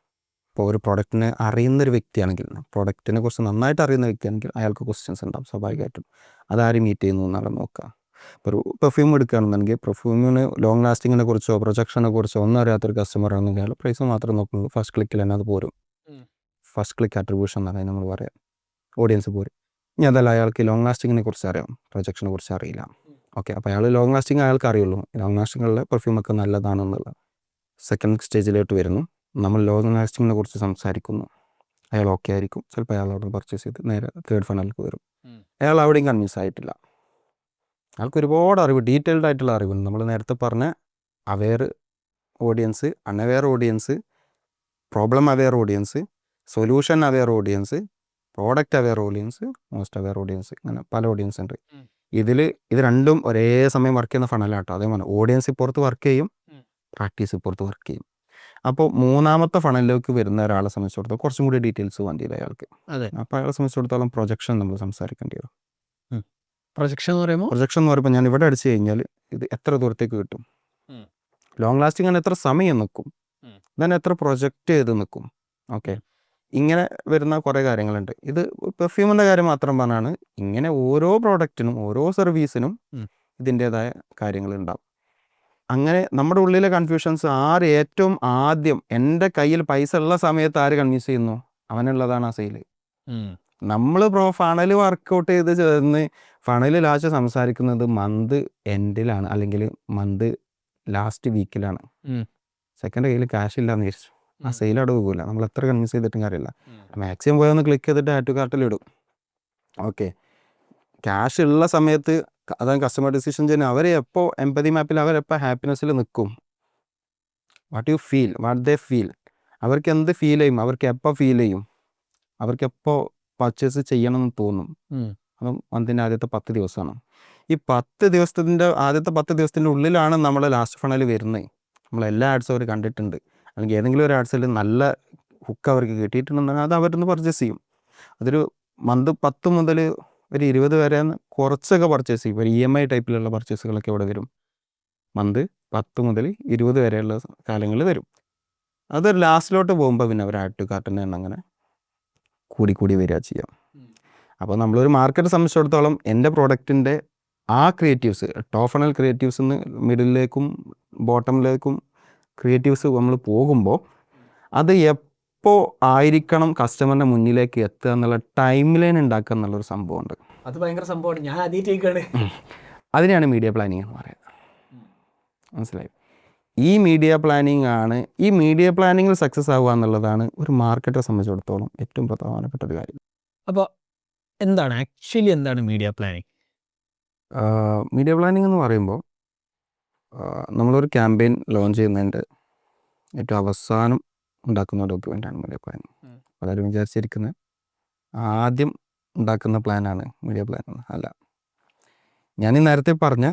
ഇപ്പോൾ ഒരു പ്രോഡക്റ്റിനെ അറിയുന്നൊരു വ്യക്തിയാണെങ്കിൽ, പ്രോഡക്റ്റിനെ കുറിച്ച് നന്നായിട്ട് അറിയുന്ന വ്യക്തിയാണെങ്കിൽ അയാൾക്ക് ക്വസ്റ്റ്യൻസ് ഉണ്ടാവും സ്വാഭാവികമായിട്ടും. അതാരും മീറ്റ് ചെയ്യുന്നു എന്നാണ് നോക്കുക. ഇപ്പോൾ ഒരു പെർഫ്യൂം എടുക്കുകയാണെന്നുണ്ടെങ്കിൽ പെർഫ്യൂമിന് ലോങ് ലാസ്റ്റിങ്ങിനെ കുറിച്ചോ പ്രൊജക്ഷനെ കുറിച്ചോ ഒന്നും അറിയാത്തൊരു കസ്റ്റമർ ആണെങ്കിൽ അയാൾ പ്രൈസ് മാത്രം നോക്കുന്നത്. ഫസ്റ്റ് ക്ലിക്കിൽ തന്നെ അത് പോരും. ഫസ്റ്റ് ക്ലിക്ക് അട്രിബ്യൂഷൻ എന്നാണ് നമ്മൾ പറയാം. ഓഡിയൻസ് പോരും. ഇനി അതല്ല, അയാൾക്ക് ലോങ് ലാസ്റ്റിങ്ങിനെ കുറിച്ച് അറിയാം, പ്രൊജക്ഷനെ കുറിച്ച് അറിയില്ല. ഓക്കെ, അപ്പോൾ അയാൾ ലോങ് ലാസ്റ്റിങ് അയാൾക്ക് അറിയുള്ളൂ, ലോങ് ലാസ്റ്റിങ്ങുള്ള പെർഫ്യൂമൊക്കെ നല്ലതാണെന്നുള്ളത്. സെക്കൻഡ് സ്റ്റേജിലോട്ട് വരുന്നു, നമ്മൾ ലോങ് ലാസ്റ്റിങ്ങിനെ കുറിച്ച് സംസാരിക്കുന്നു. അയാൾ ഓക്കെ ആയിരിക്കും, ചിലപ്പോൾ അയാൾ അവിടെ പർച്ചേസ് ചെയ്ത് നേരെ തേർഡ് ഫൈനലിലേക്ക് വരും. അയാൾ അവിടെയും കൺവിൻസ് ആയിട്ടില്ല. അയാൾക്ക് ഒരുപാട് അറിവ്, ഡീറ്റെയിൽഡ് ആയിട്ടുള്ള അറിവുണ്ട്. നമ്മൾ നേരത്തെ പറഞ്ഞ aware audience, unaware audience, problem aware audience, solution aware audience, product aware audience, most aware audience, അങ്ങനെ പല ഓഡിയൻസ് ഉണ്ട്. ഇത് രണ്ടും ഒരേ സമയം വർക്ക് ചെയ്യുന്ന ഫണലാട്ടോ. അതേപോലെ ഓഡിയൻസ് ഇപ്പുറത്ത് വർക്ക് ചെയ്യും, പ്രാക്ടീസ് ഇപ്പുറത്ത് വർക്ക് ചെയ്യും. അപ്പോൾ 3ാമത്തെ ഫണലിലേക്ക് വരുന്ന ഒരാളെ സംബന്ധിച്ചിടത്തോളം കുറച്ചും കൂടി ഡീറ്റെയിൽസ് വേണ്ടി വരും അയാൾക്ക്. അപ്പോൾ അയാളെ സംബന്ധിച്ചിടത്തോളം പ്രൊജക്ഷൻ നമ്മൾ സംസാരിക്കേണ്ടി വരും. പ്രൊജക്ഷൻ എന്ന് പറയുമ്പോൾ ഞാൻ ഇവിടെ അടിച്ചു കഴിഞ്ഞാൽ ഇത് എത്ര ദൂരത്തേക്ക് കിട്ടും, ലോങ് ലാസ്റ്റിംഗ് ആണ് എത്ര സമയം നിൽക്കും, ദെൻ എത്ര പ്രൊജക്റ്റ് ചെയ്ത് നിൽക്കും. ഓക്കെ, ഇങ്ങനെ വരുന്ന കുറേ കാര്യങ്ങളുണ്ട്. ഇത് പെർഫ്യൂമിൻ്റെ കാര്യം മാത്രം പറഞ്ഞാണ്. ഇങ്ങനെ ഓരോ പ്രോഡക്റ്റിനും ഓരോ സർവീസിനും ഇതിൻ്റേതായ കാര്യങ്ങളുണ്ടാവും. അങ്ങനെ നമ്മുടെ ഉള്ളിലെ കൺഫ്യൂഷൻസ് ഏറ്റവും ആദ്യം എൻ്റെ കയ്യിൽ പൈസ ഉള്ള സമയത്ത് ആര് കൺവിൻസ് ചെയ്യുന്നു, അവനുള്ളതാണ് ആ സെയിൽ. നമ്മൾ ഫണൽ വർക്കൗട്ട് ചെയ്ത് ചേർന്ന് ഫണൽ ലാസ്റ്റ് സംസാരിക്കുന്നത് മന്ത് എൻഡിലാണ്, അല്ലെങ്കിൽ മന്ത് ലാസ്റ്റ് വീക്കിലാണ്. സെക്കൻഡ് കയ്യിൽ ക്യാഷ് ഇല്ലാന്ന് വിചാരിച്ചു, ആ സെയിൽ അവിടെ പോകില്ല. നമ്മൾ എത്ര കൺവിൻസ് ചെയ്തിട്ടും കാര്യമില്ല. മാക്സിമം പോയൊന്ന് ക്ലിക്ക് ചെയ്തിട്ട് ആഡ് ടു കാർട്ടിലിടും. ഓക്കെ, ക്യാഷ് ഉള്ള സമയത്ത് അതാണ് കസ്റ്റമർ ഡിസിഷൻ ചെയ്യുന്നത്. അവർ എപ്പോൾ എംപതി മാപ്പിൽ അവരെപ്പോൾ ഹാപ്പിനെസ്സിൽ നിൽക്കും, what you feel, what they feel, അവർക്ക് എന്ത് ഫീൽ ചെയ്യും, അവർക്ക് എപ്പോൾ ഫീൽ ചെയ്യും, അവർക്ക് എപ്പോൾ പർച്ചേസ് ചെയ്യണമെന്ന് തോന്നും. അതും മന്തിൻ്റെ ആദ്യത്തെ 10 ദിവസമാണ്. ഈ 10 ദിവസത്തിൻ്റെ ആദ്യത്തെ 10 ദിവസത്തിൻ്റെ ഉള്ളിലാണ് നമ്മൾ ലാസ്റ്റ് ഫണൽ വരുന്നത്. നമ്മളെല്ലാ ആഡ്സും അവർ കണ്ടിട്ടുണ്ട്, അല്ലെങ്കിൽ ഏതെങ്കിലും ഒരു ആഡ്സിൽ നല്ല ഹുക്ക് അവർക്ക് കിട്ടിയിട്ടുണ്ടെങ്കിൽ അത് അവരൊന്ന് പർച്ചേസ് ചെയ്യും. അതൊരു മന്ത് 10 മുതൽ ഒരു 20 വരെ കുറച്ചൊക്കെ പർച്ചേസ് ചെയ്യും. ഒരു EMI ടൈപ്പിലുള്ള പർച്ചേസുകളൊക്കെ ഇവിടെ വരും. മന്ത് 10 മുതൽ 20 വരെയുള്ള കാലങ്ങളിൽ വരും. അത് ലാസ്റ്റിലോട്ട് പോകുമ്പോൾ പിന്നെ അവർ ആഡ് ടു കാർട്ടിൻ്റെ എണ്ണം അങ്ങനെ കൂടി വരിക ചെയ്യാം. അപ്പോൾ നമ്മളൊരു മാർക്കറ്റ് സംബന്ധിച്ചിടത്തോളം എൻ്റെ പ്രോഡക്റ്റിൻ്റെ ആ ക്രിയേറ്റീവ്സ്, ടോപ്പ് ഫണൽ ക്രിയേറ്റീവ്സ് നിന്ന് മിഡിലേക്കും ബോട്ടമിലേക്കും ക്രിയേറ്റീവ്സ് നമ്മൾ പോകുമ്പോൾ അത് എപ്പോൾ ആയിരിക്കണം കസ്റ്റമറിൻ്റെ മുന്നിലേക്ക് എത്തുക എന്നുള്ള ടൈം ലൈൻ ഉണ്ടാക്കുക എന്നുള്ളൊരു സംഭവമുണ്ട്. അത് ഭയങ്കര സംഭവമാണ്, ഞാൻ ആദ്യമായിട്ടാണ്. അതിനെയാണ് മീഡിയ പ്ലാനിങ് എന്ന് പറയുന്നത്. മനസ്സിലായി? ഈ മീഡിയ പ്ലാനിങ് ആണ്, ഈ മീഡിയ പ്ലാനിങ്ങിൽ സക്സസ് ആവുക എന്നുള്ളതാണ് ഒരു മാർക്കറ്ററെ സംബന്ധിച്ചിടത്തോളം ഏറ്റവും പ്രധാനപ്പെട്ട ഒരു കാര്യം. അപ്പോൾ എന്താണ് ആക്ച്വലി എന്താണ് മീഡിയ പ്ലാനിങ്? മീഡിയ പ്ലാനിങ് എന്ന് പറയുമ്പോൾ നമ്മളൊരു ക്യാമ്പയിൻ ലോഞ്ച് ചെയ്യുന്നതിൻ്റെ ഏറ്റവും അവസാനം ഉണ്ടാക്കുന്ന ഡോക്യുമെൻ്റാണ് മീഡിയ പ്ലാനിങ്. പലരും വിചാരിച്ചിരിക്കുന്നത് ആദ്യം ഉണ്ടാക്കുന്ന പ്ലാനാണ് മീഡിയ പ്ലാൻ. അല്ല, ഞാൻ ഈ നേരത്തെ പറഞ്ഞ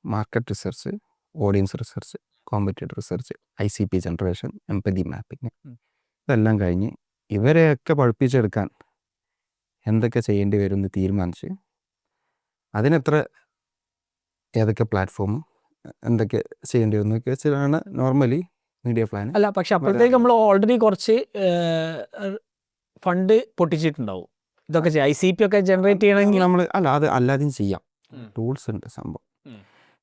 market research, audience research, competitor research, ICP generation, empathy mapping, ഇതെല്ലാം കഴിഞ്ഞ് ഇവരെയൊക്കെ പഠിപ്പിച്ചെടുക്കാൻ എന്തൊക്കെ ചെയ്യേണ്ടി വരും എന്ന് തീരുമാനിച്ച് അതിനെത്ര ഏതൊക്കെ പ്ലാറ്റ്ഫോം എന്തൊക്കെ ചെയ്യേണ്ടി വരും എന്നൊക്കെ വെച്ചിട്ടാണ് നോർമലി മീഡിയ പ്ലാൻ. അല്ല, പക്ഷെ അപ്പോഴത്തേക്ക് നമ്മൾ ഓൾറെഡി കുറച്ച് ഫണ്ട് പൊട്ടിച്ചിട്ടുണ്ടാവും ഇതൊക്കെ ICP ഒക്കെ ജനറേറ്റ് ചെയ്യണമെങ്കിൽ. നമ്മൾ അത് അല്ലാതെയും ചെയ്യാം, ടൂൾസ് ഉണ്ട് സംഭവം.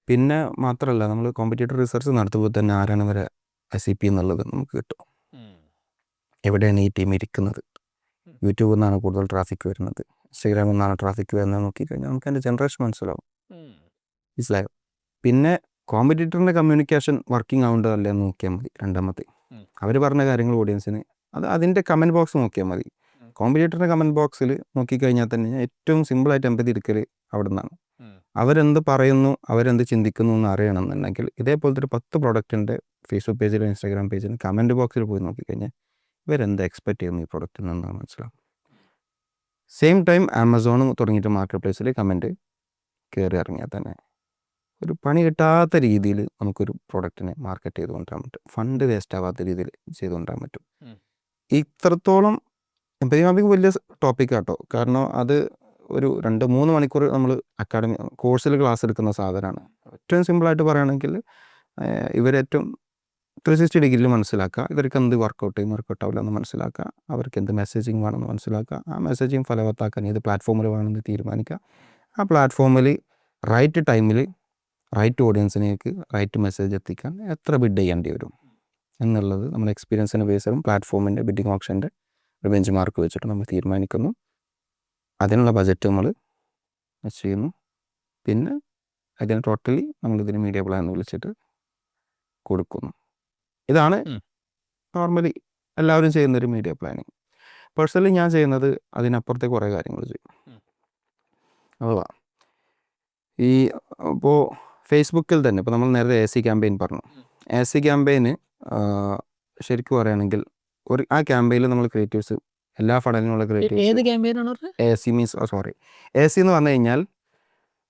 പിന്നെ മാത്രമല്ല, നമ്മൾ കോമ്പറ്റേറ്റർ റിസർച്ച് നടത്തുമ്പോൾ തന്നെ ആരാണ് വരെ ICP എന്നുള്ളത് നമുക്ക് കിട്ടും. എവിടെയാണ് ഈ ടീം ഇരിക്കുന്നത്, യൂട്യൂബിൽ നിന്നാണ് കൂടുതൽ ട്രാഫിക് വരുന്നത്, ഇൻസ്റ്റാഗ്രാമിൽ നിന്നാണ് ട്രാഫിക് വരുന്നത് നോക്കിക്കഴിഞ്ഞാൽ നമുക്ക് അതിൻ്റെ ജനറേഷൻ മനസ്സിലാവും. മനസ്സിലായോ? പിന്നെ കോമ്പറ്റേറ്ററിൻ്റെ കമ്മ്യൂണിക്കേഷൻ വർക്കിംഗ് ആവുണ്ടോ അല്ലേ എന്ന് നോക്കിയാൽ മതി. രണ്ടാമത്തെ അവർ പറഞ്ഞ കാര്യങ്ങൾ ഓഡിയൻസിന് അതിൻ്റെ കമൻറ്റ് ബോക്സ് നോക്കിയാൽ മതി. കോമ്പറ്റേറ്ററിൻ്റെ കമൻറ്റ് ബോക്സിൽ നോക്കിക്കഴിഞ്ഞാൽ തന്നെ ഏറ്റവും സിമ്പിളായിട്ട് എമ്പതി എടുക്കൽ അവിടെ നിന്നാണ്. അവരെന്ത് പറയുന്നു, അവരെന്ത് ചിന്തിക്കുന്നു എന്ന് അറിയണമെന്നുണ്ടെങ്കിൽ ഇതേപോലത്തെ ഒരു 10 പ്രൊഡക്റ്റിൻ്റെ ഫേസ്ബുക്ക് പേജിലും ഇൻസ്റ്റാഗ്രാം പേജിലും കമൻറ്റ് ബോക്സിൽ പോയി നോക്കിക്കഴിഞ്ഞാൽ ഇവരെന്ത് എക്സ്പെക്റ്റ് ചെയ്യുന്നു ഈ പ്രൊഡക്റ്റിൽ നിന്നാണ് മനസ്സിലാവും. സെയിം ടൈം ആമസോൺ തുടങ്ങിയിട്ട് മാർക്കറ്റ് പ്ലേസിൽ കമൻറ്റ് കയറി ഇറങ്ങിയാൽ തന്നെ ഒരു പണി കിട്ടാത്ത രീതിയിൽ നമുക്കൊരു പ്രൊഡക്റ്റിനെ മാർക്കറ്റ് ചെയ്ത് കൊണ്ടുവരാൻ പറ്റും. ഫണ്ട് വേസ്റ്റ് ആവാത്ത രീതിയിൽ ചെയ്ത് കൊണ്ടുവരാൻ പറ്റും. ഇത്രത്തോളം എംപതി മാപ്പിംഗ് വലിയ ടോപ്പിക് കേട്ടോ. കാരണം അത് ഒരു 2-3 മണിക്കൂർ നമ്മൾ അക്കാഡമി കോഴ്സിൽ ക്ലാസ് എടുക്കുന്ന സാധനമാണ്. ഏറ്റവും സിമ്പിളായിട്ട് പറയുകയാണെങ്കിൽ ഇവരേറ്റവും 360 ഡിഗ്രിയിൽ മനസ്സിലാക്കുക, ഇവർക്ക് എന്ത് വർക്കൗട്ട് ചെയ്യും, വർക്കൗട്ട് ആവില്ല എന്ന് മനസ്സിലാക്കുക, അവർക്ക് എന്ത് മെസ്സേജിങ് വേണമെന്ന് മനസ്സിലാക്കുക, ആ മെസ്സേജിങ് ഫലവത്താക്കാൻ ഏത് പ്ലാറ്റ്ഫോമിൽ വേണമെന്ന് തീരുമാനിക്കുക, ആ പ്ലാറ്റ്ഫോമിൽ റൈറ്റ് ടൈമിൽ റൈറ്റ് ഓഡിയൻസിനേക്ക് റൈറ്റ് മെസ്സേജ് എത്തിക്കാൻ എത്ര ബിഡ് ചെയ്യേണ്ടി വരും എന്നുള്ളത് നമ്മുടെ എക്സ്പീരിയൻസിൻ്റെ ബേസിലും പ്ലാറ്റ്ഫോമിൻ്റെ ബിഡിങ് ഓപ്ഷൻ്റെ ഒരു ബെഞ്ച് മാർക്ക് വെച്ചിട്ട് നമ്മൾ തീരുമാനിക്കുന്നു. അതിനുള്ള ബജറ്റ് നമ്മൾ ചെയ്യുന്നു. പിന്നെ അതിന് ടോട്ടലി നമ്മളിതിന് മീഡിയ പ്ലാൻ എന്ന് വിളിച്ചിട്ട് കൊടുക്കുന്നു. ഇതാണ് നോർമലി എല്ലാവരും ചെയ്യുന്നൊരു മീഡിയ പ്ലാനിങ്. പേഴ്സണലി ഞാൻ ചെയ്യുന്നത് അതിനപ്പുറത്തെ കുറേ കാര്യങ്ങൾ ചെയ്യും. അഥവാ ഈ ഇപ്പോൾ ഫേസ്ബുക്കിൽ തന്നെ ഇപ്പോൾ നമ്മൾ നേരത്തെ AC ക്യാമ്പയിൻ പറഞ്ഞു. AC ക്യാമ്പയിന് ശരിക്കും പറയുകയാണെങ്കിൽ ആ ക്യാമ്പയിനിൽ നമ്മൾ ക്രിയേറ്റീവ്സ് എല്ലാ ഫണ്ടലിനുള്ള ക്രിയേറ്റീവ്സ് ഏത് ക്യാമ്പയിനാണ് പറഞ്ഞത്? AC എന്ന് പറഞ്ഞു കഴിഞ്ഞാൽ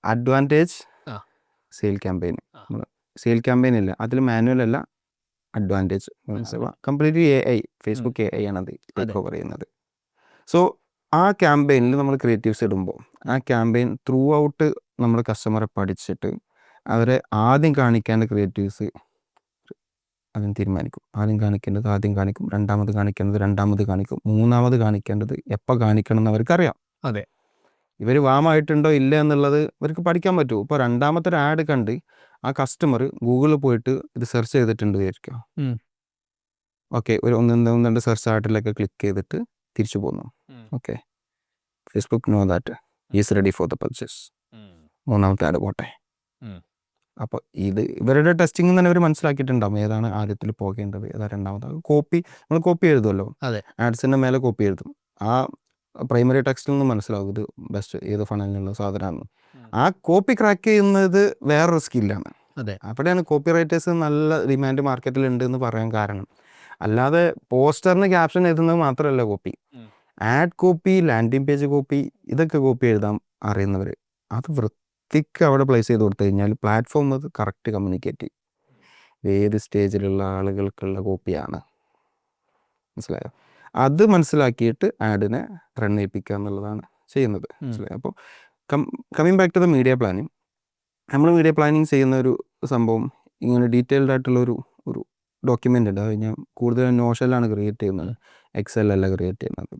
advantage sale campaign. Sale campaign ഇല്ല, അതിൽ മാനുവൽ അല്ല, advantage completely AI, Facebook AI ആണത് ടേക്ക് ഓവർ ചെയ്യുന്നത്. സോ ആ ക്യാമ്പയിനിൽ നമ്മൾ ക്രിയേറ്റീവ്സ് ഇടുമ്പോൾ ആ ക്യാമ്പയിൻ ത്രൂ ഔട്ട് നമ്മൾ കസ്റ്റമറെ പഠിച്ചിട്ട് അവരെ ആദ്യം കാണിക്കേണ്ട ക്രിയേറ്റീവ്സ് അതിന് തീരുമാനിക്കും. ആദ്യം കാണിക്കേണ്ടത് ആദ്യം കാണിക്കും, രണ്ടാമത് കാണിക്കേണ്ടത് രണ്ടാമത് കാണിക്കും, മൂന്നാമത് കാണിക്കേണ്ടത് എപ്പോൾ കാണിക്കണം എന്ന് അവർക്കറിയാം. അതെ, ഇവർ വാമായിട്ടുണ്ടോ ഇല്ല എന്നുള്ളത് ഇവർക്ക് പഠിക്കാൻ പറ്റുമോ. ഇപ്പോൾ രണ്ടാമത്തെ ഒരു ആഡ് കണ്ട് ആ കസ്റ്റമർ ഗൂഗിളിൽ പോയിട്ട് ഇത് സെർച്ച് ചെയ്തിട്ടുണ്ട് വിചാരിക്കുക. ഓക്കെ, ഒരു 1-2 സെർച്ച് ആർട്ടിലൊക്കെ ക്ലിക്ക് ചെയ്തിട്ട് തിരിച്ചു പോകുന്നു. Okay, Facebook know that is ready for the purchase. മൂന്നാമത്തെ ആഡ് പോട്ടെ. അപ്പോൾ ഇത് ഇവരുടെ ടെസ്റ്റിംഗ് തന്നെ ഇവർ മനസ്സിലാക്കിയിട്ടുണ്ടാവും ഏതാണ് ആദ്യത്തിൽ പോകേണ്ടത്, ഏതാ രണ്ടാമത്. നമ്മൾ കോപ്പി എഴുതുമല്ലോ, ആഡ്സിൻ്റെ മേലെ കോപ്പി എഴുതും. ആ പ്രൈമറി ടെക്സ്റ്റിൽ നിന്ന് മനസ്സിലാവും ഇത് ബെസ്റ്റ് ഏത് ഫണലിനുള്ള സാധനമാണ്. ആ കോപ്പി ക്രാക്ക് ചെയ്യുന്നത് വേറൊരു സ്കില്ലാണ്. അവിടെയാണ് കോപ്പി റൈറ്റേഴ്സ് നല്ല ഡിമാൻഡ് മാർക്കറ്റിലുണ്ട് എന്ന് പറയാൻ കാരണം. അല്ലാതെ പോസ്റ്ററിന് ക്യാപ്ഷൻ എഴുതുന്നത് മാത്രമല്ല copy, add copy, landing page copy, ഇതൊക്കെ കോപ്പി എഴുതാൻ അറിയുന്നവർ അത് വൃത്തിക്ക് അവിടെ പ്ലേസ് ചെയ്ത് കൊടുത്തു കഴിഞ്ഞാൽ പ്ലാറ്റ്ഫോം അത് കറക്റ്റ് കമ്മ്യൂണിക്കേറ്റ് ചെയ്യും ഏത് സ്റ്റേജിലുള്ള ആളുകൾക്കുള്ള കോപ്പിയാണ്. മനസ്സിലായോ? അത് മനസ്സിലാക്കിയിട്ട് ആഡിനെ റൺ ചെയ്യിപ്പിക്കുക എന്നുള്ളതാണ് ചെയ്യുന്നത്. മനസ്സിലായോ? അപ്പോൾ coming back to the media planning, നമ്മൾ മീഡിയ പ്ലാനിങ് ചെയ്യുന്ന ഒരു സംഭവം ഇങ്ങനെ ഡീറ്റെയിൽഡ് ആയിട്ടുള്ളൊരു ഡോക്യുമെൻ്റ് ഉണ്ട്. അത് ഞാൻ കൂടുതലും നോഷനിലാണ് ക്രിയേറ്റ് ചെയ്യുന്നത്, എക്സലല്ല ക്രിയേറ്റ് ചെയ്യുന്നത്.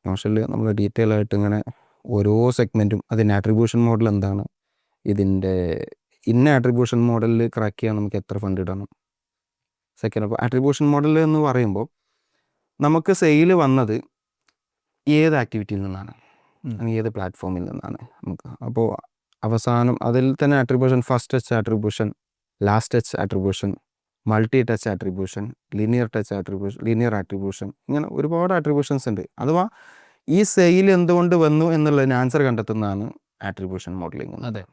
നോഷനിൽ നമ്മൾ ഡീറ്റെയിൽ ആയിട്ട് ഇങ്ങനെ ഓരോ സെഗ്മെൻറ്റും അതിൻ്റെ ആട്രിബ്യൂഷൻ മോഡൽ എന്താണ്, ഇതിൻ്റെ ഇന്ന ആട്രിബ്യൂഷൻ മോഡലിൽ ക്രാക്ക് ചെയ്യാൻ നമുക്ക് എത്ര ഫണ്ട് ഇടണം. സെക്കൻഡ്, അപ്പോൾ ആട്രിബ്യൂഷൻ മോഡൽ എന്ന് പറയുമ്പോൾ നമുക്ക് സെയിൽ വന്നത് ഏത് ആക്ടിവിറ്റിയിൽ നിന്നാണ്, ഏത് പ്ലാറ്റ്ഫോമിൽ നിന്നാണ് നമുക്ക്. അപ്പോൾ അവസാനം അതിൽ തന്നെ attribution, first touch attribution, last touch attribution, multi touch attribution, linear touch attribution, linear attribution, ഇങ്ങനെ ഒരുപാട് ആട്രിബ്യൂഷൻസ് ഉണ്ട്. അഥവാ ഈ സെയിൽ എന്തുകൊണ്ട് വന്നു എന്നുള്ളതിന് ആൻസർ കണ്ടെത്തുന്നതാണ് ആട്രിബ്യൂഷൻ മോഡലിംഗ്. അതെ,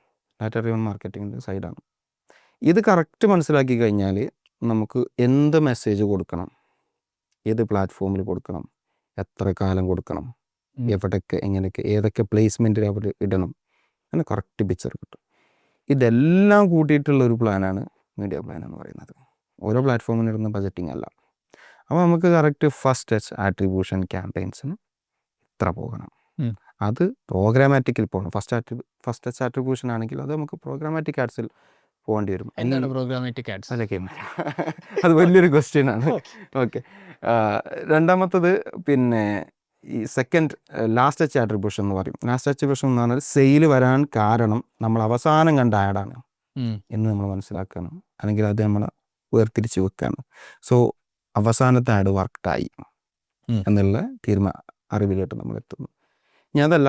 ഡാറ്റ ഡ്രിവൺ മാർക്കറ്റിങ്ങിൻ്റെ സൈഡാണ്. ഇത് കറക്റ്റ് മനസ്സിലാക്കി കഴിഞ്ഞാൽ നമുക്ക് എന്ത് മെസ്സേജ് കൊടുക്കണം, ഏത് പ്ലാറ്റ്ഫോമിൽ കൊടുക്കണം, എത്ര കാലം കൊടുക്കണം, എവിടെയൊക്കെ എങ്ങനെയൊക്കെ ഏതൊക്കെ പ്ലേസ്മെൻറ്റിൽ അവിടെ ഇടണം, അങ്ങനെ കറക്റ്റ് പിക്ചർ കിട്ടും. ഇതെല്ലാം കൂട്ടിയിട്ടുള്ള ഒരു പ്ലാനാണ് മീഡിയ പ്ലാൻ എന്ന് പറയുന്നത്. ഓരോ പ്ലാറ്റ്ഫോമിന് ഇടുന്ന ബജറ്റിംഗ് അല്ല. അപ്പോൾ നമുക്ക് കറക്റ്റ് ഫസ്റ്റ് ടച്ച് ആട്രിബ്യൂഷൻ ക്യാമ്പയിൻസിന് ഇത്ര പോകണം. അത് പ്രോഗ്രാമാറ്റിക്കിൽ പോകണം. ഫസ്റ്റ് ടച്ച് ആട്രിബ്യൂഷൻ ആണെങ്കിൽ അത് നമുക്ക് പ്രോഗ്രാമാറ്റിക് ആഡ്സിൽ പോകേണ്ടി വരും. എന്താണ് പ്രോഗ്രാമാറ്റിക് ആഡ്സ്? അതൊക്കെ അത് വലിയൊരു ക്വസ്റ്റ്യൻ ആണ്. ഓക്കെ, രണ്ടാമത്തത് പിന്നെ ഈ സെക്കൻഡ് ലാസ്റ്റ് ടച്ച് ആട്രിബ്യൂഷൻ എന്ന് പറയും. ലാസ്റ്റ് ആട്രിബ്യൂഷൻ എന്ന് പറഞ്ഞാൽ സെയിൽ വരാൻ കാരണം നമ്മൾ അവസാനം കണ്ട ആഡാണ് എന്ന് നമ്മൾ മനസ്സിലാക്കണം, അല്ലെങ്കിൽ അത് നമ്മൾ വേർതിരിച്ച് വെക്കുകയാണ്. സോ അവസാനത്തെ ആഡ് വർക്ക്ഡായി എന്നുള്ള അറിവിലോട്ട് നമ്മൾ എത്തുന്നു. ഇനി അതല്ല,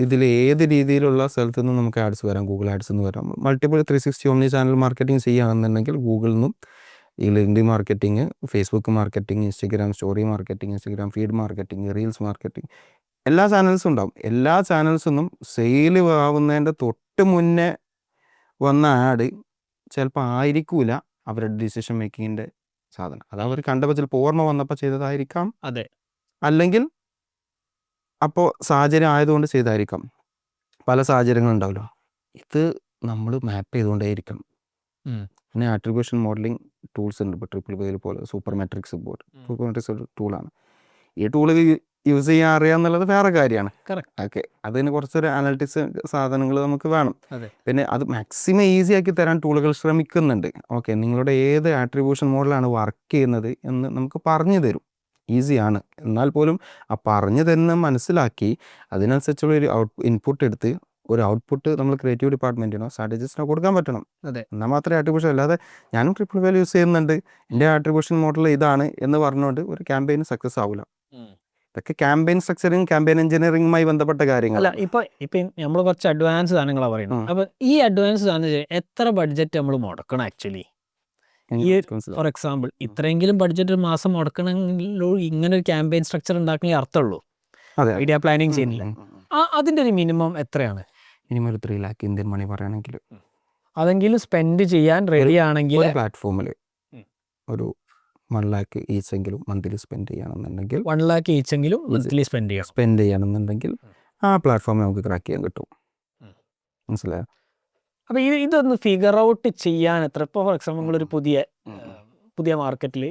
ഇതിൽ ഏത് രീതിയിലുള്ള സ്ഥലത്തു നിന്നും നമുക്ക് ആഡ്സ് വരാം. ഗൂഗിൾ ആഡ്സ് എന്ന് വരാം. മൾട്ടിപ്പിൾ 360 ഓംനി ചാനൽ മാർക്കറ്റിംഗ് ചെയ്യുകയാണെന്നുണ്ടെങ്കിൽ ഗൂഗിളിൽ നിന്നും ഈ LinkedIn marketing, Facebook marketing, Instagram story marketing, Instagram feed marketing, reels marketing, എല്ലാ ചാനൽസും ഉണ്ടാവും. എല്ലാ ചാനൽസിൽ നിന്നും സെയിൽ ആവുന്നതിൻ്റെ തൊട്ട് മുന്നേ വന്ന ആഡ് ചിലപ്പോൾ ആയിരിക്കില്ല അവരുടെ ഡിസിഷൻ മേക്കിങ്ങിൻ്റെ സാധനം. അത് അവർ കണ്ടപ്പോൾ ചിലപ്പോൾ ഓർമ്മ വന്നപ്പോൾ ചെയ്തതായിരിക്കാം. അതെ, അല്ലെങ്കിൽ അപ്പോൾ സാഹചര്യം ആയതുകൊണ്ട് ചെയ്തായിരിക്കാം. പല സാഹചര്യങ്ങളുണ്ടാവുമല്ലോ. ഇത് നമ്മൾ മാപ്പ് ചെയ്തുകൊണ്ടേയിരിക്കണം. പിന്നെ ആട്രിബ്യൂഷൻ മോഡലിംഗ് ടൂൾസ് ഉണ്ട്. ഇപ്പോൾ ട്രിപ്പിൾ വെയിൽ പോലെ super matrix board, super matrix ഒരു ടൂളാണ്. ഈ ടൂള് യൂസ് ചെയ്യാൻ അറിയാമെന്നുള്ളത് വേറെ കാര്യമാണ്. ഓക്കെ, അതിന് കുറച്ചൊരു അനലിറ്റിക്സ് സാധനങ്ങൾ നമുക്ക് വേണം. പിന്നെ അത് മാക്സിമം ഈസി ആക്കി തരാൻ ടൂളുകൾ ശ്രമിക്കുന്നുണ്ട്. ഓക്കെ, നിങ്ങളുടെ ഏത് ആട്രിബ്യൂഷൻ മോഡലാണ് വർക്ക് ചെയ്യുന്നത് എന്ന് നമുക്ക് പറഞ്ഞു തരും. ഈസിയാണ്. എന്നാൽ പോലും ആ പറഞ്ഞു തരുന്ന മനസ്സിലാക്കി അതിനനുസരിച്ചുള്ള ഒരു ഇൻപുട്ട് എടുത്ത് ഒരു ഔട്ട്പുട്ട് നമ്മൾ ക്രിയേറ്റീവ് ഡിപ്പാർട്ട്മെൻറ്റിനോ സ്ട്രാറ്റജിസ്റ്റിനോ കൊടുക്കാൻ പറ്റണം. എന്നാൽ മാത്രമേ ആട്രിബ്യൂഷൻ, അല്ലാതെ ഞാനും ട്രിപ്പിൾ വെയിൽ യൂസ് ചെയ്യുന്നുണ്ട്, എൻ്റെ ആട്രിബ്യൂഷൻ മോഡൽ ഇതാണ് എന്ന് പറഞ്ഞുകൊണ്ട് ഒരു ക്യാമ്പയിൻ സക്സസ് ആവില്ല. ഇതൊക്കെ ക്യാമ്പയിൻ സ്ട്രക്ചറിങ്, ക്യാമ്പയിൻ എഞ്ചിനീയറിംഗുമായി ബന്ധപ്പെട്ട കാര്യങ്ങളല്ല. ഇപ്പം നമ്മൾ കുറച്ച് അഡ്വാൻസ് സാധനങ്ങളാണ് പറയുന്നത്. അപ്പോൾ ഈ അഡ്വാൻസ് സാധനം എത്ര ബഡ്ജറ്റ് നമ്മൾ മുടക്കണം ആക്ച്വലി? ഈ ഫോർ എക്സാമ്പിൾ ഇത്രയെങ്കിലും ബഡ്ജറ്റ് ഒരു മാസം മുടക്കണമെങ്കിലോ ഇങ്ങനെ ഒരു ക്യാമ്പയിൻ സ്ട്രക്ചർ ഉണ്ടാക്കണേ അർത്ഥമുള്ളൂ. മീഡിയ പ്ലാനിങ് ചെയ്യുന്നില്ല. അതിൻ്റെ ഒരു മിനിമം എത്രയാണ്? മിനിമം ഒരു 3 lakh ഇന്ത്യൻ മണി പറയുകയാണെങ്കിൽ, അതെങ്കിലും സ്പെൻഡ് ചെയ്യാൻ റെഡി ആണെങ്കിൽ പ്ലാറ്റ്ഫോമിൽ ഒരു 1 lakh ഈച്ചെങ്കിലും മന്ത്ലി സ്പെൻഡ് ചെയ്യണമെന്നുണ്ടെങ്കിൽ 1 lakh ഈച്ചെങ്കിലും മന്ത്ലി സ്പെൻഡ് ചെയ്യണമെന്നുണ്ടെങ്കിൽ ആ പ്ലാറ്റ്ഫോമിൽ നമുക്ക് ക്രാക്ക് ചെയ്യാൻ കിട്ടും. മനസ്സിലായോ? അപ്പോൾ ഇതൊന്ന് ഫിഗർ ഔട്ട് ചെയ്യാൻ എത്ര? ഇപ്പോൾ ഫോർ എക്സാമ്പിൾ നിങ്ങളൊരു പുതിയ മാർക്കറ്റിൽ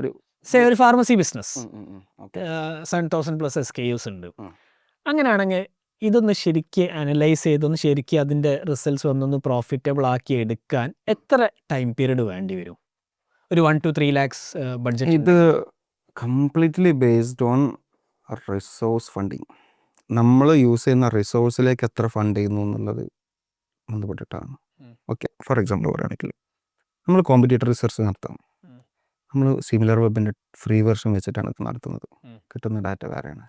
ഒരു ഫാർമസി ബിസിനസ് 7,000+ SKUs ഉണ്ട്. അങ്ങനെയാണെങ്കിൽ ഇതൊന്ന് ശരിക്കും അനലൈസ് ചെയ്തൊന്ന് ശരിക്കും അതിൻ്റെ റിസൾട്ട്സ് ഒന്നൊന്ന് പ്രോഫിറ്റബിൾ ആക്കി എടുക്കാൻ എത്ര ടൈം പീരീഡ് വേണ്ടി വരും? ഒരു 1 to 3 lakhs ബഡ്ജറ്റ്. ഇത് completely based on resource funding. നമ്മൾ യൂസ് ചെയ്യുന്ന റിസോഴ്സിലേക്ക് എത്ര ഫണ്ട് ചെയ്യുന്നു എന്നുള്ളത് ബന്ധപ്പെട്ടിട്ടാണ്. ഓക്കെ, ഫോർ എക്സാമ്പിൾ പറയുകയാണെങ്കിൽ നമ്മൾ കോമ്പറ്റീറ്റർ റിസർച്ച് നടത്താം. നമ്മൾ സിമിലർ വെബിൻ്റെ ഫ്രീ വെർഷൻ വെച്ചിട്ടാണ് ഇത് നടത്തുന്നത്. കിട്ടുന്ന ഡാറ്റ വേറെയാണ്.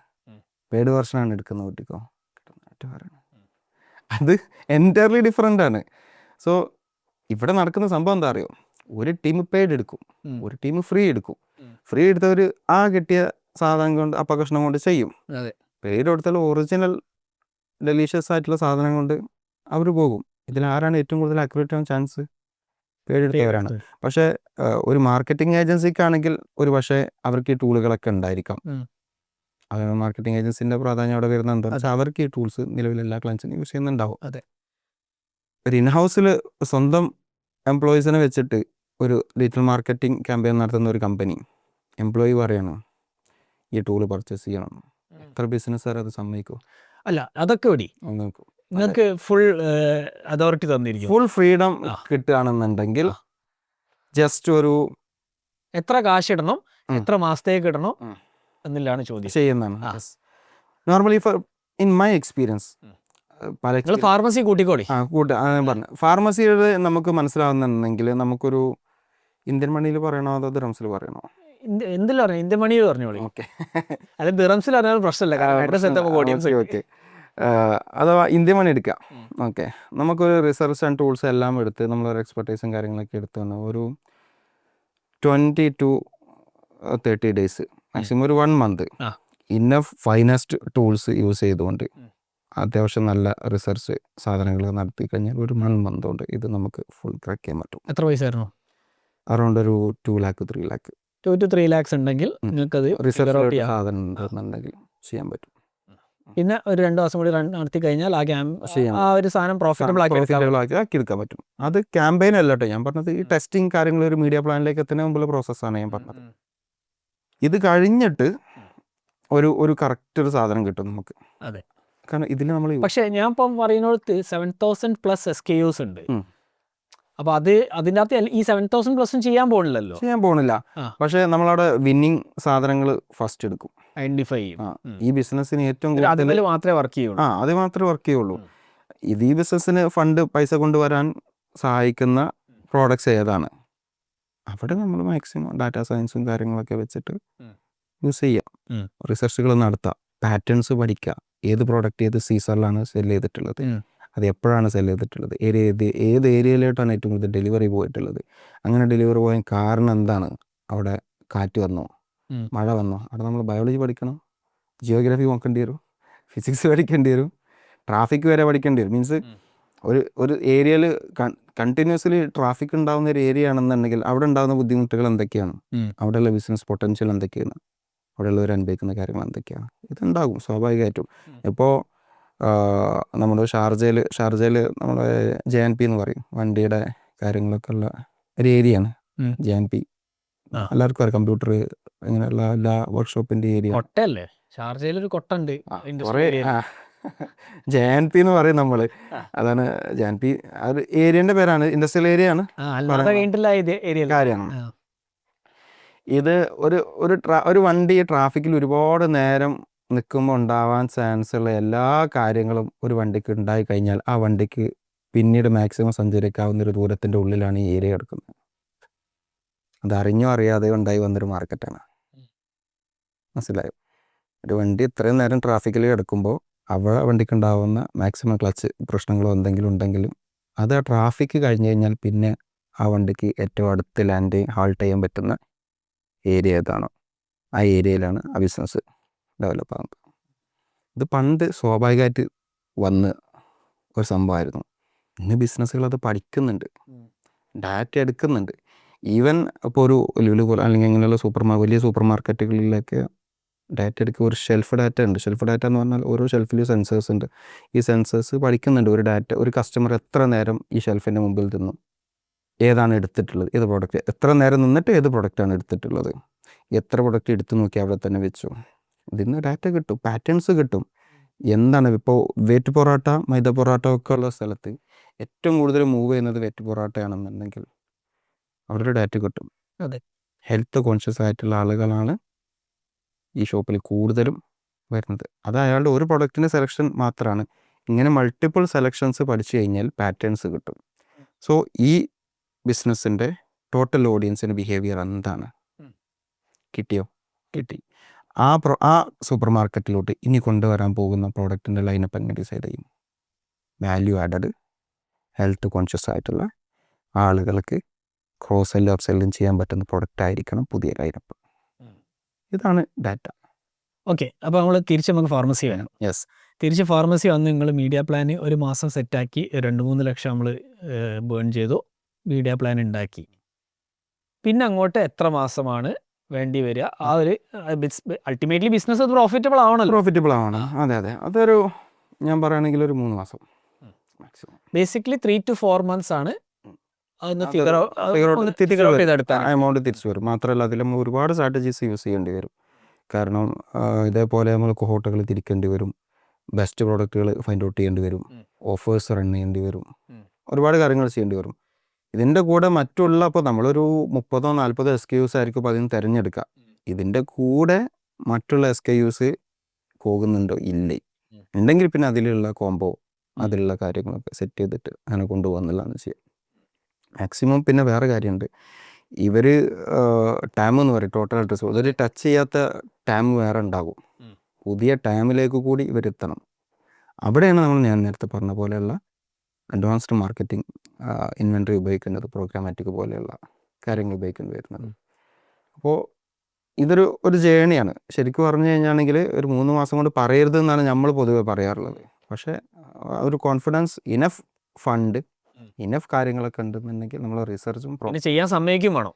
പെയ്ഡ് വെർഷനാണ് എടുക്കുന്നത്, കുട്ടിക്കോ കിട്ടുന്ന ഡാറ്റ വേറെയാണ്. അത് എൻറ്റയർലി ഡിഫറെൻ്റ് ആണ്. സോ ഇവിടെ നടക്കുന്ന സംഭവം എന്താ അറിയോ? ഒരു ടീം പെയ്ഡ് എടുക്കും, ഒരു ടീം ഫ്രീ എടുക്കും. ഫ്രീ എടുത്തവർ ആ കിട്ടിയ സാധനം കൊണ്ട് അപകർഷണം കൊണ്ട് ചെയ്യും. പെയ്ഡ് കൊടുത്താൽ ഒറിജിനൽ ഡെലീഷ്യസ് ആയിട്ടുള്ള സാധനം കൊണ്ട് അവർ പോകും. ഇതിലാരാണ് ഏറ്റവും കൂടുതൽ അക്യുറേറ്റ് ആവാൻ ചാൻസ്? പെയ്ഡ് എടുത്തവരാണ്. പക്ഷേ ഒരു മാർക്കറ്റിംഗ് ഏജൻസിക്കാണെങ്കിൽ ഒരു പക്ഷേ അവർക്ക് ഈ ടൂളുകളൊക്കെ ഉണ്ടായിരിക്കാം. മാർക്കറ്റിംഗ് ഏജൻസിൻ്റെ പ്രാധാന്യം അവിടെ വരുന്നത് എന്താണെന്ന് വെച്ചാൽ അവർക്ക് ഈ ടൂൾസ് നിലവിൽ എല്ലാ ക്ലയൻസിനും യൂസ് ചെയ്യുന്നുണ്ടാവും. ഒരു ഇൻഹൗസിൽ സ്വന്തം എംപ്ലോയീസിനെ വെച്ചിട്ട് ഒരു ഡിജിറ്റൽ മാർക്കറ്റിംഗ് ക്യാമ്പയിൻ നടത്തുന്ന ഒരു കമ്പനി എംപ്ലോയി പറയണം ഈ ടൂള് പർച്ചേസ് ചെയ്യണം. എത്ര ബിസിനസ്സുകാർ അത് സമ്മതിക്കും? അല്ല, അതൊക്കെ ഓടി നിങ്ങൾക്ക് ഫുൾ അതോറിറ്റി തന്നിരിക്കും. ഫുൾ ഫ്രീഡം കിട്ടുകയാണെന്നുണ്ടെങ്കിൽ ജസ്റ്റ് ഒരു എത്ര കാശ് ഇടണം, എത്ര മാസത്തേക്ക് ഇടണം എന്നില്ലാണ് ചോദ്യം ചെയ്യുന്നതാണ്. Normally in my experience pharmacy കൂട്ടിക്കോളി പറഞ്ഞു. ഫാർമസിയുടെ നമുക്ക് മനസ്സിലാവുന്നുണ്ടെങ്കിൽ നമുക്കൊരു ഇന്ത്യൻ മണിയിൽ പറയണോ അതോ ദിറംസിൽ പറയണോ? എന്തിൽ പറഞ്ഞു? ഇന്ത്യൻ മണിയിൽ പറഞ്ഞോളി. ഓക്കെ, അല്ല ദിറംസിൽ അറിയാൻ പ്രശ്നമില്ല. ഓക്കെ, അഥവാ ഇന്ത്യൻ മണി എടുക്കാം. ഓക്കെ, നമുക്കൊരു റിസർച്ച് ആൻഡ് ടൂൾസ് എല്ലാം എടുത്ത് നമ്മളൊരു എക്സ്പെർട്ടൈസും കാര്യങ്ങളൊക്കെ എടുത്ത് ഒരു 20 to 30 days, മാക്സിമം ഒരു 1 month ആ. ഇന്നഫ് ഫൈനസ്റ്റ് ടൂൾസ് യൂസ് ചെയ്തുകൊണ്ട് അത്യാവശ്യം നല്ല റിസർച്ച് സാധനങ്ങൾ നടത്തി കഴിഞ്ഞാൽ ഒരു 1 month കൊണ്ട് ഇത് നമുക്ക് ഫുൾ ക്രാക്ക് ചെയ്യാൻ പറ്റും. എത്ര പൈസ ആയിരുന്നു? അറൗണ്ട് ഒരു 2 lakh 3 lakh 2 to 3 lakhs ഉണ്ടെങ്കിൽ നിങ്ങൾക്കത് റിസർച്ച് സാധനം ഉണ്ടെന്നുണ്ടെങ്കിൽ ചെയ്യാൻ പറ്റും. പിന്നെ ഒരു 2 മാസം കൂടി നടത്തി കഴിഞ്ഞാൽ ചെയ്യാം. ആ ഒരു സാധനം പ്രോഫിറ്റബിൾ ആക്കി എടുക്കാൻ പറ്റും. അത് ക്യാമ്പയിൻ അല്ല കേട്ടോ ഞാൻ പറഞ്ഞത്. ഈ ടെസ്റ്റിംഗ് കാര്യങ്ങൾ ഒരു മീഡിയ പ്ലാനിലേക്ക് എത്തുന്ന മുമ്പുള്ള പ്രോസസ്സാണ് ഞാൻ പറഞ്ഞത്. ഇത് കഴിഞ്ഞിട്ട് ഒരു കറക്റ്റ് ഒരു സാധനം കിട്ടും നമുക്ക്. അതെ, കാരണം ഇതിൽ നമ്മൾ പക്ഷേ ഞാൻ ഇപ്പം പറയുന്നിടത്ത് 7,000+ SKUs ഉണ്ട്. അപ്പോൾ അതിൻ്റെ അകത്ത് ഈ 7,000+ ചെയ്യാൻ പോകണില്ല. പക്ഷേ നമ്മളവിടെ വിന്നിങ് സാധനങ്ങൾ ഫസ്റ്റ് എടുക്കും, ഐഡന്റിഫൈ ചെയ്യും. ഈ ബിസിനസ്സിന് ഏറ്റവും കൂടുതൽ മാത്രമേ വർക്ക് ചെയ്യുള്ളൂ. അത് മാത്രമേ വർക്ക് ചെയ്യുള്ളൂ. ഇത് ഈ ബിസിനസ്സിന് പൈസ കൊണ്ടുവരാൻ സഹായിക്കുന്ന പ്രോഡക്ട്സ് ഏതാണ്, അവിടെ നമ്മൾ മാക്സിമം ഡാറ്റാ സയൻസും കാര്യങ്ങളൊക്കെ വെച്ചിട്ട് യൂസ് ചെയ്യാം. റിസർച്ചുകൾ നടത്താം, പാറ്റേൺസ് പഠിക്കുക, ഏത് പ്രോഡക്റ്റ് ഏത് സീസണിലാണ് സെല് ചെയ്തിട്ടുള്ളത്, അത് എപ്പോഴാണ് സെല് ചെയ്തിട്ടുള്ളത്, ഏത് ഏരിയയിലോട്ടാണ് ഏറ്റവും കൂടുതൽ ഡെലിവറി പോയിട്ടുള്ളത്, അങ്ങനെ ഡെലിവറി പോകാൻ കാരണം എന്താണ്, അവിടെ കാറ്റ് വന്നോ മഴ വന്നോ, അവിടെ നമ്മൾ ബയോളജി പഠിക്കണം, ജിയോഗ്രഫി നോക്കേണ്ടി വരും, ഫിസിക്സ് പഠിക്കേണ്ടി വരും, ട്രാഫിക് വരെ പഠിക്കേണ്ടി വരും. മീൻസ് ഒരു ഏരിയയിൽ കണ്ടിന്യൂസ്ലി ട്രാഫിക് ഉണ്ടാകുന്ന ഒരു ഏരിയ ആണെന്നുണ്ടെങ്കിൽ അവിടെ ഉണ്ടാകുന്ന ബുദ്ധിമുട്ടുകൾ എന്തൊക്കെയാണ്, അവിടെയുള്ള ബിസിനസ് പൊട്ടൻഷ്യൽ എന്തൊക്കെയാണ്, അവിടെയുള്ളവർ അനുഭവിക്കുന്ന കാര്യങ്ങൾ എന്തൊക്കെയാണ്, ഇതുണ്ടാകും സ്വാഭാവികമായിട്ടും. ഇപ്പോൾ നമ്മുടെ ഷാർജയിൽ നമ്മുടെ JNP എന്ന് പറയും, വണ്ടിയുടെ കാര്യങ്ങളൊക്കെ ഉള്ള ഒരു ഏരിയയാണ് JNP. എല്ലാവർക്കും അറിയാം, കമ്പ്യൂട്ടർ ഇങ്ങനെയുള്ള എല്ലാ വർക്ക്ഷോപ്പിൻ്റെ ഏരിയ. കൊട്ടയല്ലേ ഷാർജയിലൊരു കൊട്ടുണ്ട്, JNP എന്ന് പറയും നമ്മൾ. അതാണ് JNP, അത് ഏരിയൻ്റെ പേരാണ്, ഇൻഡസ്ട്രിയൽ ഏരിയ ആണ് കാര്യമാണ്. ഇത് ഒരു വണ്ടി ട്രാഫിക്കിൽ ഒരുപാട് നേരം നിൽക്കുമ്പോൾ ഉണ്ടാവാൻ ചാൻസ് ഉള്ള എല്ലാ കാര്യങ്ങളും ഒരു വണ്ടിക്ക് ഉണ്ടായി കഴിഞ്ഞാൽ ആ വണ്ടിക്ക് പിന്നീട് മാക്സിമം സഞ്ചരിക്കാവുന്ന ഒരു ദൂരത്തിൻ്റെ ഉള്ളിലാണ് ഈ ഏരിയ കിടക്കുന്നത്. അത് അറിഞ്ഞോ അറിയാതെ ഉണ്ടായി വന്നൊരു മാർക്കറ്റാണ്. മനസ്സിലായോ? ഒരു വണ്ടി ഇത്രയും നേരം ട്രാഫിക്കിൽ കിടക്കുമ്പോൾ അവിടെ വണ്ടിക്ക് ഉണ്ടാവുന്ന മാക്സിമം ക്ലച്ച് പ്രശ്നങ്ങളോ എന്തെങ്കിലും ഉണ്ടെങ്കിലും അത് ആ ട്രാഫിക്ക് കഴിഞ്ഞ് കഴിഞ്ഞാൽ പിന്നെ ആ വണ്ടിക്ക് ഏറ്റവും അടുത്ത് ഹാൾട്ട് ചെയ്യാൻ പറ്റുന്ന ഏരിയ ഏതാണോ ആ ഏരിയയിലാണ് ആ ബിസിനസ് ഡെവലപ്പ് ആകുന്നത്. ഇത് പണ്ട് സ്വാഭാവികമായിട്ട് വന്ന് ഒരു സംഭവമായിരുന്നു. ഇന്ന് ബിസിനസ്സുകൾ അത് പഠിക്കുന്നുണ്ട്, ഡാറ്റ എടുക്കുന്നുണ്ട്. ഈവൻ ഇപ്പോൾ ഒരു ലുലു പോലെ അല്ലെങ്കിൽ ഇങ്ങനെയുള്ള വലിയ സൂപ്പർ മാർക്കറ്റുകളിലൊക്കെ ഡാറ്റ എടുക്കുക. ഒരു ഷെൽഫ് ഡാറ്റ ഉണ്ട്. ഷെൽഫ് ഡാറ്റ എന്ന് പറഞ്ഞാൽ ഓരോ ഷെൽഫിലും സെൻസേഴ്സ് ഉണ്ട്. ഈ സെൻസേഴ്സ് പഠിക്കുന്നുണ്ട് ഒരു കസ്റ്റമർ എത്ര നേരം ഈ ഷെൽഫിൻ്റെ മുമ്പിൽ നിന്നു, ഏതാണ് എടുത്തിട്ടുള്ളത്, ഏത് പ്രോഡക്റ്റ്, എത്ര നേരം നിന്നിട്ട് ഏത് പ്രോഡക്റ്റാണ് എടുത്തിട്ടുള്ളത്, എത്ര പ്രോഡക്റ്റ് എടുത്തു നോക്കി അവിടെ തന്നെ വെച്ചു. ഇതിന് ഡാറ്റ കിട്ടും, പാറ്റേൺസ് കിട്ടും. എന്താണ് ഇപ്പോൾ വെറ്റ് പൊറോട്ട, മൈദ പൊറോട്ട ഒക്കെ ഉള്ള സ്ഥലത്ത് ഏറ്റവും കൂടുതൽ മൂവ് ചെയ്യുന്നത് വെറ്റ് പൊറോട്ടയാണെന്നുണ്ടെങ്കിൽ അവിടെ ഒരു ഡാറ്റ കിട്ടും. അതെ, ഹെൽത്ത് കോൺഷ്യസ് ആയിട്ടുള്ള ആളുകളാണ് ഈ ഷോപ്പിൽ കൂടുതലും വരുന്നത്. അത് അയാളുടെ ഒരു പ്രൊഡക്റ്റിൻ്റെ സെലക്ഷൻ മാത്രമാണ്. ഇങ്ങനെ മൾട്ടിപ്പിൾ സെലക്ഷൻസ് പഠിച്ചു കഴിഞ്ഞാൽ പാറ്റേൺസ് കിട്ടും. സോ ഈ ബിസിനസ്സിൻ്റെ ടോട്ടൽ ഓഡിയൻസിൻ്റെ ബിഹേവിയർ എന്താണ്, കിട്ടിയോ? കിട്ടി. ആ സൂപ്പർ മാർക്കറ്റിലോട്ട് ഇനി കൊണ്ടുവരാൻ പോകുന്ന പ്രോഡക്റ്റിൻ്റെ ലൈനപ്പ് എങ്ങനെ ഡിസൈഡ് ചെയ്യും? വാല്യൂ ആഡഡ് ഹെൽത്ത് കോൺഷ്യസ് ആയിട്ടുള്ള ആളുകൾക്ക് ക്രോസ് സെല്ലും അപ്പ് സെല്ലും ചെയ്യാൻ പറ്റുന്ന പ്രൊഡക്റ്റ് ആയിരിക്കണം പുതിയ ലൈനപ്പ്. ഇതാണ് ഡാറ്റ. ഓക്കെ, അപ്പോൾ നമുക്ക് ഫാർമസി വേണം. യെസ്, തിരിച്ച് ഫാർമസി വന്ന് നിങ്ങൾ മീഡിയ പ്ലാൻ ഒരു മാസം സെറ്റാക്കി 2-3 ലക്ഷം നമ്മൾ ബേൺ ചെയ്തു, മീഡിയ പ്ലാൻ ഉണ്ടാക്കി. പിന്നെ അങ്ങോട്ട് എത്ര മാസമാണ് വേണ്ടി വരിക? ആ ഒരു അൾട്ടിമേറ്റ്ലി ബിസിനസ് പ്രോഫിറ്റബിൾ ആവണല്ലോ. അതെ. അതൊരു ഞാൻ പറയുകയാണെങ്കിൽ ഒരു 3 മാസം മാക്സിമം. ബേസിക്കലി 3 to 4 months ആണ് എമൗണ്ട് തിരിച്ചു വരും. മാത്രമല്ല അതിൽ നമ്മൾ ഒരുപാട് സ്ട്രാറ്റജീസ് യൂസ് ചെയ്യേണ്ടി വരും. കാരണം ഇതേപോലെ നമ്മൾ കോഹോട്ടുകൾ തിരിക്കേണ്ടി വരും, ബെസ്റ്റ് പ്രോഡക്റ്റുകൾ ഫൈൻഡ് ഔട്ട് ചെയ്യേണ്ടി വരും, ഓഫേഴ്സ് റൺ ചെയ്യേണ്ടി വരും, ഒരുപാട് കാര്യങ്ങൾ ചെയ്യേണ്ടി വരും. ഇതിൻ്റെ കൂടെ മറ്റുള്ള ഇപ്പോൾ നമ്മളൊരു 30-40 SKUs ആയിരിക്കും അപ്പോൾ അതിന് തിരഞ്ഞെടുക്കുക. ഇതിൻ്റെ കൂടെ മറ്റുള്ള SKUs പോകുന്നുണ്ടോ ഇല്ലേ, ഉണ്ടെങ്കിൽ പിന്നെ അതിലുള്ള കോംബോ അതിലുള്ള കാര്യങ്ങളൊക്കെ സെറ്റ് ചെയ്തിട്ട് അങ്ങനെ കൊണ്ടുപോകുന്നില്ലാന്ന് ചെയ്യാം മാക്സിമം. പിന്നെ വേറെ കാര്യമുണ്ട്, ഇവർ ടാം എന്ന് പറയും, ടോട്ടൽ അഡ്രസ്. അതൊരു ടച്ച് ചെയ്യാത്ത ടാം വേറെ ഉണ്ടാകും. പുതിയ ടാമിലേക്ക് കൂടി ഇവരെത്തണം. അവിടെയാണ് ഞാൻ നേരത്തെ പറഞ്ഞ പോലെയുള്ള അഡ്വാൻസ്ഡ് മാർക്കറ്റിംഗ് ഇൻവെൻറ്ററി ഉപയോഗിക്കുന്നത്, പ്രോഗ്രാമാറ്റിക് പോലെയുള്ള കാര്യങ്ങൾ ഉപയോഗിക്കേണ്ടി വരുന്നത്. അപ്പോൾ ഒരു ജേണിയാണ് ശരിക്കും പറഞ്ഞു കഴിഞ്ഞാണെങ്കിൽ. ഒരു 3 മാസം കൊണ്ട് പറയരുത് എന്നാണ് നമ്മൾ പൊതുവെ പറയാറുള്ളത്. പക്ഷേ ഒരു കോൺഫിഡൻസ്, ഇനഫ് ഫണ്ട്, ഇനഫ് കാര്യങ്ങളൊക്കെ ഉണ്ടെന്നുണ്ടെങ്കിൽ നമ്മൾ റിസർച്ചും ചെയ്യാൻ സമ്മതിക്കും വേണം.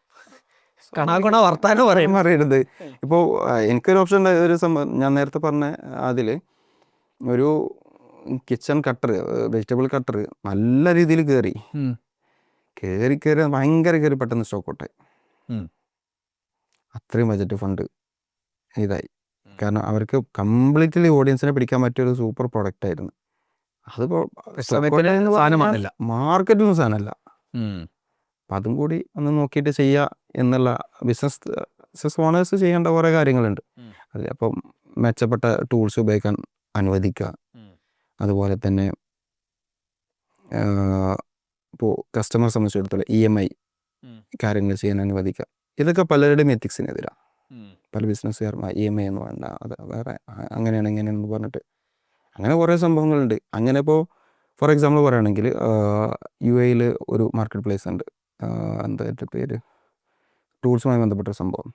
കണാക്കണ വർത്താനം പറയരുത്. ഇപ്പോൾ എനിക്കൊരു ഓപ്ഷൻ ഉണ്ട്. ഞാൻ നേരത്തെ പറഞ്ഞ അതിൽ ഒരു കിച്ചൺ കട്ടർ, വെജിറ്റബിൾ കട്ടർ നല്ല രീതിയിൽ കയറി ഭയങ്കര പെട്ടെന്ന് സ്റ്റോക്ക് ഔട്ടായി. അത്രയും ബജറ്റ് ഫണ്ട് ഇതായി. കാരണം അവർക്ക് കംപ്ലീറ്റ്ലി ഓഡിയൻസിനെ പിടിക്കാൻ പറ്റിയൊരു സൂപ്പർ പ്രൊഡക്റ്റ് ആയിരുന്നു. അതിപ്പോൾ മാർക്കറ്റിലും സാധനമല്ല. അപ്പം അതും കൂടി ഒന്ന് നോക്കിയിട്ട് ചെയ്യുക എന്നുള്ള ബിസിനസ് ഓണേഴ്സ് ചെയ്യേണ്ട കുറേ കാര്യങ്ങളുണ്ട്. അത് അപ്പം മെച്ചപ്പെട്ട ടൂൾസ് ഉപയോഗിക്കാൻ അനുവദിക്കുക. അതുപോലെ തന്നെ ഇപ്പോൾ കസ്റ്റമർ സംബന്ധിച്ചിടത്തോളം EMI കാര്യങ്ങൾ ചെയ്യാൻ അനുവദിക്കുക. ഇതൊക്കെ പലരുടെയും എത്തിക്സിനെതിരാണ്. പല ബിസിനസ്സുകാരും EMI എന്ന് വേണ്ട, അത് വേറെ അങ്ങനെയാണ് ഇങ്ങനെയാണെന്ന് പറഞ്ഞിട്ട് അങ്ങനെ കുറേ സംഭവങ്ങളുണ്ട്. അങ്ങനെ ഇപ്പോൾ ഫോർ എക്സാമ്പിൾ പറയുകയാണെങ്കിൽ UAE ഒരു മാർക്കറ്റ് പ്ലേസ് ഉണ്ട്, എന്താ എൻ്റെ പേര്, ടൂൾസുമായി ബന്ധപ്പെട്ട സംഭവം.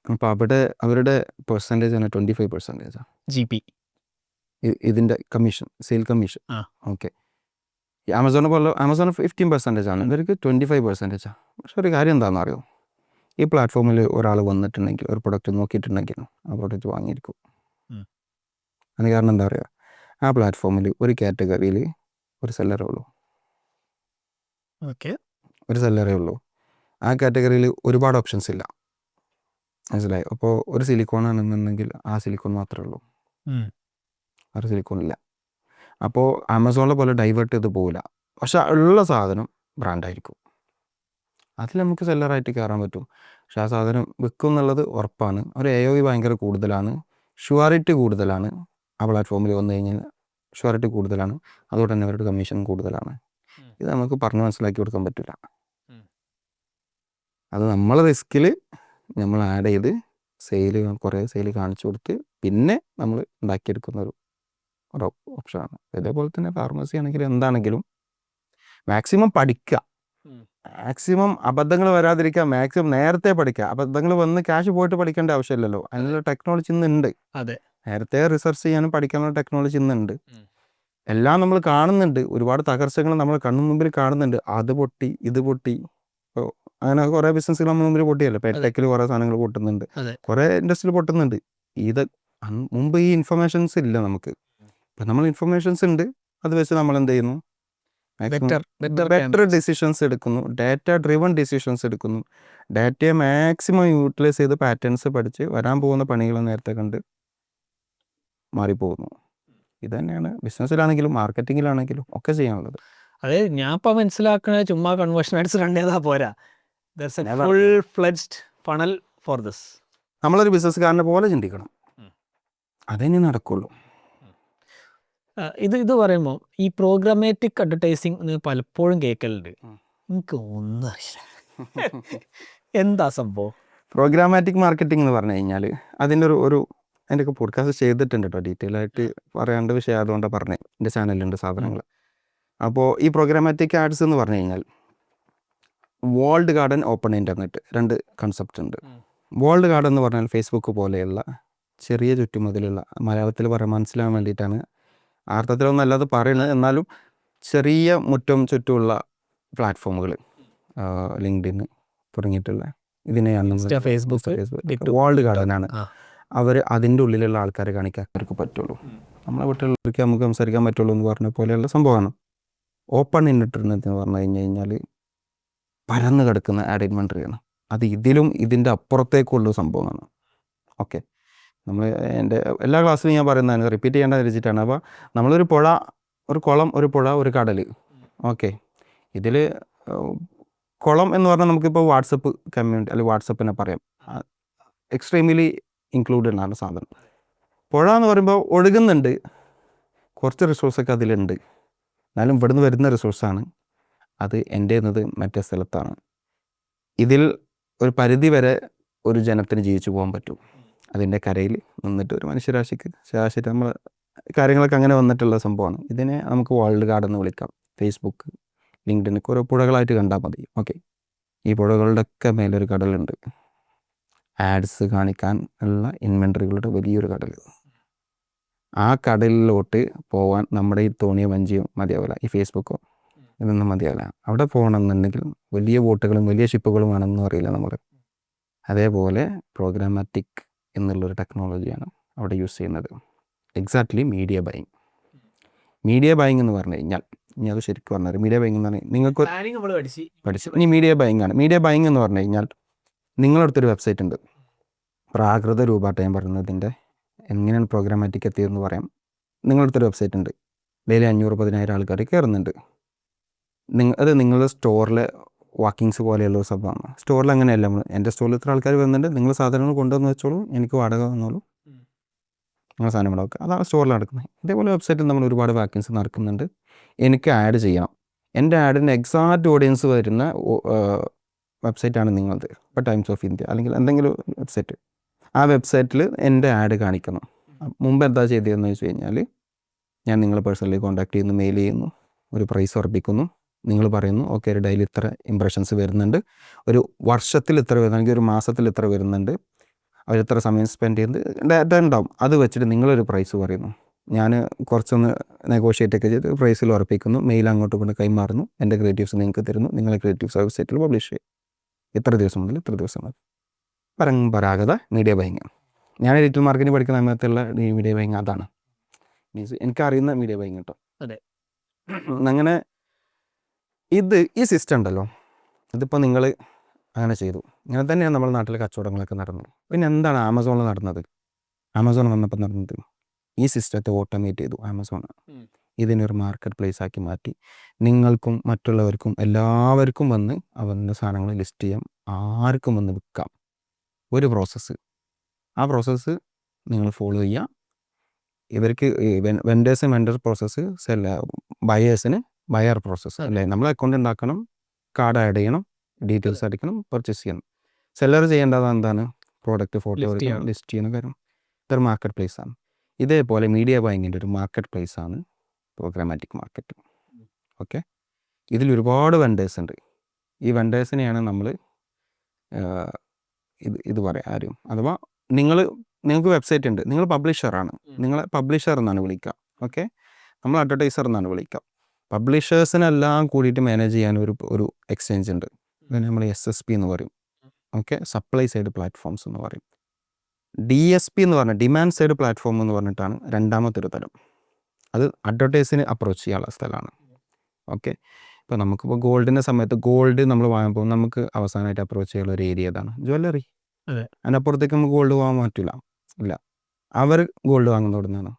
അപ്പോൾ അവിടെ അവരുടെ പെർസെൻറ്റേജാണ് 25%. GP ഇതിൻ്റെ commission, sale commission. Okay, Amazon 15% ആണ്, ഇവർക്ക് 25%. പക്ഷെ ഒരു കാര്യം എന്താണെന്ന് അറിയോ, ഈ പ്ലാറ്റ്ഫോമിൽ ഒരാൾ വന്നിട്ടുണ്ടെങ്കിൽ ഒരു പ്രൊഡക്റ്റ് നോക്കിയിട്ടുണ്ടെങ്കിൽ ആ പ്രൊഡക്റ്റ് വാങ്ങിയിരിക്കും. അതിന് കാരണം എന്താ പറയുക, ആ പ്ലാറ്റ്ഫോമിൽ ഒരു കാറ്റഗറിയിൽ ഒരു സെല്ലറേ ഉള്ളൂ. ഒരു സെല്ലറേ ഉള്ളൂ. ആ കാറ്റഗറിയിൽ ഒരുപാട് ഓപ്ഷൻസ് ഇല്ല. മനസ്സിലായി? അപ്പോൾ ഒരു സിലിക്കോൺ ആണെന്നുണ്ടെങ്കിൽ ആ സിലിക്കോൺ മാത്രമേ ഉള്ളൂ, വേറെ സിലിക്കോൺ ഇല്ല. അപ്പോൾ ആമസോണിലെ പോലെ ഡൈവേർട്ട് ചെയ്ത് പോകില്ല. പക്ഷെ ഉള്ള സാധനം ബ്രാൻഡായിരിക്കും. അതിൽ നമുക്ക് സെല്ലറായിട്ട് കയറാൻ പറ്റും. പക്ഷെ ആ സാധനം വിൽക്കും എന്നുള്ളത് ഉറപ്പാണ്. ഒരു AOV ഭയങ്കര കൂടുതലാണ്, ഷുവറിറ്റി കൂടുതലാണ്. ആ പ്ലാറ്റ്ഫോമിൽ വന്നു കഴിഞ്ഞാൽ ഷുവറിറ്റി കൂടുതലാണ്, അതുകൊണ്ട് തന്നെ അവരുടെ കമ്മീഷൻ കൂടുതലാണ്. ഇത് നമുക്ക് പറഞ്ഞ് മനസ്സിലാക്കി കൊടുക്കാൻ പറ്റില്ല. അത് നമ്മളെ റിസ്കിൽ നമ്മൾ ആഡ് ചെയ്ത് കുറേ സെയിൽ കാണിച്ചു കൊടുത്ത് പിന്നെ നമ്മൾ ഉണ്ടാക്കിയെടുക്കുന്ന ഒരു ഓപ്ഷനാണ്. അതേപോലെ തന്നെ ഫാർമസി ആണെങ്കിലും എന്താണെങ്കിലും മാക്സിമം പഠിക്കുക, മാക്സിമം അബദ്ധങ്ങൾ വരാതിരിക്കുക, മാക്സിമം നേരത്തെ പഠിക്കുക. അബദ്ധങ്ങൾ വന്ന് ക്യാഷ് പോയിട്ട് പഠിക്കേണ്ട ആവശ്യമില്ലല്ലോ, അതിനുള്ള ടെക്നോളജി ഇന്നുണ്ട്. നേരത്തെ റിസർച്ച് ചെയ്യാനും പഠിക്കാനുള്ള ടെക്നോളജി ഇന്നുണ്ട്. എല്ലാം നമ്മൾ കാണുന്നുണ്ട്, ഒരുപാട് തകർച്ചകൾ നമ്മൾ കണ്ണു മുമ്പിൽ കാണുന്നുണ്ട്. അത് പൊട്ടി, ഇത് പൊട്ടി, ഇപ്പോൾ അങ്ങനെ കുറേ ബിസിനസ്സുകൾ നമ്മൾ മുമ്പിൽ പൊട്ടിയല്ലോ. ഇപ്പോൾ ടെക്കിൽ കുറേ സാധനങ്ങൾ പൊട്ടുന്നുണ്ട്, കുറേ ഇൻഡസ്ട്രിയിൽ പൊട്ടുന്നുണ്ട്. ഇത് മുമ്പ് ഈ ഇൻഫർമേഷൻസ് ഇല്ല നമുക്ക്. ഇപ്പം നമ്മൾ ഇൻഫർമേഷൻസ് ഉണ്ട്, അത് വെച്ച് നമ്മൾ എന്ത് ചെയ്യുന്നു, ബെറ്റർ ഡിസിഷൻസ് എടുക്കുന്നു, ഡാറ്റ ഡ്രിവൺ ഡിസിഷൻസ് എടുക്കുന്നു. ഡാറ്റയെ മാക്സിമം യൂട്ടിലൈസ് ചെയ്ത് പാറ്റേൺസ് പഠിച്ച് വരാൻ പോകുന്ന പണികൾ നേരത്തെ കണ്ട് മാറിപ്പോകുന്നു. ഇത് തന്നെയാണ് ബിസിനസ്സിലാണെങ്കിലും മാർക്കറ്റിങ്ങിലാണെങ്കിലും ഒക്കെ ചെയ്യാനുള്ളത്. അതെ, ഞാൻ ഇപ്പം മനസ്സിലാക്കുന്നത് ചുമ്മാ കൺവേർഷൻ ആഡ്സ് റൺ ചെയ്താൽ പോരാ. Full fledged funnel for this. നമ്മളൊരു ബിസിനസ്സുകാരനെ പോലെ ചിന്തിക്കണം, അതേ നടക്കുള്ളൂ. ഇത് പറയുമ്പോൾ ഈ പ്രോഗ്രാമാറ്റിക് അഡ്വർടൈസിങ് പലപ്പോഴും കേൾക്കലുണ്ട്. എനിക്ക് ഒന്നും അറിയില്ല, എന്താ സംഭവം? പ്രോഗ്രാമാറ്റിക് മാർക്കറ്റിംഗ് എന്ന് പറഞ്ഞു കഴിഞ്ഞാൽ അതിൻ്റെ അതിൻ്റെ ഒക്കെ പോഡ്കാസ്റ്റ് ചെയ്തിട്ടുണ്ട് കേട്ടോ. ഡീറ്റെയിൽ ആയിട്ട് പറയേണ്ട വിഷയം അതുകൊണ്ടാണ് പറഞ്ഞത്. എൻ്റെ ചാനലിലുണ്ട് സാധനങ്ങൾ. അപ്പോൾ ഈ പ്രോഗ്രാമാറ്റിക് ആഡ്സ് എന്ന് പറഞ്ഞു കഴിഞ്ഞാൽ world garden, open internet, 2 concept ഉണ്ട്. വേൾഡ് ഗാർഡൻ എന്ന് പറഞ്ഞാൽ ഫേസ്ബുക്ക് പോലെയുള്ള ചെറിയ ചുറ്റുമതിലുള്ള, മലയാളത്തിൽ പറയാൻ മനസ്സിലാകാൻ വേണ്ടിയിട്ടാണ്, അർത്ഥത്തിലൊന്നും അല്ലാതെ പറയുന്നത്, എന്നാലും ചെറിയ മുറ്റം ചുറ്റുമുള്ള പ്ലാറ്റ്ഫോമുകൾ, ലിങ്ക്ഡിൻ തുടങ്ങിയിട്ടുള്ള ഇതിനെയാണ് ഫേസ്ബുക്ക് വേൾഡ് ഗാർഡനാണ്. അവർ അതിൻ്റെ ഉള്ളിലുള്ള ആൾക്കാരെ കാണിക്കാൻ അവർക്ക് പറ്റുള്ളൂ. നമ്മളെ വീട്ടിലുള്ളവർക്ക് നമുക്ക് സംസാരിക്കാൻ പറ്റുള്ളൂ എന്ന് പറഞ്ഞ പോലെയുള്ള സംഭവമാണ്. ഓപ്പൺ ഇൻ്റർനെറ്റ് എന്ന് പറഞ്ഞു കഴിഞ്ഞാൽ പരന്ന് കിടക്കുന്ന ആഡ് ഇൻവെൻട്രിയാണ്. അത് ഇതിൻ്റെ അപ്പുറത്തേക്കുള്ള സംഭവമാണ്. ഓക്കെ, നമ്മൾ എൻ്റെ എല്ലാ ക്ലാസ്സിലും ഞാൻ പറയുന്നതാണ്, റിപ്പീറ്റ് ചെയ്യേണ്ട വെച്ചിട്ടാണ്. അപ്പോൾ നമ്മളൊരു പുഴ, ഒരു കുളം, ഒരു പുഴ, ഒരു കടൽ. ഓക്കെ, ഇതിൽ കുളം എന്ന് പറഞ്ഞാൽ നമുക്കിപ്പോൾ വാട്സപ്പ് കമ്മ്യൂണിറ്റി അല്ലെങ്കിൽ വാട്സപ്പിനെ പറയാം, എക്സ്ട്രീംലി ഇൻക്ലൂഡഡ് ആണ് സാധനം. പുഴ എന്ന് പറയുമ്പോൾ ഒഴുകുന്നുണ്ട്, കുറച്ച് റിസോഴ്സൊക്കെ അതിലുണ്ട്, എന്നാലും ഇവിടുന്ന് വരുന്ന റിസോഴ്സാണ് അത്. എൻ്റെ എന്നത് മറ്റേ സ്ഥലത്താണ്. ഇതിൽ ഒരു പരിധി വരെ ഒരു ജനത്തിന് ജീവിച്ചു പോകാൻ പറ്റും. അതിൻ്റെ കരയിൽ നിന്നിട്ട് ഒരു മനുഷ്യരാശിക്ക് ശരാശരി നമ്മൾ കാര്യങ്ങളൊക്കെ അങ്ങനെ വന്നിട്ടുള്ള സംഭവമാണ്. ഇതിനെ നമുക്ക് വേൾഡ് ഗാർഡൻ എന്ന് വിളിക്കാം. ഫേസ്ബുക്ക്, ലിങ്ക്ഡിനൊക്കെ ഓരോ പുഴകളായിട്ട് കണ്ടാൽ മതി. ഓക്കെ, ഈ പുഴകളുടെ ഒക്കെ മേലൊരു കടലുണ്ട്. ആഡ്സ് കാണിക്കാൻ ഉള്ള ഇൻവെൻട്രികളുടെ വലിയൊരു കടൽ. ആ കടലിലോട്ട് പോകാൻ നമ്മുടെ ഈ തോണിയോ വഞ്ചിയോ മതിയാവില്ല, ഈ ഫേസ്ബുക്കോ ഇതൊന്നും മതിയാവില്ല. അവിടെ പോകണമെന്നുണ്ടെങ്കിൽ വലിയ ബോട്ടുകളും വലിയ ഷിപ്പുകളും വേണമെന്നും അറിയില്ല നമ്മൾ. അതേപോലെ പ്രോഗ്രാമാറ്റിക് എന്നുള്ളൊരു ടെക്നോളജിയാണ് അവിടെ യൂസ് ചെയ്യുന്നത്. Exactly media buying. Media buying എന്ന് പറഞ്ഞു കഴിഞ്ഞാൽ, ഇനി അത് ശരിക്കും പറഞ്ഞാൽ മീഡിയ ബൈയിങ് എന്ന് പറഞ്ഞാൽ നിങ്ങൾക്ക് പഠിച്ചു ഇനി മീഡിയ ബൈയിങ് ആണ്. മീഡിയ ബൈയിങ് എന്ന് പറഞ്ഞു കഴിഞ്ഞാൽ നിങ്ങളടുത്തൊരു വെബ്സൈറ്റ് ഉണ്ട്, പ്രാകൃത രൂപമായിട്ട് ഞാൻ പറയുന്നതിൻ്റെ എങ്ങനെയാണ് പ്രോഗ്രാമാറ്റിക് എത്തിയതെന്ന് പറയാം. നിങ്ങളടുത്തൊരു വെബ്സൈറ്റ് ഉണ്ട്, ഡെയിലി 500-10,000 ആൾക്കാർ കയറുന്നുണ്ട്. അത് നിങ്ങളുടെ സ്റ്റോറിലെ വാക്കിങ്സ് പോലെയുള്ള ഒരു സംഭവമാണ്. സ്റ്റോറിൽ അങ്ങനെയല്ല, എൻ്റെ സ്റ്റോറിൽ ഇത്ര ആൾക്കാർ വരുന്നുണ്ട്, നിങ്ങൾ സാധനങ്ങൾ കൊണ്ടുവന്ന് വെച്ചോളൂ, എനിക്ക് വാടക തന്നോളൂ, നിങ്ങൾ സാധനങ്ങൾ വെക്കുക, അതാണ് സ്റ്റോറിൽ നടക്കുന്നത്. ഇതേപോലെ വെബ്സൈറ്റിൽ നമ്മൾ ഒരുപാട് വാക്കിങ്സ് നടക്കുന്നുണ്ട്. എനിക്ക് ആഡ് ചെയ്യണം, എൻ്റെ ആഡിന് എക്സാക്റ്റ് ഓഡിയൻസ് വരുന്ന വെബ്സൈറ്റാണ് നിങ്ങളത്. ഇപ്പോൾ ടൈംസ് ഓഫ് ഇന്ത്യ അല്ലെങ്കിൽ എന്തെങ്കിലും വെബ്സൈറ്റ്, ആ വെബ്സൈറ്റിൽ എൻ്റെ ആഡ് കാണിക്കണം. മുമ്പ് എന്താ ചെയ്തതെന്ന് വെച്ച് കഴിഞ്ഞാൽ, ഞാൻ നിങ്ങളെ പേഴ്സണലി കോൺടാക്ട് ചെയ്യുന്നു, മെയിൽ ചെയ്യുന്നു, ഒരു പ്രൈസ് ഉറപ്പിക്കുന്നു, നിങ്ങൾ പറയുന്നു ഓക്കെ ഒരു ഡെയിലി ഇത്ര ഇംപ്രഷൻസ് വരുന്നുണ്ട്, ഒരു വർഷത്തിൽ ഇത്ര വരുന്നെങ്കിൽ ഒരു മാസത്തിൽ ഇത്ര വരുന്നുണ്ട്, അവരെത്ര സമയം സ്പെൻഡ് ചെയ്യുന്നത് ഡാറ്റ ഉണ്ടാവും. അത് വെച്ചിട്ട് നിങ്ങളൊരു പ്രൈസ് പറയുന്നു, ഞാൻ കുറച്ചൊന്ന് നെഗോഷിയേറ്റ് ഒക്കെ ചെയ്ത് പ്രൈസിൽ ഉറപ്പിക്കുന്നു, മെയിൽ അങ്ങോട്ട് കൊണ്ട് കൈമാറുന്നു, എൻ്റെ ക്രിയേറ്റീവ്സ് നിങ്ങൾക്ക് തരുന്നു, നിങ്ങളെ ക്രിയേറ്റീവ്സ് വെബ്സൈറ്റിൽ പബ്ലിഷ് ചെയ്യും, ഇത്ര ദിവസം മുതൽ ഇത്ര ദിവസം മുതൽ. പരമ്പരാഗത മീഡിയ ബൈയിങ്. ഞാൻ ഡിജിറ്റൽ മാർക്കറ്റിംഗ് പഠിക്കുന്ന സമയത്തുള്ള മീഡിയ ബൈയിങ് അതാണ്. മീൻസ് എനിക്കറിയുന്ന മീഡിയ ബൈയിങ് കേട്ടോ. അതെ. അങ്ങനെ ഈ സിസ്റ്റം ഉണ്ടല്ലോ, ഇതിപ്പോൾ നിങ്ങൾ അങ്ങനെ ചെയ്തു, ഇങ്ങനെ തന്നെയാണ് നമ്മുടെ നാട്ടിലെ കച്ചവടങ്ങളൊക്കെ നടന്നത്. പിന്നെ എന്താണ് ആമസോണിൽ നടന്നത്? ആമസോൺ വന്നപ്പോൾ നടന്നത് ഈ സിസ്റ്റത്തെ ഓട്ടോമേറ്റ് ചെയ്തു ആമസോൺ. ഇതിനൊരു മാർക്കറ്റ് പ്ലേസ് ആക്കി മാറ്റി, നിങ്ങൾക്കും മറ്റുള്ളവർക്കും എല്ലാവർക്കും വന്ന് അവരുടെ സാധനങ്ങൾ ലിസ്റ്റ് ചെയ്യാം, ആർക്കും വന്ന് വിൽക്കാം. ഒരു പ്രോസസ്സ്, ആ പ്രോസസ്സ് നിങ്ങൾ ഫോളോ ചെയ്യുക. ഇവർക്ക് വെൻഡേഴ്സിന് വെൻഡർ പ്രോസസ്സ്, ബയേഴ്സിന് ബയർ പ്രോസസ്സ് അല്ലേ. നമ്മൾ അക്കൗണ്ട് ഉണ്ടാക്കണം, കാർഡ് ആഡ് ചെയ്യണം, ഡീറ്റെയിൽസ് അടിക്കണം, പർച്ചേസ് ചെയ്യണം. സെല്ലർ ചെയ്യേണ്ടത് എന്താണ്? പ്രോഡക്റ്റ് ഫോട്ടോ എടുക്കണം, ലിസ്റ്റ് ചെയ്യുന്ന കാര്യം. ഇതൊരു മാർക്കറ്റ് പ്ലേസ് ആണ്. ഇതേപോലെ മീഡിയ ബൈയിങ്ങിൻ്റെ ഒരു മാർക്കറ്റ് പ്ലേസ് ആണ് പ്രോഗ്രാമാറ്റിക് മാർക്കറ്റ്. ഓക്കെ, ഇതിൽ ഒരുപാട് വെൻഡേഴ്സ് ഉണ്ട്. ഈ വെൻഡേഴ്സിനെയാണ് നമ്മൾ ഇത് പറയാം ആരും, അഥവാ നിങ്ങൾക്ക് വെബ്സൈറ്റ് ഉണ്ട്, നിങ്ങൾ പബ്ലിഷറാണ്, നിങ്ങളെ പബ്ലിഷർ എന്നാണ് വിളിക്കുക. ഓക്കെ, നമ്മൾ അഡ്വർടൈസർ എന്നാണ് വിളിക്കുക. പബ്ലിഷേഴ്സിനെല്ലാം കൂടിയിട്ട് മാനേജ് ചെയ്യാൻ ഒരു എക്സ്ചേഞ്ച് ഉണ്ട്, അതിന് നമ്മൾ SSP എന്ന് പറയും. ഓക്കെ, സപ്ലൈ സൈഡ് പ്ലാറ്റ്ഫോംസ് എന്ന് പറയും. DSP എന്ന് പറഞ്ഞാൽ ഡിമാൻഡ് സൈഡ് പ്ലാറ്റ്ഫോം എന്ന് പറഞ്ഞിട്ടാണ് രണ്ടാമത്തെ ഒരു തരം. അത് അഡ്വർടൈസിന് അപ്രോച്ച് ചെയ്യാനുള്ള സ്ഥലമാണ്. ഓക്കെ, ഇപ്പോൾ നമുക്കിപ്പോൾ ഗോൾഡിൻ്റെ സമയത്ത് ഗോൾഡ് നമ്മൾ വാങ്ങുമ്പോൾ നമുക്ക് അവസാനമായിട്ട് അപ്രോച്ച് ചെയ്യാനുള്ള ഒരു ഏരിയ ഏതാണ്? ജ്വല്ലറി. അതിനപ്പുറത്തേക്ക് നമുക്ക് ഗോൾഡ് വാങ്ങാൻ പറ്റില്ല, ഇല്ല. അവർ ഗോൾഡ് വാങ്ങുന്നവിടുന്നാണ്,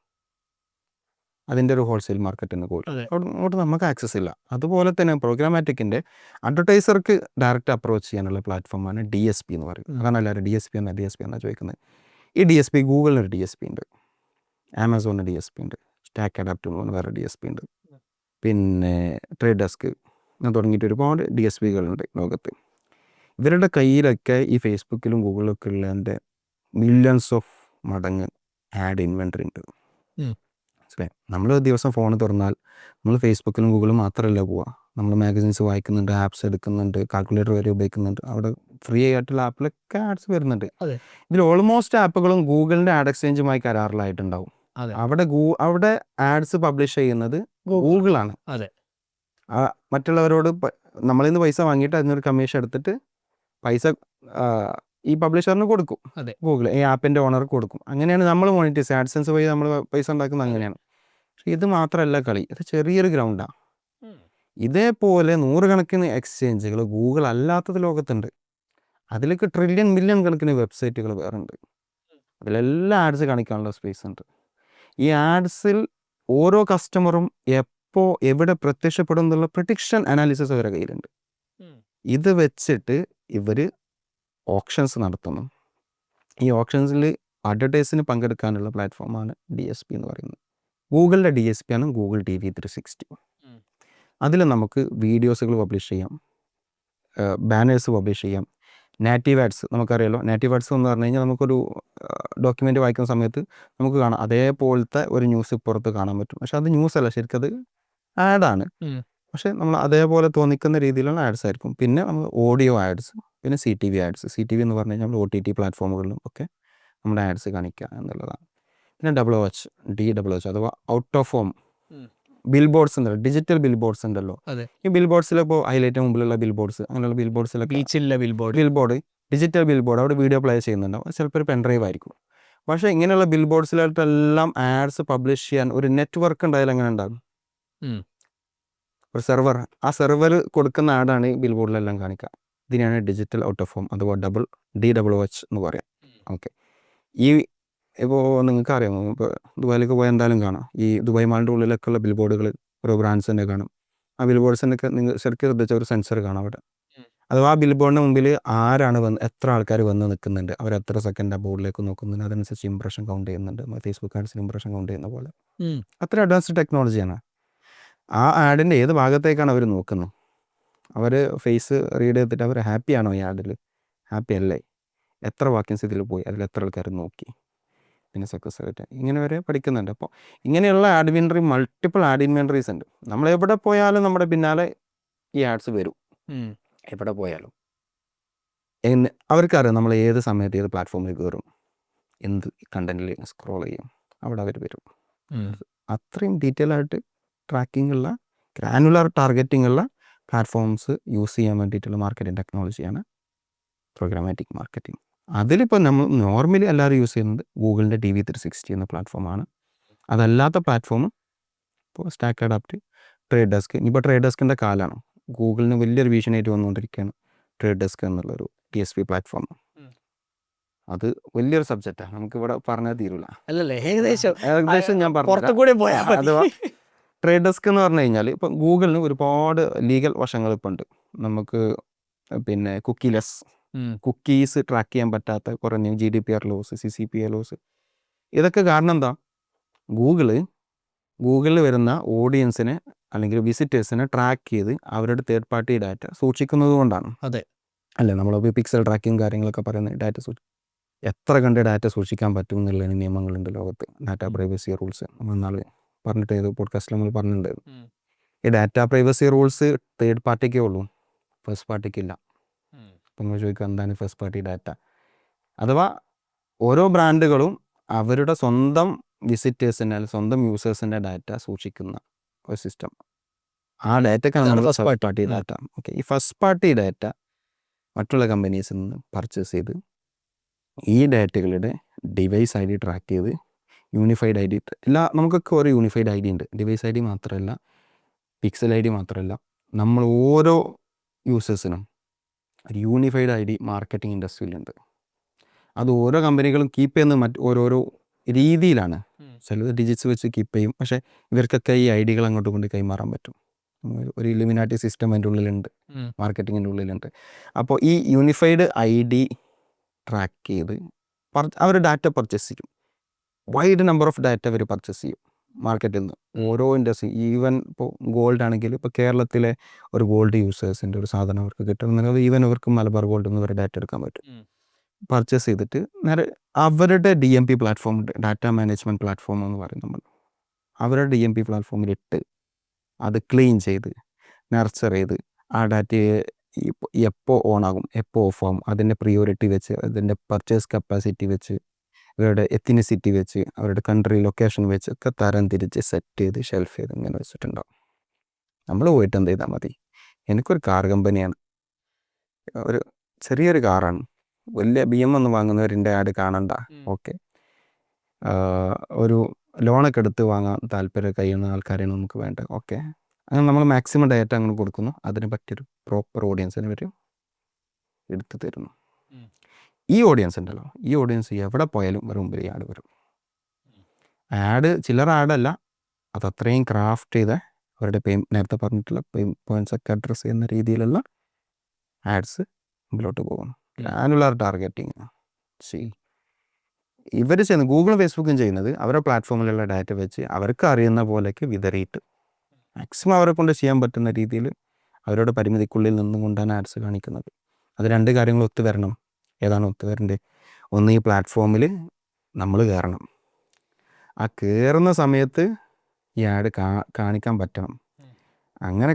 അതിൻ്റെ ഒരു ഹോൾസെയിൽ മാർക്കറ്റിന് ഗോൾഡ്, അങ്ങോട്ട് നമുക്ക് ആക്സസ് ഇല്ല. അതുപോലെ തന്നെ പ്രോഗ്രാമാറ്റിക്കിൻ്റെ അഡ്വർടൈസർക്ക് ഡയറക്റ്റ് അപ്രോച്ച് ചെയ്യാനുള്ള പ്ലാറ്റ്ഫോമാണ് DSP എന്ന് പറയും. അതാണ് എല്ലാവരും DSP എന്നാണ് ചോദിക്കുന്നത്. ഈ DSP ഗൂഗിളിനൊരു DSP ഉണ്ട്, ആമസോണിന് DSP ഉണ്ട്, സ്റ്റാക്ക് അഡാപ്റ്റ് എന്ന് പറഞ്ഞ വേറെ DSP ഉണ്ട്, പിന്നെ ട്രേഡ് ഡെസ്ക് അങ്ങനെ തുടങ്ങിയിട്ട് ഒരുപാട് DSPകളുണ്ട് ലോകത്ത്. ഇവരുടെ കയ്യിലൊക്കെ ഈ ഫേസ്ബുക്കിലും ഗൂഗിളിലൊക്കെ ഉള്ളതിൻ്റെ മില്യൺസ് ഓഫ് മടങ്ങ് ആഡ് ഇൻവെൻട്രി ഉണ്ട്. മനസ്സിലായി? നമ്മൾ ദിവസം ഫോൺ തുറന്നാൽ നമ്മൾ ഫേസ്ബുക്കിലും ഗൂഗിളും മാത്രമല്ല പോവുക, നമ്മൾ മാഗസീൻസ് വായിക്കുന്നുണ്ട്, ആപ്സ് എടുക്കുന്നുണ്ട്, കാൽക്കുലേറ്റർ വരെ ഉപയോഗിക്കുന്നുണ്ട്. അവിടെ ഫ്രീ ആയിട്ടുള്ള ആപ്പിലൊക്കെ ആഡ്സ് വരുന്നുണ്ട്. ഇതിൽ ഓൾമോസ്റ്റ് ആപ്പുകളും ഗൂഗിളിൻ്റെ ആഡ് എക്സ്ചേഞ്ചുമായി കരാറിലായിട്ടുണ്ടാവും. അവിടെ ആഡ്സ് പബ്ലിഷ് ചെയ്യുന്നത് ഗൂഗിളാണ്. മറ്റുള്ളവരോട് നമ്മളിൽ നിന്ന് പൈസ വാങ്ങിയിട്ട് അതിനൊരു കമ്മീഷൻ എടുത്തിട്ട് പൈസ ഈ പബ്ലിഷറിന് കൊടുക്കും, ഗൂഗിൾ ഈ ആപ്പിൻ്റെ ഓണർക്ക് കൊടുക്കും. അങ്ങനെയാണ് നമ്മൾ മോണിറ്റൈസ്, ആഡ്സെൻസ് വഴി നമ്മൾ പൈസ ഉണ്ടാക്കുന്നത് അങ്ങനെയാണ്. പക്ഷേ ഇത് മാത്രമല്ല കളി, ഇത് ചെറിയൊരു ഗ്രൗണ്ടാണ്. ഇതേപോലെ നൂറുകണക്കിന് എക്സ്ചേഞ്ചുകൾ ഗൂഗിൾ അല്ലാത്തത് ലോകത്തുണ്ട്. അതിലേക്ക് ട്രില്യൺ മില്യൺ കണക്കിന് വെബ്സൈറ്റുകൾ വേറെ ഉണ്ട്. അതിലെല്ലാം ആഡ്സ് കാണിക്കാനുള്ള സ്പേസ് ഉണ്ട്. ഈ ആഡ്സിൽ ഓരോ കസ്റ്റമറും എപ്പോൾ എവിടെ പ്രത്യക്ഷപ്പെടും എന്നുള്ള പ്രിഡിക്ഷൻ അനാലിസിസ് അവരുടെ കയ്യിലുണ്ട്. ഇത് വെച്ചിട്ട് ഇവർ ഓപ്ഷൻസ് നടത്തുന്നു. ഈ ഓപ്ഷൻസിൽ അഡ്വർടൈസിന് പങ്കെടുക്കാനുള്ള പ്ലാറ്റ്ഫോമാണ് DSP എന്ന് പറയുന്നത്. ഗൂഗിളിൻ്റെ DSP ആണ് ഗൂഗിൾ TV 360. അതിൽ നമുക്ക് വീഡിയോസുകൾ പബ്ലിഷ് ചെയ്യാം, ബാനേഴ്സ് പബ്ലിഷ് ചെയ്യാം, നാറ്റീവ് ആഡ്സ്. നമുക്കറിയാലോ, നാറ്റീവ് ആഡ്സ് എന്ന് പറഞ്ഞു കഴിഞ്ഞാൽ നമുക്കൊരു ഡോക്യുമെൻ്റ് വായിക്കുന്ന സമയത്ത് നമുക്ക് കാണാം അതേപോലത്തെ ഒരു ന്യൂസ് പുറത്ത് കാണാൻ പറ്റും. പക്ഷെ അത് ന്യൂസ് അല്ല, ശരിക്കും അത് ആഡാണ്. പക്ഷെ നമ്മൾ അതേപോലെ തോന്നിക്കുന്ന രീതിയിലുള്ള ആഡ്സ് ആയിരിക്കും. പിന്നെ നമ്മൾ ഓഡിയോ ആഡ്സ്, പിന്നെ CTV ആഡ്സ്. CTV എന്ന് പറഞ്ഞു കഴിഞ്ഞാൽ OTT പ്ലാറ്റ്ഫോമുകളിലും ഒക്കെ നമ്മുടെ ആഡ്സ് കാണിക്കുക എന്നുള്ളതാണ്. പിന്നെ DOH അഥവാ out of home billboards ഉണ്ടല്ലോ, ഡിജിറ്റൽ ബിൽ ബോർഡ്സ് ഉണ്ടല്ലോ. ഈ ബിൽ ബോർഡ്സിലിപ്പോൾ ഹൈലൈറ്റ് മുമ്പിലുള്ള ബിൽ ബോർഡ്സ്, അങ്ങനെയുള്ള ബിൽ ബോർഡ്സിലൊക്കെ ബീച്ചിലെ billboard digital billboard, അവിടെ വീഡിയോ പ്ലേ ചെയ്യുന്നുണ്ടാവും. ചിലപ്പോൾ ഒരു പെൻഡ്രൈവ് ആയിരിക്കും. പക്ഷേ ഇങ്ങനെയുള്ള ബിൽ ബോർഡ്സിലായിട്ടെല്ലാം ആഡ്സ് പബ്ലിഷ് ചെയ്യാൻ ഒരു നെറ്റ്വർക്ക് ഉണ്ടായാലും എങ്ങനെ ഉണ്ടാകും? ഒരു സെർവർ, ആ സെർവർ കൊടുക്കുന്ന ആഡാണ് ഈ ബിൽ ബോർഡിലെല്ലാം കാണിക്കുക. ഇതിനെയാണ് ഡിജിറ്റൽ ഔട്ട് ഓഫ് ഹോം അഥവാ DOH എന്ന് പറയാം. ഓക്കെ, ഈ ഇപ്പോൾ നിങ്ങൾക്ക് അറിയാമോ, ഇപ്പോൾ ദുബായിലേക്ക് പോയാൽ എന്തായാലും കാണാം, ഈ ദുബായ് മാളിൻ്റെ ഉള്ളിലൊക്കെ ഉള്ള ബിൽ ബോർഡുകൾ ഓരോ ബ്രാൻഡ്സിൻ്റെ കാണും. ആ ബിൽ ബോർഡ്സിനൊക്കെ നിങ്ങൾ ശരിക്കും ശ്രദ്ധിച്ച ഒരു സെൻസർ കാണാം അവിടെ. അഥവാ ആ ബിൽ ബോർഡിന് മുമ്പിൽ ആരാണ് എത്ര ആൾക്കാർ വന്ന് നിൽക്കുന്നുണ്ട്, അവർ എത്ര സെക്കൻഡ് ആ ബോർഡിലേക്ക് നോക്കുന്നുണ്ട്, അതനുസരിച്ച് ഇംപ്രഷൻ കൗണ്ട് ചെയ്യുന്നുണ്ട്. ഫേസ്ബുക്ക് ആഡ്സിന് ഇംപ്രഷൻ കൗണ്ട് ചെയ്യുന്ന പോലെ അത്ര അഡ്വാൻസ്ഡ് ടെക്നോളജിയാണ്. ആ ആഡിൻ്റെ ഏത് ഭാഗത്തേക്കാണ് അവർ നോക്കുന്നത്, അവർ ഫേസ് റീഡ് ചെയ്തിട്ട് അവർ ഹാപ്പിയാണോ ഈ ആഡിൽ, ഹാപ്പി അല്ലേ, എത്ര വാക്യൻസ് ഇതിൽ പോയി, അതിൽ എത്ര ആൾക്കാർ നോക്കി, പിന്നെ സക്സസ് റേറ്റ്, ഇങ്ങനെ വരെ പഠിക്കുന്നുണ്ട്. അപ്പോൾ ഇങ്ങനെയുള്ള add inventory, multiple add inventories ഉണ്ട്. നമ്മൾ എവിടെ പോയാലും നമ്മുടെ പിന്നാലെ ഈ ആഡ്സ് വരും, എവിടെ പോയാലും. അവർക്കറിയാം നമ്മൾ ഏത് സമയത്ത് ഏത് പ്ലാറ്റ്ഫോമിൽ കയറും, എന്ത് കണ്ടന്റിൽ സ്ക്രോൾ ചെയ്യും, അവിടെ അവർ വരും. അത്രയും ഡീറ്റെയിൽ ആയിട്ട് ട്രാക്കിംഗ് ഉള്ള, ഗ്രാനുലാർ ടാർഗറ്റിംഗ് ഉള്ള പ്ലാറ്റ്ഫോംസ് യൂസ് ചെയ്യാൻ വേണ്ടിയിട്ടുള്ള മാർക്കറ്റിംഗ് ടെക്നോളജിയാണ് പ്രോഗ്രാമാറ്റിക് മാർക്കറ്റിംഗ്. അതിലിപ്പോൾ നമ്മൾ നോർമലി എല്ലാവരും യൂസ് ചെയ്യുന്നത് ഗൂഗിളിൻ്റെ DV360 എന്ന പ്ലാറ്റ്ഫോമാണ്. അതല്ലാത്ത പ്ലാറ്റ്ഫോമും ഇപ്പോൾ സ്റ്റാക്ക് അഡാപ്റ്റ്, ട്രേഡ് ഡെസ്ക്. ഇനിയിപ്പോൾ ട്രേഡ് ഡെസ്കിൻ്റെ കാലമാണ്. ഗൂഗിളിന് വലിയൊരു ഭീഷണിയായിട്ട് വന്നുകൊണ്ടിരിക്കുകയാണ് ട്രേഡ് ഡെസ്ക് എന്നുള്ളൊരു TSP പ്ലാറ്റ്ഫോം. അത് വലിയൊരു സബ്ജക്റ്റാണ്, നമുക്കിവിടെ പറഞ്ഞാൽ തീരില്ല. അല്ലല്ലേ, ഏകദേശം ഞാൻ പറഞ്ഞു. അഥവാ ട്രേഡ് ഡെസ്ക് എന്ന് പറഞ്ഞു കഴിഞ്ഞാൽ ഇപ്പോൾ ഗൂഗിളിന് ഒരുപാട് ലീഗൽ വശങ്ങൾ ഇപ്പോൾ ഉണ്ട്. നമുക്ക് പിന്നെ കുക്കീസ് ട്രാക്ക് ചെയ്യാൻ പറ്റാത്ത കുറേ GDPR ലോസ്, CCPA ലോസ്, ഇതൊക്കെ കാരണം എന്താ? ഗൂഗിളിൽ വരുന്ന ഓഡിയൻസിനെ അല്ലെങ്കിൽ വിസിറ്റേഴ്സിനെ ട്രാക്ക് ചെയ്ത് അവരുടെ തേർഡ് പാർട്ടി ഡാറ്റ സൂക്ഷിക്കുന്നത് കൊണ്ടാണ്. അതെ അല്ലേ, നമ്മളിപ്പോൾ പിക്സൽ ട്രാക്കിങ് കാര്യങ്ങളൊക്കെ പറയുന്നത് ഡാറ്റ എത്ര കണ്ട് ഡാറ്റ സൂക്ഷിക്കാൻ പറ്റും എന്നുള്ളതിന് നിയമങ്ങളുണ്ട് ലോകത്ത്. ഡാറ്റ പ്രൈവസി റൂൾസ് നമ്മൾ നാളെ പറഞ്ഞിട്ട് ഏത് പോഡ്കാസ്റ്റിൽ നമ്മൾ പറഞ്ഞിട്ടുണ്ടായിരുന്നു. ഈ ഡാറ്റ പ്രൈവസി റൂൾസ് തേർഡ് പാർട്ടിക്കേ ഉള്ളൂ, ഫസ്റ്റ് പാർട്ടിക്കില്ല. അപ്പം നിങ്ങൾ ചോദിക്കുക എന്താണ് ഫസ്റ്റ് പാർട്ടി ഡാറ്റ? അഥവാ ഓരോ ബ്രാൻഡുകളും അവരുടെ സ്വന്തം വിസിറ്റേഴ്സിൻ്റെ അല്ലെങ്കിൽ സ്വന്തം യൂസേഴ്സിൻ്റെ ഡാറ്റ സൂക്ഷിക്കുന്ന ഒരു സിസ്റ്റം. ആ ഡാറ്റക്കാണ് നമ്മൾ ഫസ്റ്റ് പാർട്ടി ഡാറ്റ. ഓക്കെ, ഈ ഫസ്റ്റ് പാർട്ടി ഡാറ്റ മറ്റുള്ള കമ്പനീസിൽ നിന്ന് പർച്ചേസ് ചെയ്ത് ഈ ഡാറ്റകളുടെ ഡിവൈസ് ID ട്രാക്ക് ചെയ്ത് യൂണിഫൈഡ് ID, നമുക്കൊക്കെ ഓരോ യൂണിഫൈഡ് ID ഉണ്ട്. ഡിവൈസ് ID മാത്രമല്ല, പിക്സൽ ID മാത്രമല്ല, നമ്മൾ ഓരോ യൂസേഴ്സിനും ഒരു യൂണിഫൈഡ് ID മാർക്കറ്റിംഗ് ഇൻഡസ്ട്രിയിലുണ്ട്. അത് ഓരോ കമ്പനികളും കീപ്പ് ചെയ്യുന്നത് ഓരോരോ രീതിയിലാണ്. ചിലത് ഡിജിറ്റ്സ് വെച്ച് കീപ്പ് ചെയ്യും, പക്ഷേ ഇവർക്കൊക്കെ ഈ ഐഡികൾ അങ്ങോട്ട് കൊണ്ട് കൈമാറാൻ പറ്റും. ഒരു ഇലുമിനാറ്റി സിസ്റ്റം അതിൻ്റെ ഉള്ളിലുണ്ട്, മാർക്കറ്റിങ്ങിൻ്റെ ഉള്ളിലുണ്ട്. അപ്പോൾ ഈ യൂണിഫൈഡ് ID ട്രാക്ക് ചെയ്ത് അവർ ഡാറ്റ പർച്ചേസ് ചെയ്യും. വൈഡ് നമ്പർ ഓഫ് ഡാറ്റ അവർ പർച്ചേസ് ചെയ്യും മാർക്കറ്റിൽ നിന്ന്. ഓരോ ഇൻഡസ്ട്രി, ഈവൻ ഇപ്പോൾ ഗോൾഡ് ആണെങ്കിൽ ഇപ്പോൾ കേരളത്തിലെ ഒരു ഗോൾഡ് യൂസേഴ്സിൻ്റെ ഒരു സാധനം അവർക്ക് കിട്ടുന്നത് ഈവൻ അവർക്ക് മലബാർ ഗോൾഡിൽ നിന്ന് വരെ ഡാറ്റ എടുക്കാൻ പറ്റും. പർച്ചേസ് ചെയ്തിട്ട് നേരെ അവരുടെ DMP പ്ലാറ്റ്ഫോം ഉണ്ട്, ഡാറ്റ മാനേജ്മെൻറ്റ് പ്ലാറ്റ്ഫോം എന്ന് പറയും നമ്മൾ. അവരുടെ DMP പ്ലാറ്റ്ഫോമിലിട്ട് അത് ക്ലീൻ ചെയ്ത് നർച്ചർ ചെയ്ത് ആ ഡാറ്റയെ എപ്പോൾ ഓണാകും, എപ്പോൾ ഓഫ് ആകും, അതിൻ്റെ പ്രിയോറിറ്റി വെച്ച്, അതിൻ്റെ പർച്ചേസ് കപ്പാസിറ്റി വെച്ച്, ഇവരുടെ എത്തിനിസിറ്റി വെച്ച്, അവരുടെ കൺട്രി ലൊക്കേഷൻ വെച്ച് ഒക്കെ തരം തിരിച്ച് സെറ്റ് ചെയ്ത് ഷെൽഫ് ചെയ്ത് ഇങ്ങനെ വെച്ചിട്ടുണ്ടാവും. നമ്മൾ പോയിട്ട് എന്ത് ചെയ്താൽ മതി? എനിക്കൊരു കാർ കമ്പനിയാണ്, ഒരു ചെറിയൊരു കാറാണ്, വലിയ BM ഒന്നും വാങ്ങുന്നവരിൻ്റെ ആഡ് കാണണ്ട. ഓക്കെ, ഒരു ലോണൊക്കെ എടുത്ത് വാങ്ങാൻ താല്പര്യം കഴിയുന്ന ആൾക്കാരെയാണ് നമുക്ക് വേണ്ടത്. ഓക്കെ, അങ്ങനെ നമ്മൾ മാക്സിമം ഡാറ്റ അങ്ങനെ കൊടുക്കുന്നു, അതിന് പറ്റിയൊരു പ്രോപ്പർ ഓഡിയൻസിന് വരും എടുത്ത് തരുന്നു. ഈ ഓഡിയൻസ് ഉണ്ടല്ലോ, ഈ ഓഡിയൻസ് എവിടെ പോയാലും ഒരു മുമ്പിൽ ഈ ആഡ് വരും. ആഡ് ചില്ലറ ആഡല്ല, അത് അത്രയും ക്രാഫ്റ്റ് ചെയ്ത അവരുടെ നേരത്തെ പറഞ്ഞിട്ടുള്ള പോയിന്റ്സ് ഒക്കെ അഡ്രസ്സ് ചെയ്യുന്ന രീതിയിലുള്ള ആഡ്സ് മുമ്പിലോട്ട് പോകുന്നു. ഗ്രാനുലാർ ടാർഗറ്റിങ് ഇവർ ചെയ്യുന്നത്, ഗൂഗിളും ഫേസ്ബുക്കും ചെയ്യുന്നത് അവരുടെ പ്ലാറ്റ്ഫോമിലുള്ള ഡാറ്റ വെച്ച് അവർക്ക് അറിയുന്ന പോലെയൊക്കെ വിതറിയിട്ട് മാക്സിമം അവരെ കൊണ്ട് ചെയ്യാൻ പറ്റുന്ന രീതിയിൽ അവരുടെ പരിമിതിക്കുള്ളിൽ നിന്നും കൊണ്ടാണ് ആഡ്സ് കാണിക്കുന്നത്. അത് രണ്ട് കാര്യങ്ങൾ ഒത്തു വരണം. ഏതാണ് ഒത്തു വരേണ്ടത്? ഒന്ന്, ഈ പ്ലാറ്റ്ഫോമിൽ നമ്മൾ കയറണം. ആ കയറുന്ന സമയത്ത് ഈ ആഡ് കാണിക്കാൻ പറ്റണം. അങ്ങനെ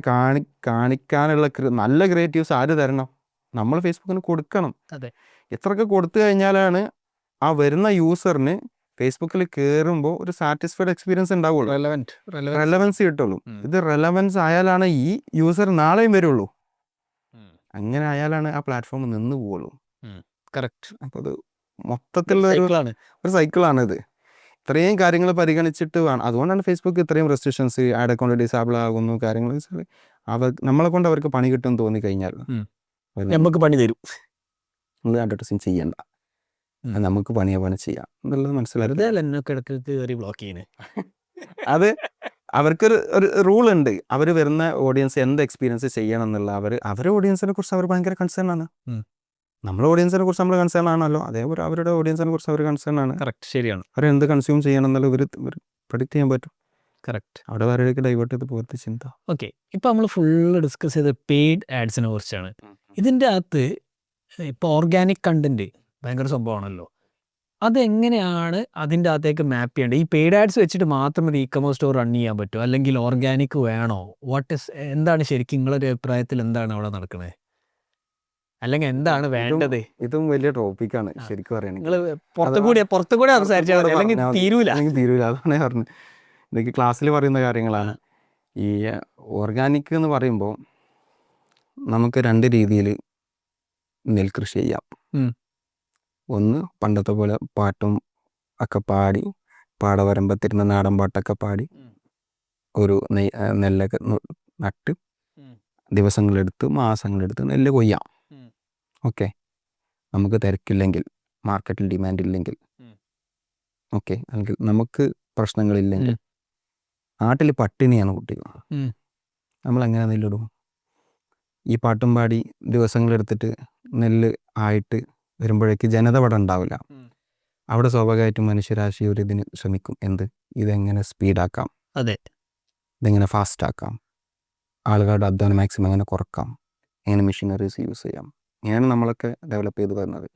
കാണിക്കാനുള്ള നല്ല ക്രിയേറ്റീവ്സ് ആര് തരണം? നമ്മൾ ഫേസ്ബുക്കിന് കൊടുക്കണം. അതെ. എത്രയൊക്കെ കൊടുത്തു കഴിഞ്ഞാലാണ് ആ വരുന്ന യൂസറിന് ഫേസ്ബുക്കിൽ കയറുമ്പോൾ ഒരു സാറ്റിസ്ഫൈഡ് എക്സ്പീരിയൻസ് ഉണ്ടാവുള്ളൂ, റെലവൻസ് കിട്ടുള്ളൂ. ഇത് റെലവൻസ് ആയാലാണ് ഈ യൂസർ നാളെയും വരുള്ളൂ. അങ്ങനെ ആയാലാണ് ആ പ്ലാറ്റ്ഫോം നിന്ന് പോവുള്ളൂ. കറക്റ്റ്. അപ്പോൾ അത് മൊത്തത്തിലുള്ള ഒരു സൈക്കിളാണിത്. ഇത്രയും കാര്യങ്ങൾ പരിഗണിച്ചിട്ട് വേണം. അതുകൊണ്ടാണ് ഫേസ്ബുക്ക് ഇത്രയും റെസ്ട്രിക്ഷൻസ്, ആഡ് അക്കൗണ്ട് ഡിസേബിൾ ആകുന്നു കാര്യങ്ങൾ. നമ്മളെ കൊണ്ട് അവർക്ക് പണി കിട്ടും തോന്നി കഴിഞ്ഞാൽ നമുക്ക് പണി തരും, നിങ്ങൾ അഡ്വർടൈസിങ് ചെയ്യണ്ട, നമുക്ക് പണി ചെയ്യാം എന്നുള്ളത് മനസ്സിലാക്കി ബ്ലോക്ക് ചെയ്യുന്നത്. അത് അവർക്കൊരു റൂൾ ഉണ്ട്. അവർ വരുന്ന ഓഡിയൻസ് എന്ത് എക്സ്പീരിയൻസ് ചെയ്യണം എന്നുള്ള അവരുടെ ഓഡിയൻസിനെ കുറിച്ച് അവർ ഭയങ്കര കൺസേൺ ആണ്. നമ്മളെ ഓഡിയൻസിനെ കുറിച്ച് നമ്മൾ കൺസേൺ ആണല്ലോ, അതേപോലെ അവരുടെ ഓഡിയൻസിനെ കുറിച്ച് അവർ കൺസേൺ ആണ്. കറക്റ്റ്, ശരിയാണ്. അവർ എന്ത് കൺസ്യൂം ചെയ്യണം എന്നുള്ളത് ഇവർ പ്രഡിക്റ്റ് ചെയ്യാൻ പറ്റും. കറക്റ്റ്. അവിടെ വരെയൊക്കെ ഡൈവേർട്ട് ചെയ്ത് പോകത്തെ ചിന്ത. ഓക്കെ, ഇപ്പോൾ നമ്മൾ ഫുള്ള് ഡിസ്കസ് ചെയ്ത് പെയ്ഡ് ആഡ്സിനെ കുറിച്ചാണ്. ഇതിൻ്റെ അകത്ത് ഇപ്പോൾ ഓർഗാനിക് കണ്ടന്റ് ഭയങ്കര സംഭവമാണല്ലോ. അതെങ്ങനെയാണ് അതിൻ്റെ അകത്തേക്ക് മാപ്പ് ചെയ്യേണ്ടത്? ഈ പെയ്ഡ് ആഡ്സ് വെച്ചിട്ട് മാത്രം ഇ കൊമേഴ്സ് സ്റ്റോർ റൺ ചെയ്യാൻ പറ്റുമോ, അല്ലെങ്കിൽ ഓർഗാനിക് വേണോ? എന്താണ് ശരിക്കും നിങ്ങളൊരു അഭിപ്രായത്തിൽ എന്താണ് അവിടെ നടക്കുന്നത്, അല്ലെങ്കിൽ എന്താണ് വേണ്ടത്? ഇതും വലിയ ടോപ്പിക്കാണ് ശരിക്കും പറയുകയാണെങ്കിൽ. നിങ്ങൾ പുറത്തുകൂടെ സംസാരിച്ചാൽ അല്ലെങ്കിൽ തീരൂല. അതാണ് പറഞ്ഞത്. ഇതൊക്കെ ക്ലാസ്സിൽ പറയുന്ന കാര്യങ്ങളാണ്. ഈ ഓർഗാനിക് എന്ന് പറയുമ്പോൾ നമുക്ക് 2 രീതിയിൽ നെൽകൃഷി ചെയ്യാം. ഒന്ന് പണ്ടത്തെ പോലെ പാട്ടും ഒക്കെ പാടി, പാടവരമ്പത്തിരുന്ന നാടൻ പാട്ടൊക്കെ പാടി ഒരു നെല്ലൊക്കെ നട്ട് ദിവസങ്ങളെടുത്ത് മാസങ്ങളെടുത്ത് നെല്ല് കൊയ്യാം. ഓക്കെ, നമുക്ക് തിരക്കില്ലെങ്കിൽ, മാർക്കറ്റിൽ ഡിമാൻഡ് ഇല്ലെങ്കിൽ, ഓക്കെ, അല്ലെങ്കിൽ നമുക്ക് പ്രശ്നങ്ങളില്ലെങ്കിൽ, നാട്ടിൽ പട്ടിണിയാണ് കുട്ടികൾ, നമ്മളെങ്ങനെ നെല്ലിടും? ഈ പാട്ടും പാടി ദിവസങ്ങളെടുത്തിട്ട് നെല്ല് ആയിട്ട് വരുമ്പോഴേക്ക് ജനത അവിടെ ഉണ്ടാവില്ല. അവിടെ സ്വാഭാവികമായിട്ടും മനുഷ്യരാശി ഒരു ഇതിന് ശ്രമിക്കും. ഇതെങ്ങനെ സ്പീഡാക്കാം, അതെ, ഇതെങ്ങനെ ഫാസ്റ്റാക്കാം, ആളുകളുടെ അധ്വാനം മാക്സിമം എങ്ങനെ കുറക്കാം, എങ്ങനെ മെഷീനറീസ് യൂസ് ചെയ്യാം. ഇങ്ങനെയാണ് നമ്മളൊക്കെ ഡെവലപ്പ് ചെയ്ത് വരുന്നത്.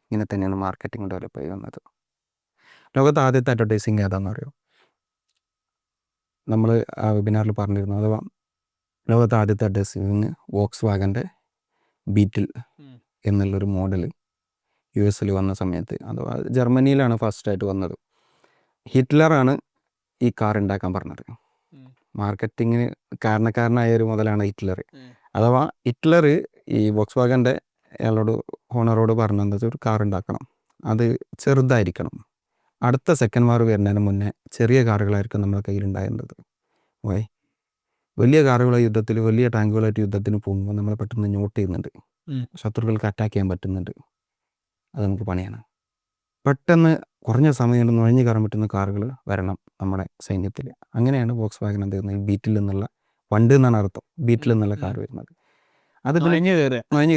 ഇങ്ങനെ തന്നെയാണ് മാർക്കറ്റിംഗ് ഡെവലപ്പ് ചെയ്ത് വന്നത്. ലോകത്ത് ആദ്യത്തെ അഡ്വർടൈസിങ് ഏതാണെന്ന് അറിയോ? നമ്മൾ ആ വെബിനാറിൽ പറഞ്ഞിരുന്നു. അഥവാ ലോകത്ത് ആദ്യത്തെ അഡ്വർടൈസിങ് വോക്സ് വാഗൻ്റെ ബീറ്റിൽ എന്നുള്ളൊരു മോഡൽ US വന്ന സമയത്ത്, അഥവാ ജർമ്മനിയിലാണ് ഫസ്റ്റായിട്ട് വന്നത്. ഹിറ്റ്ലറാണ് ഈ കാർ ഉണ്ടാക്കാൻ പറഞ്ഞത്. മാർക്കറ്റിങ്ങിന് കാരണക്കാരനായ ഒരു മുതലാണ് ഹിറ്റ്ലർ. അഥവാ ഹിറ്റ്ലർ ഈ വോക്സ് വാഗൻ്റെ അയാളോട്, ഓണറോട് പറഞ്ഞത് ഒരു കാർ ഉണ്ടാക്കണം, അത് ചെറുതായിരിക്കണം, അടുത്ത സെക്കൻഡ് വാർ വരുന്നതിന് മുന്നേ ചെറിയ കാറുകളായിരിക്കും നമ്മുടെ കയ്യിലുണ്ടായിരുന്നത്. വലിയ കാറുകളെ യുദ്ധത്തിൽ, വലിയ ടാങ്കുകളായിട്ട് യുദ്ധത്തിന് പോകുമ്പോൾ നമ്മൾ പെട്ടെന്ന് നോട്ട് ചെയ്യുന്നുണ്ട്, ശത്രുക്കൾക്ക് അറ്റാക്ക് ചെയ്യാൻ പറ്റുന്നുണ്ട്, അത് നമുക്ക് പണിയാണ്. പെട്ടെന്ന് കുറഞ്ഞ സമയം കൊണ്ട് നുഴഞ്ഞു കയറാൻ പറ്റുന്ന കാറുകൾ വരണം നമ്മുടെ സൈന്യത്തിൽ. അങ്ങനെയാണ് വോക്സ് വാഗൻ എന്ത് ചെയ്യുന്നത്, ബീറ്റിൽ നിന്നുള്ള, വണ്ട് എന്നാണ് അർത്ഥം, ബീറ്റിൽ നിന്നുള്ള കാർ വരുന്നത്. അത് നുഴഞ്ഞു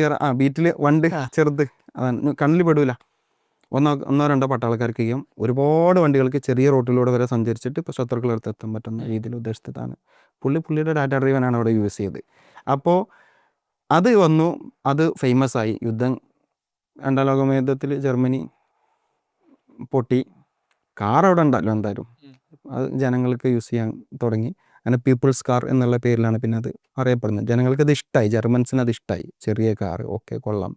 കയറാം. ബീറ്റിൽ വണ്ട് ചെറുത്, അതാണ് കണ്ണിൽ പെടൂല. ഒന്നോ രണ്ടോ പട്ടാളക്കാർക്ക് ചെയ്യും. ഒരുപാട് വണ്ടികൾക്ക് ചെറിയ റോട്ടിലൂടെ വരെ സഞ്ചരിച്ചിട്ട് ഇപ്പോൾ ശത്രുക്കളടുത്ത് എത്താൻ പറ്റുന്ന രീതിയിൽ ഉദ്ദേശിച്ചതാണ്. പുള്ളിയുടെ ഡാറ്റ ഡ്രൈവനാണ് അവിടെ യൂസ് ചെയ്തത്. അപ്പോൾ അത് വന്നു, അത് ഫേമസ് ആയി. രണ്ടാം ലോകയുദ്ധത്തിൽ ജർമ്മനി പൊട്ടി, കാർ അവിടെ ഉണ്ടല്ലോ എന്തായാലും, അത് ജനങ്ങൾക്ക് യൂസ് ചെയ്യാൻ തുടങ്ങി. അങ്ങനെ പീപ്പിൾസ് കാർ എന്നുള്ള പേരിലാണ് പിന്നെ അത് അറിയപ്പെടുന്നത്. ജനങ്ങൾക്ക് അത് ഇഷ്ടമായി, ജർമ്മൻസിന് അത് ഇഷ്ടമായി. ചെറിയ കാർ, ഓക്കെ, കൊള്ളാം,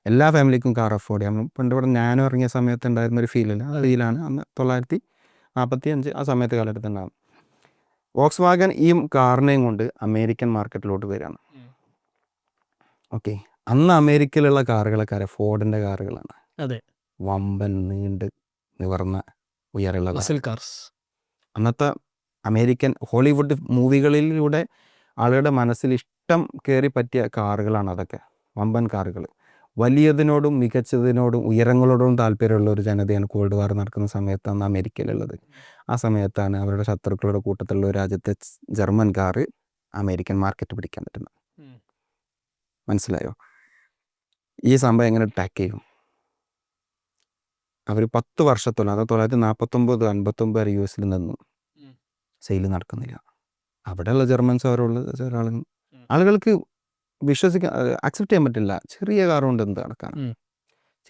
എല്ലാ ഫാമിലിക്കും കാർ അഫോർഡ് ചെയ്യാം. പണ്ട് ഇവിടെ ഞാനും ഇറങ്ങിയ സമയത്ത് ഉണ്ടായിരുന്നൊരു ഫീലില്ല, ആ ഫീലാണ് അന്ന് 1945 ആ സമയത്ത് കാലഘട്ടത്തിൽ ഉണ്ടാകും. വോക്സ് വാഗൻ ഈ കാറിനെയും കൊണ്ട് അമേരിക്കൻ മാർക്കറ്റിലോട്ട് വരികയാണ്. ഓക്കെ, അന്ന് അമേരിക്കയിലുള്ള കാറുകളൊക്കെ ഫോർഡിൻ്റെ കാറുകളാണ്. അതെ, വമ്പൻ നീണ്ട് നിവർന്ന ഉയരമുള്ള കാർസ്. അന്നത്തെ അമേരിക്കൻ ഹോളിവുഡ് മൂവികളിലൂടെ ആളുകളുടെ മനസ്സിൽ ഇഷ്ടം കയറി പറ്റിയ കാറുകളാണ് അതൊക്കെ. വമ്പൻ കാറുകൾ, വലിയതിനോടും മികച്ചതിനോടും ഉയരങ്ങളോടും താല്പര്യമുള്ള ഒരു ജനതയാണ് കോൾഡ് വാർ നടക്കുന്ന സമയത്ത് അന്ന് അമേരിക്കയിലുള്ളത്. ആ സമയത്താണ് അവരുടെ ശത്രുക്കളുടെ കൂട്ടത്തിലുള്ള ഒരു രാജ്യത്തെ ജർമ്മൻ കാറ് അമേരിക്കൻ മാർക്കറ്റ് പിടിക്കാൻ പറ്റുന്നത്. മനസ്സിലായോ? ഈ സംഭവം എങ്ങനെ ടാക്ക് ചെയ്യും? അവർ 10 വർഷത്തോളം, അത് 1949-59 വരെ US നിന്നു, സെയിൽ നടക്കുന്നില്ല. അവിടെയുള്ള ജർമ്മൻസ് അവരുള്ള ആളുകൾക്ക് വിശ്വസിക്കാൻ, അക്സെപ്റ്റ് ചെയ്യാൻ പറ്റില്ല. ചെറിയ കാറുകൊണ്ട് എന്ത് നടക്കാണ്?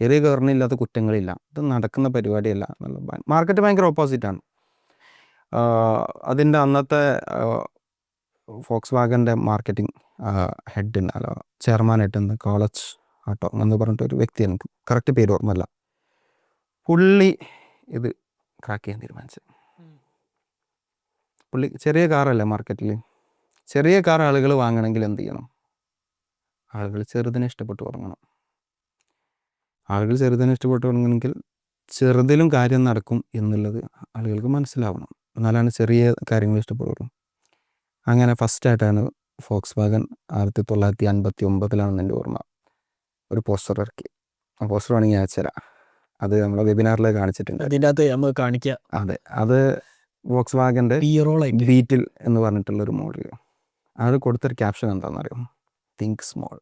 ചെറിയ കാറിനില്ലാത്ത കുറ്റങ്ങളില്ല, ഇത് നടക്കുന്ന പരിപാടിയല്ല എന്നുള്ള. മാർക്കറ്റ് ഭയങ്കര ഓപ്പോസിറ്റാണ്. അതിൻ്റെ അന്നത്തെ ഫോക്സ് വാഗൻ്റെ മാർക്കറ്റിംഗ് ഹെഡ്, ചെയർമാനായിട്ട് കോളച്ച് ആട്ടോ എന്ന് പറഞ്ഞിട്ടൊരു വ്യക്തി, എനിക്ക് കറക്റ്റ് പേര് ഓർമ്മല്ല. പുള്ളി ഇത് ക്രാക്ക് ചെയ്യാൻ തീരുമാനിച്ചു. പുള്ളി ചെറിയ കാറല്ലേ മാർക്കറ്റിൽ, ചെറിയ കാർ ആളുകൾ വാങ്ങണമെങ്കിൽ എന്ത് ചെയ്യണം? ആളുകൾ ചെറുതിനെ ഇഷ്ടപ്പെട്ട് തുടങ്ങണം. ആളുകൾ ചെറുതിനെ ഇഷ്ടപ്പെട്ട് തുടങ്ങണമെങ്കിൽ ചെറുതിലും കാര്യം നടക്കും എന്നുള്ളത് ആളുകൾക്ക് മനസ്സിലാവണം. എന്നാലാണ് ചെറിയ കാര്യങ്ങൾ ഇഷ്ടപ്പെടുള്ളൂ. അങ്ങനെ ഫസ്റ്റായിട്ടാണ് ഫോക്സ് വാഗൺ 1959 എൻ്റെ ഓർമ്മ ഒരു പോസ്റ്റർ ഇറക്കി. ആ പോസ്റ്റർ വേണമെങ്കിൽ ഞാൻ അയച്ചുതരാം. അത് നമ്മളെ വെബിനാറിൽ കാണിച്ചിട്ടുണ്ട്. അതിൻ്റെ അകത്ത് നമുക്ക് കാണിക്കാം. അതെ, അത് വോക്സ് വാഗൻ്റെ ബീറ്റിൽ എന്ന് പറഞ്ഞിട്ടുള്ളൊരു മോഡൽ. അത് കൊടുത്തൊരു ക്യാപ്ഷൻ എന്താണെന്നറിയോ? Think small.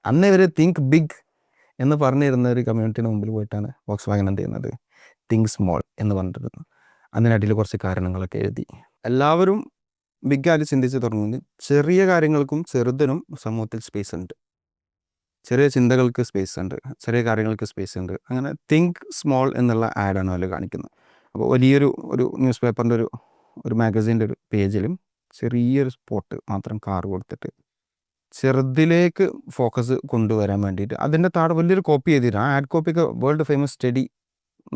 അന്ന് ഇവർ തിങ്ക് ബിഗ് എന്ന് പറഞ്ഞിരുന്ന ഒരു കമ്മ്യൂണിറ്റിന് മുമ്പിൽ പോയിട്ടാണ് വോക്സ് വാഗൺ എന്ത് ചെയ്യുന്നത്? തിങ്ക് സ്മോൾ എന്ന് പറഞ്ഞിരുന്നത്. അതിനടിയിൽ കുറച്ച് കാരണങ്ങളൊക്കെ എഴുതി. എല്ലാവരും ബിഗ്ഗായിട്ട് ചിന്തിച്ച് തുടങ്ങുന്നത് ചെറിയ കാര്യങ്ങൾക്കും ചെറുതിനും സമൂഹത്തിൽ സ്പേസ് ഉണ്ട്, ചെറിയ ചിന്തകൾക്ക് സ്പേസ് ഉണ്ട്, ചെറിയ കാര്യങ്ങൾക്ക് സ്പേസ് ഉണ്ട്. അങ്ങനെ തിങ്ക് സ്മോൾ എന്നുള്ള ആഡാണ് അതിൽ കാണിക്കുന്നത്. അപ്പോൾ വലിയൊരു ന്യൂസ് പേപ്പറിൻ്റെ ഒരു മാഗസീൻ്റെ ഒരു പേജിലും ചെറിയൊരു സ്പോട്ട് മാത്രം കാർ കൊടുത്തിട്ട് ചെറുതിലേക്ക് ഫോക്കസ് കൊണ്ടുവരാൻ വേണ്ടിയിട്ട് അതിൻ്റെ താഴെ വലിയൊരു കോപ്പി ചെയ്തിട്ട്, ആ ആഡ് കോപ്പിക്ക് വേൾഡ് ഫേമസ് സ്റ്റഡി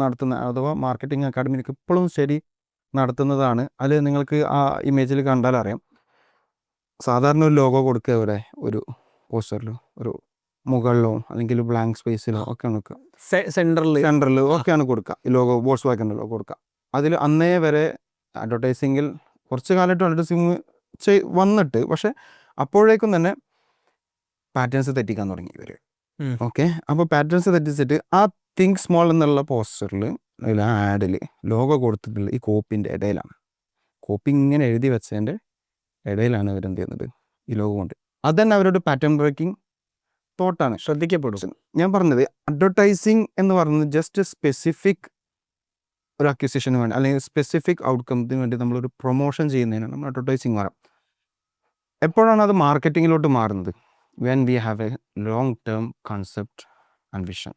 നടത്തുന്ന അഥവാ മാർക്കറ്റിംഗ് അക്കാഡമിക്ക് ഇപ്പോഴും സ്റ്റഡി നടത്തുന്നതാണ്. അതിൽ നിങ്ങൾക്ക് ആ ഇമേജിൽ കണ്ടാൽ അറിയാം. സാധാരണ ഒരു ലോഗോ കൊടുക്കുക ഇവിടെ ഒരു പോസ്റ്ററിൽ ഒരു മുകളിലോ അല്ലെങ്കിൽ ബ്ലാങ്ക് സ്പേസിലോ ഒക്കെയാണ് കൊടുക്കുക. സെൻറ്ററിൽ ഒക്കെയാണ് കൊടുക്കുക ഈ ലോഗോ, വോക്സ് വാഗൻ്റെ ലോഗോ കൊടുക്കുക. അതിൽ അന്നേ വരെ അഡ്വർടൈസിങ്ങിൽ കുറച്ച് കാലമായിട്ട് അഡ്വർടൈസിങ് വന്നിട്ട്, പക്ഷെ അപ്പോഴേക്കും തന്നെ പാറ്റേൺസ് തെറ്റിക്കാൻ തുടങ്ങി ഇവർ. ഓക്കെ, അപ്പോൾ പാറ്റേൺസ് തെറ്റിച്ചിട്ട് ആ തിങ്ക് സ്മോൾ എന്നുള്ള പോസ്റ്ററിൽ ആ ആഡിൽ ലോഗോ കൊടുത്തിട്ടുള്ള ഈ കോപ്പിൻ്റെ ഇടയിലാണ്, കോപ്പി ഇങ്ങനെ എഴുതി വെച്ചതിൻ്റെ ഇടയിലാണ് ഇവരെന്ത് ചെയ്യുന്നത്? ഈ ലോഗോ കൊണ്ട്. അതന്നെ അവരുടെ പാറ്റേൺ ബ്രേക്കിംഗ് തോട്ടാണ്, ശ്രദ്ധിക്കപ്പെടും. ഞാൻ പറഞ്ഞത് അഡ്വർടൈസിങ് എന്ന് പറയുന്നത് ജസ്റ്റ് സ്പെസിഫിക് ഒരു അക്വിസിഷന് വേണ്ടി അല്ലെങ്കിൽ സ്പെസിഫിക് ഔട്ട്കംസിന് വേണ്ടി നമ്മളൊരു പ്രൊമോഷൻ ചെയ്യുന്നതിനാണ് നമ്മൾ അഡ്വർടൈസിങ് മാറാം. എപ്പോഴാണ് അത് മാർക്കറ്റിങ്ങിലോട്ട് മാറുന്നത്? When we have A long term concept and vision.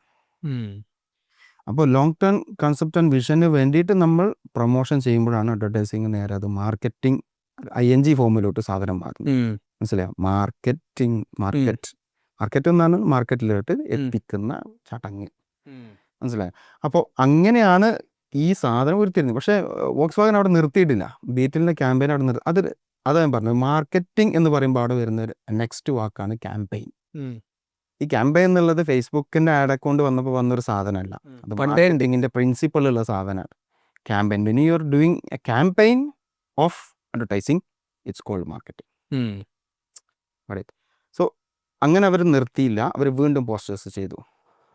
അപ്പോൾ ലോങ് ടേം കൺസെപ്റ്റ് ആൻഡ് വിഷന് വേണ്ടിയിട്ട് നമ്മൾ പ്രൊമോഷൻ ചെയ്യുമ്പോഴാണ് അഡ്വർടൈസിങ് നേരെ അത് മാർക്കറ്റിംഗ് ING ഫോമിലോട്ട് സാധനം മാറുന്നത്. മനസ്സിലായോ? മാർക്കറ്റ് എന്നാണ് മാർക്കറ്റിലോട്ട് എത്തിക്കുന്ന ചടങ്ങ്. മനസ്സിലായോ? അപ്പോൾ അങ്ങനെയാണ് ഈ സാധനം ഉരുത്തിരുന്നത്. പക്ഷേ വോക്സ് വാഗൺ അവിടെ നിർത്തിയിട്ടില്ല. ബീറ്റിലിൻ്റെ ക്യാമ്പയിൻ അവിടെ അതാ ഞാൻ പറഞ്ഞത്. മാർക്കറ്റിംഗ് എന്ന് പറയുമ്പോൾ അവിടെ വരുന്ന ഒരു നെക്സ്റ്റ് വാക്കാണ് ക്യാമ്പയിൻ. ഈ ക്യാമ്പയിൻ എന്നുള്ളത് ഫേസ്ബുക്കിൻ്റെ ആഡ് അക്കൗണ്ട് വന്നപ്പോൾ വന്നൊരു സാധനമല്ല, അത് മാർക്കറ്റിങ്ങിൻ്റെ പ്രിൻസിപ്പിളുള്ള സാധനമാണ് campaign. When you are doing a campaign of advertising, it's called marketing. So അങ്ങനെ അവർ നിർത്തിയില്ല, അവർ വീണ്ടും പോസ്റ്റേഴ്സ് ചെയ്തു.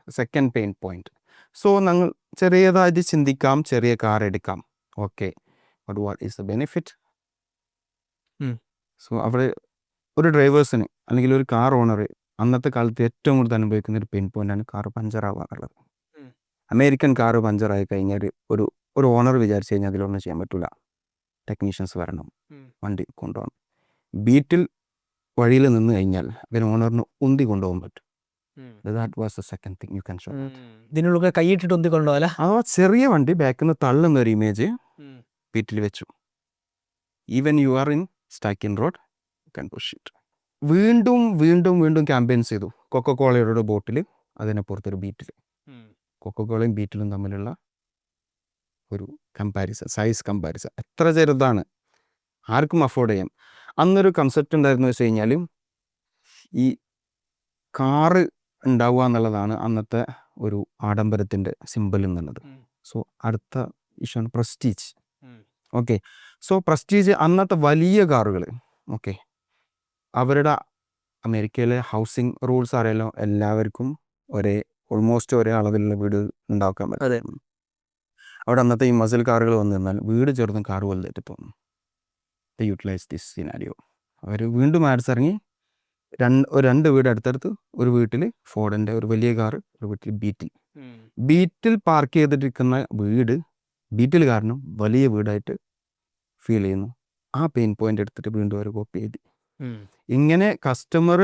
Second pain point. സോ ഞങ്ങൾ ചെറിയതായിട്ട് ചിന്തിക്കാം, ചെറിയ കാർ എടുക്കാം. Okay, but what is the benefit? So അവിടെ ഒരു ഡ്രൈവേഴ്സിന് അല്ലെങ്കിൽ ഒരു കാർ ഓണർ അന്നത്തെ കാലത്ത് ഏറ്റവും കൂടുതൽ അനുഭവിക്കുന്ന ഒരു പെയിൻ പോയിന്റാണ് കാർ പഞ്ചറാവുക എന്നുള്ളത്. അമേരിക്കൻ കാർ പഞ്ചറായി കഴിഞ്ഞാൽ ഒരു ഓണർ വിചാരിച്ചു കഴിഞ്ഞാൽ അതിലൊന്നും ചെയ്യാൻ പറ്റില്ല. ടെക്നീഷ്യൻസ് വരണം, വണ്ടി കൊണ്ടുപോകണം. ബീറ്റിൽ വഴിയിൽ നിന്ന് കഴിഞ്ഞാൽ അതിന് ഓണറിന് ഉന്തി കൊണ്ടുപോകാൻ പറ്റും. That was the second thing you can show. ഇതിനുള്ളിൽ കൈയിട്ടിട്ട് ഉന്തി കൊണ്ടുപോകാല. ആ ചെറിയ വണ്ടി ബാക്കിൽ നിന്ന് തള്ളുന്ന ഒരു ഇമേജ് ബീറ്റിൽ വെച്ചു. Even you are in stacking road, you can push it. വീണ്ടും വീണ്ടും വീണ്ടും ക്യാമ്പയിൻസ് ചെയ്തു. കൊക്കക്കോളയുടെ ബോട്ടിൽ, അതിനപ്പുറത്തൊരു ബീറ്റിൽ. കൊക്കക്കോളയും ബീറ്റിലും തമ്മിലുള്ള ഒരു കമ്പാരിസൺ, സൈസ് കമ്പാരിസൺ എത്ര ചെറുതാണ്, ആർക്കും അഫോർഡ് ചെയ്യാം. അന്നൊരു കൺസെപ്റ്റ് ഉണ്ടായിരുന്നു വെച്ച് കഴിഞ്ഞാൽ ഈ കാറ് ഉണ്ടാവുക എന്നുള്ളതാണ് അന്നത്തെ ഒരു ആഡംബരത്തിൻ്റെ സിമ്പിൾ എന്നുള്ളത്. സോ അടുത്ത ഇഷ്യൂണ് പ്രസ്റ്റീജ്. ഓക്കെ, സോ പ്രസ്റ്റീജ് അന്നത്തെ വലിയ കാറുകൾ. ഓക്കെ, അവരുടെ അമേരിക്കയിലെ ഹൗസിംഗ് റൂൾസ് അറിയാലോ, എല്ലാവർക്കും ഓൾമോസ്റ്റ് ഒരേ അളവിലുള്ള വീട് ഉണ്ടാക്കാൻ പറ്റും. അവിടെ അന്നത്തെ ഈ മസിൽ കാറുകൾ വന്നു നിന്നാൽ വീട് ചെറുതും കാറ് വലുതായിട്ട് തോന്നും. Utilise this scenario. അവർ വീണ്ടും ആഡ്സ് ഇറങ്ങി. രണ്ട് വീട് അടുത്തടുത്ത്, ഒരു വീട്ടിൽ ഫോർഡിൻ്റെ ഒരു വലിയ കാറ്, ഒരു വീട്ടിൽ ബീറ്റിൽ പാർക്ക് ചെയ്തിട്ടിരിക്കുന്ന വീട് ബീറ്റിൽ കാരണം വലിയ വീടായിട്ട് ഫീൽ ചെയ്യുന്നു. ആ പെയിൻ പോയിന്റ് എടുത്തിട്ട് വീണ്ടും ഒരു കോപ്പി ചെയ്തി. ഇങ്ങനെ കസ്റ്റമർ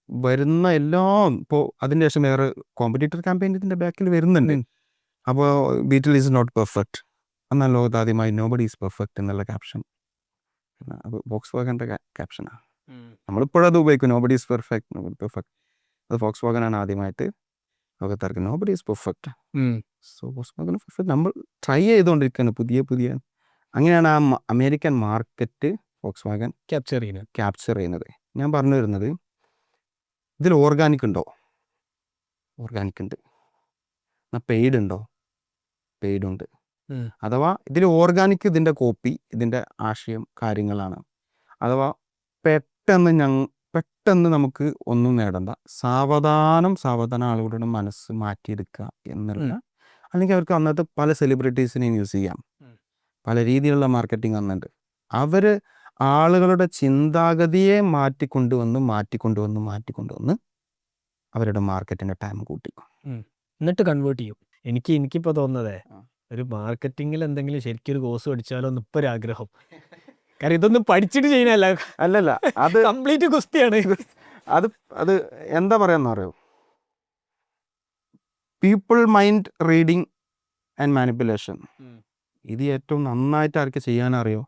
വരുന്ന എല്ലാം ഇപ്പോൾ അതിൻ്റെ ശേഷം വേറെ കോമ്പറ്റീറ്റർ ക്യാമ്പയിൻ്റെ ബാക്കിൽ വരുന്നുണ്ട്. അപ്പോൾ ബീറ്റിൽ ഈസ് നോട്ട് പെർഫെക്റ്റ് എന്നാൽ ലോകത്ത് ആദ്യമായി നോബഡി ഈസ് പെർഫെക്റ്റ് എന്നുള്ള ക്യാപ്ഷൻ വോക്സ് വാഗൻ്റെ ക്യാപ്ഷനാണ്. നമ്മളിപ്പോഴത് ഉപയോഗിക്കും, നോബഡി ഈസ് പെർഫെക്റ്റ്. അത് ഫോക്സ് വാഗനാണ് ആദ്യമായിട്ട് ലോകത്തിറക്കുന്നത്. Nobody is perfect. So Volkswagen perfect. നമ്മൾ ട്രൈ ചെയ്തുകൊണ്ടിരിക്കുകയാണ് പുതിയ അങ്ങനെയാണ് ആ American market Volkswagen capture ചെയ്യുന്നത്. ഞാൻ പറഞ്ഞു വരുന്നത്, ഇതിൽ ഓർഗാനിക് ഉണ്ടോ? ഓർഗാനിക് ഉണ്ട്. എന്നാൽ പെയ്ഡ് ഉണ്ടോ? പെയ്ഡ് ഉണ്ട്. അഥവാ ഇതിൽ ഓർഗാനിക് ഇതിൻ്റെ കോപ്പി, ഇതിൻ്റെ ആശയം കാര്യങ്ങളാണ്. അഥവാ പെട്ടെന്ന് നമുക്ക് ഒന്നും നേടണ്ട, സാവധാനം ആളുകളുടെ മനസ്സ് മാറ്റിയെടുക്കുക എന്നുള്ള, അല്ലെങ്കിൽ അവർക്ക് അന്നത്തെ പല സെലിബ്രിറ്റീസിനെയും യൂസ് ചെയ്യാം. പല രീതിയിലുള്ള മാർക്കറ്റിംഗ് വന്നിട്ടുണ്ട്. അവർ ആളുകളുടെ ചിന്താഗതിയെ മാറ്റിക്കൊണ്ടുവന്ന് അവരുടെ മാർക്കറ്റിൻ്റെ ടൈം കൂട്ടി എന്നിട്ട് കൺവേർട്ട് ചെയ്യും. എനിക്കിപ്പോൾ തോന്നുന്നതേ, ഒരു മാർക്കറ്റിങ്ങിൽ എന്തെങ്കിലും ശരിക്കും ഒരു കോഴ്സ് പഠിച്ചാലോ എന്ന് ഇപ്പോൾ ഒരു ആഗ്രഹം. കാരണം ഇതൊന്നും പഠിച്ചിട്ട് ചെയ്യുന്നതല്ല, അല്ലല്ല, അത് കംപ്ലീറ്റ് കുസ്തിയാണ്. അത് എന്താ പറയാന്ന് അറിയോ? People mind reading and manipulation. ഇത് ഏറ്റവും നന്നായിട്ട് ആർക്ക് ചെയ്യാനറിയോ?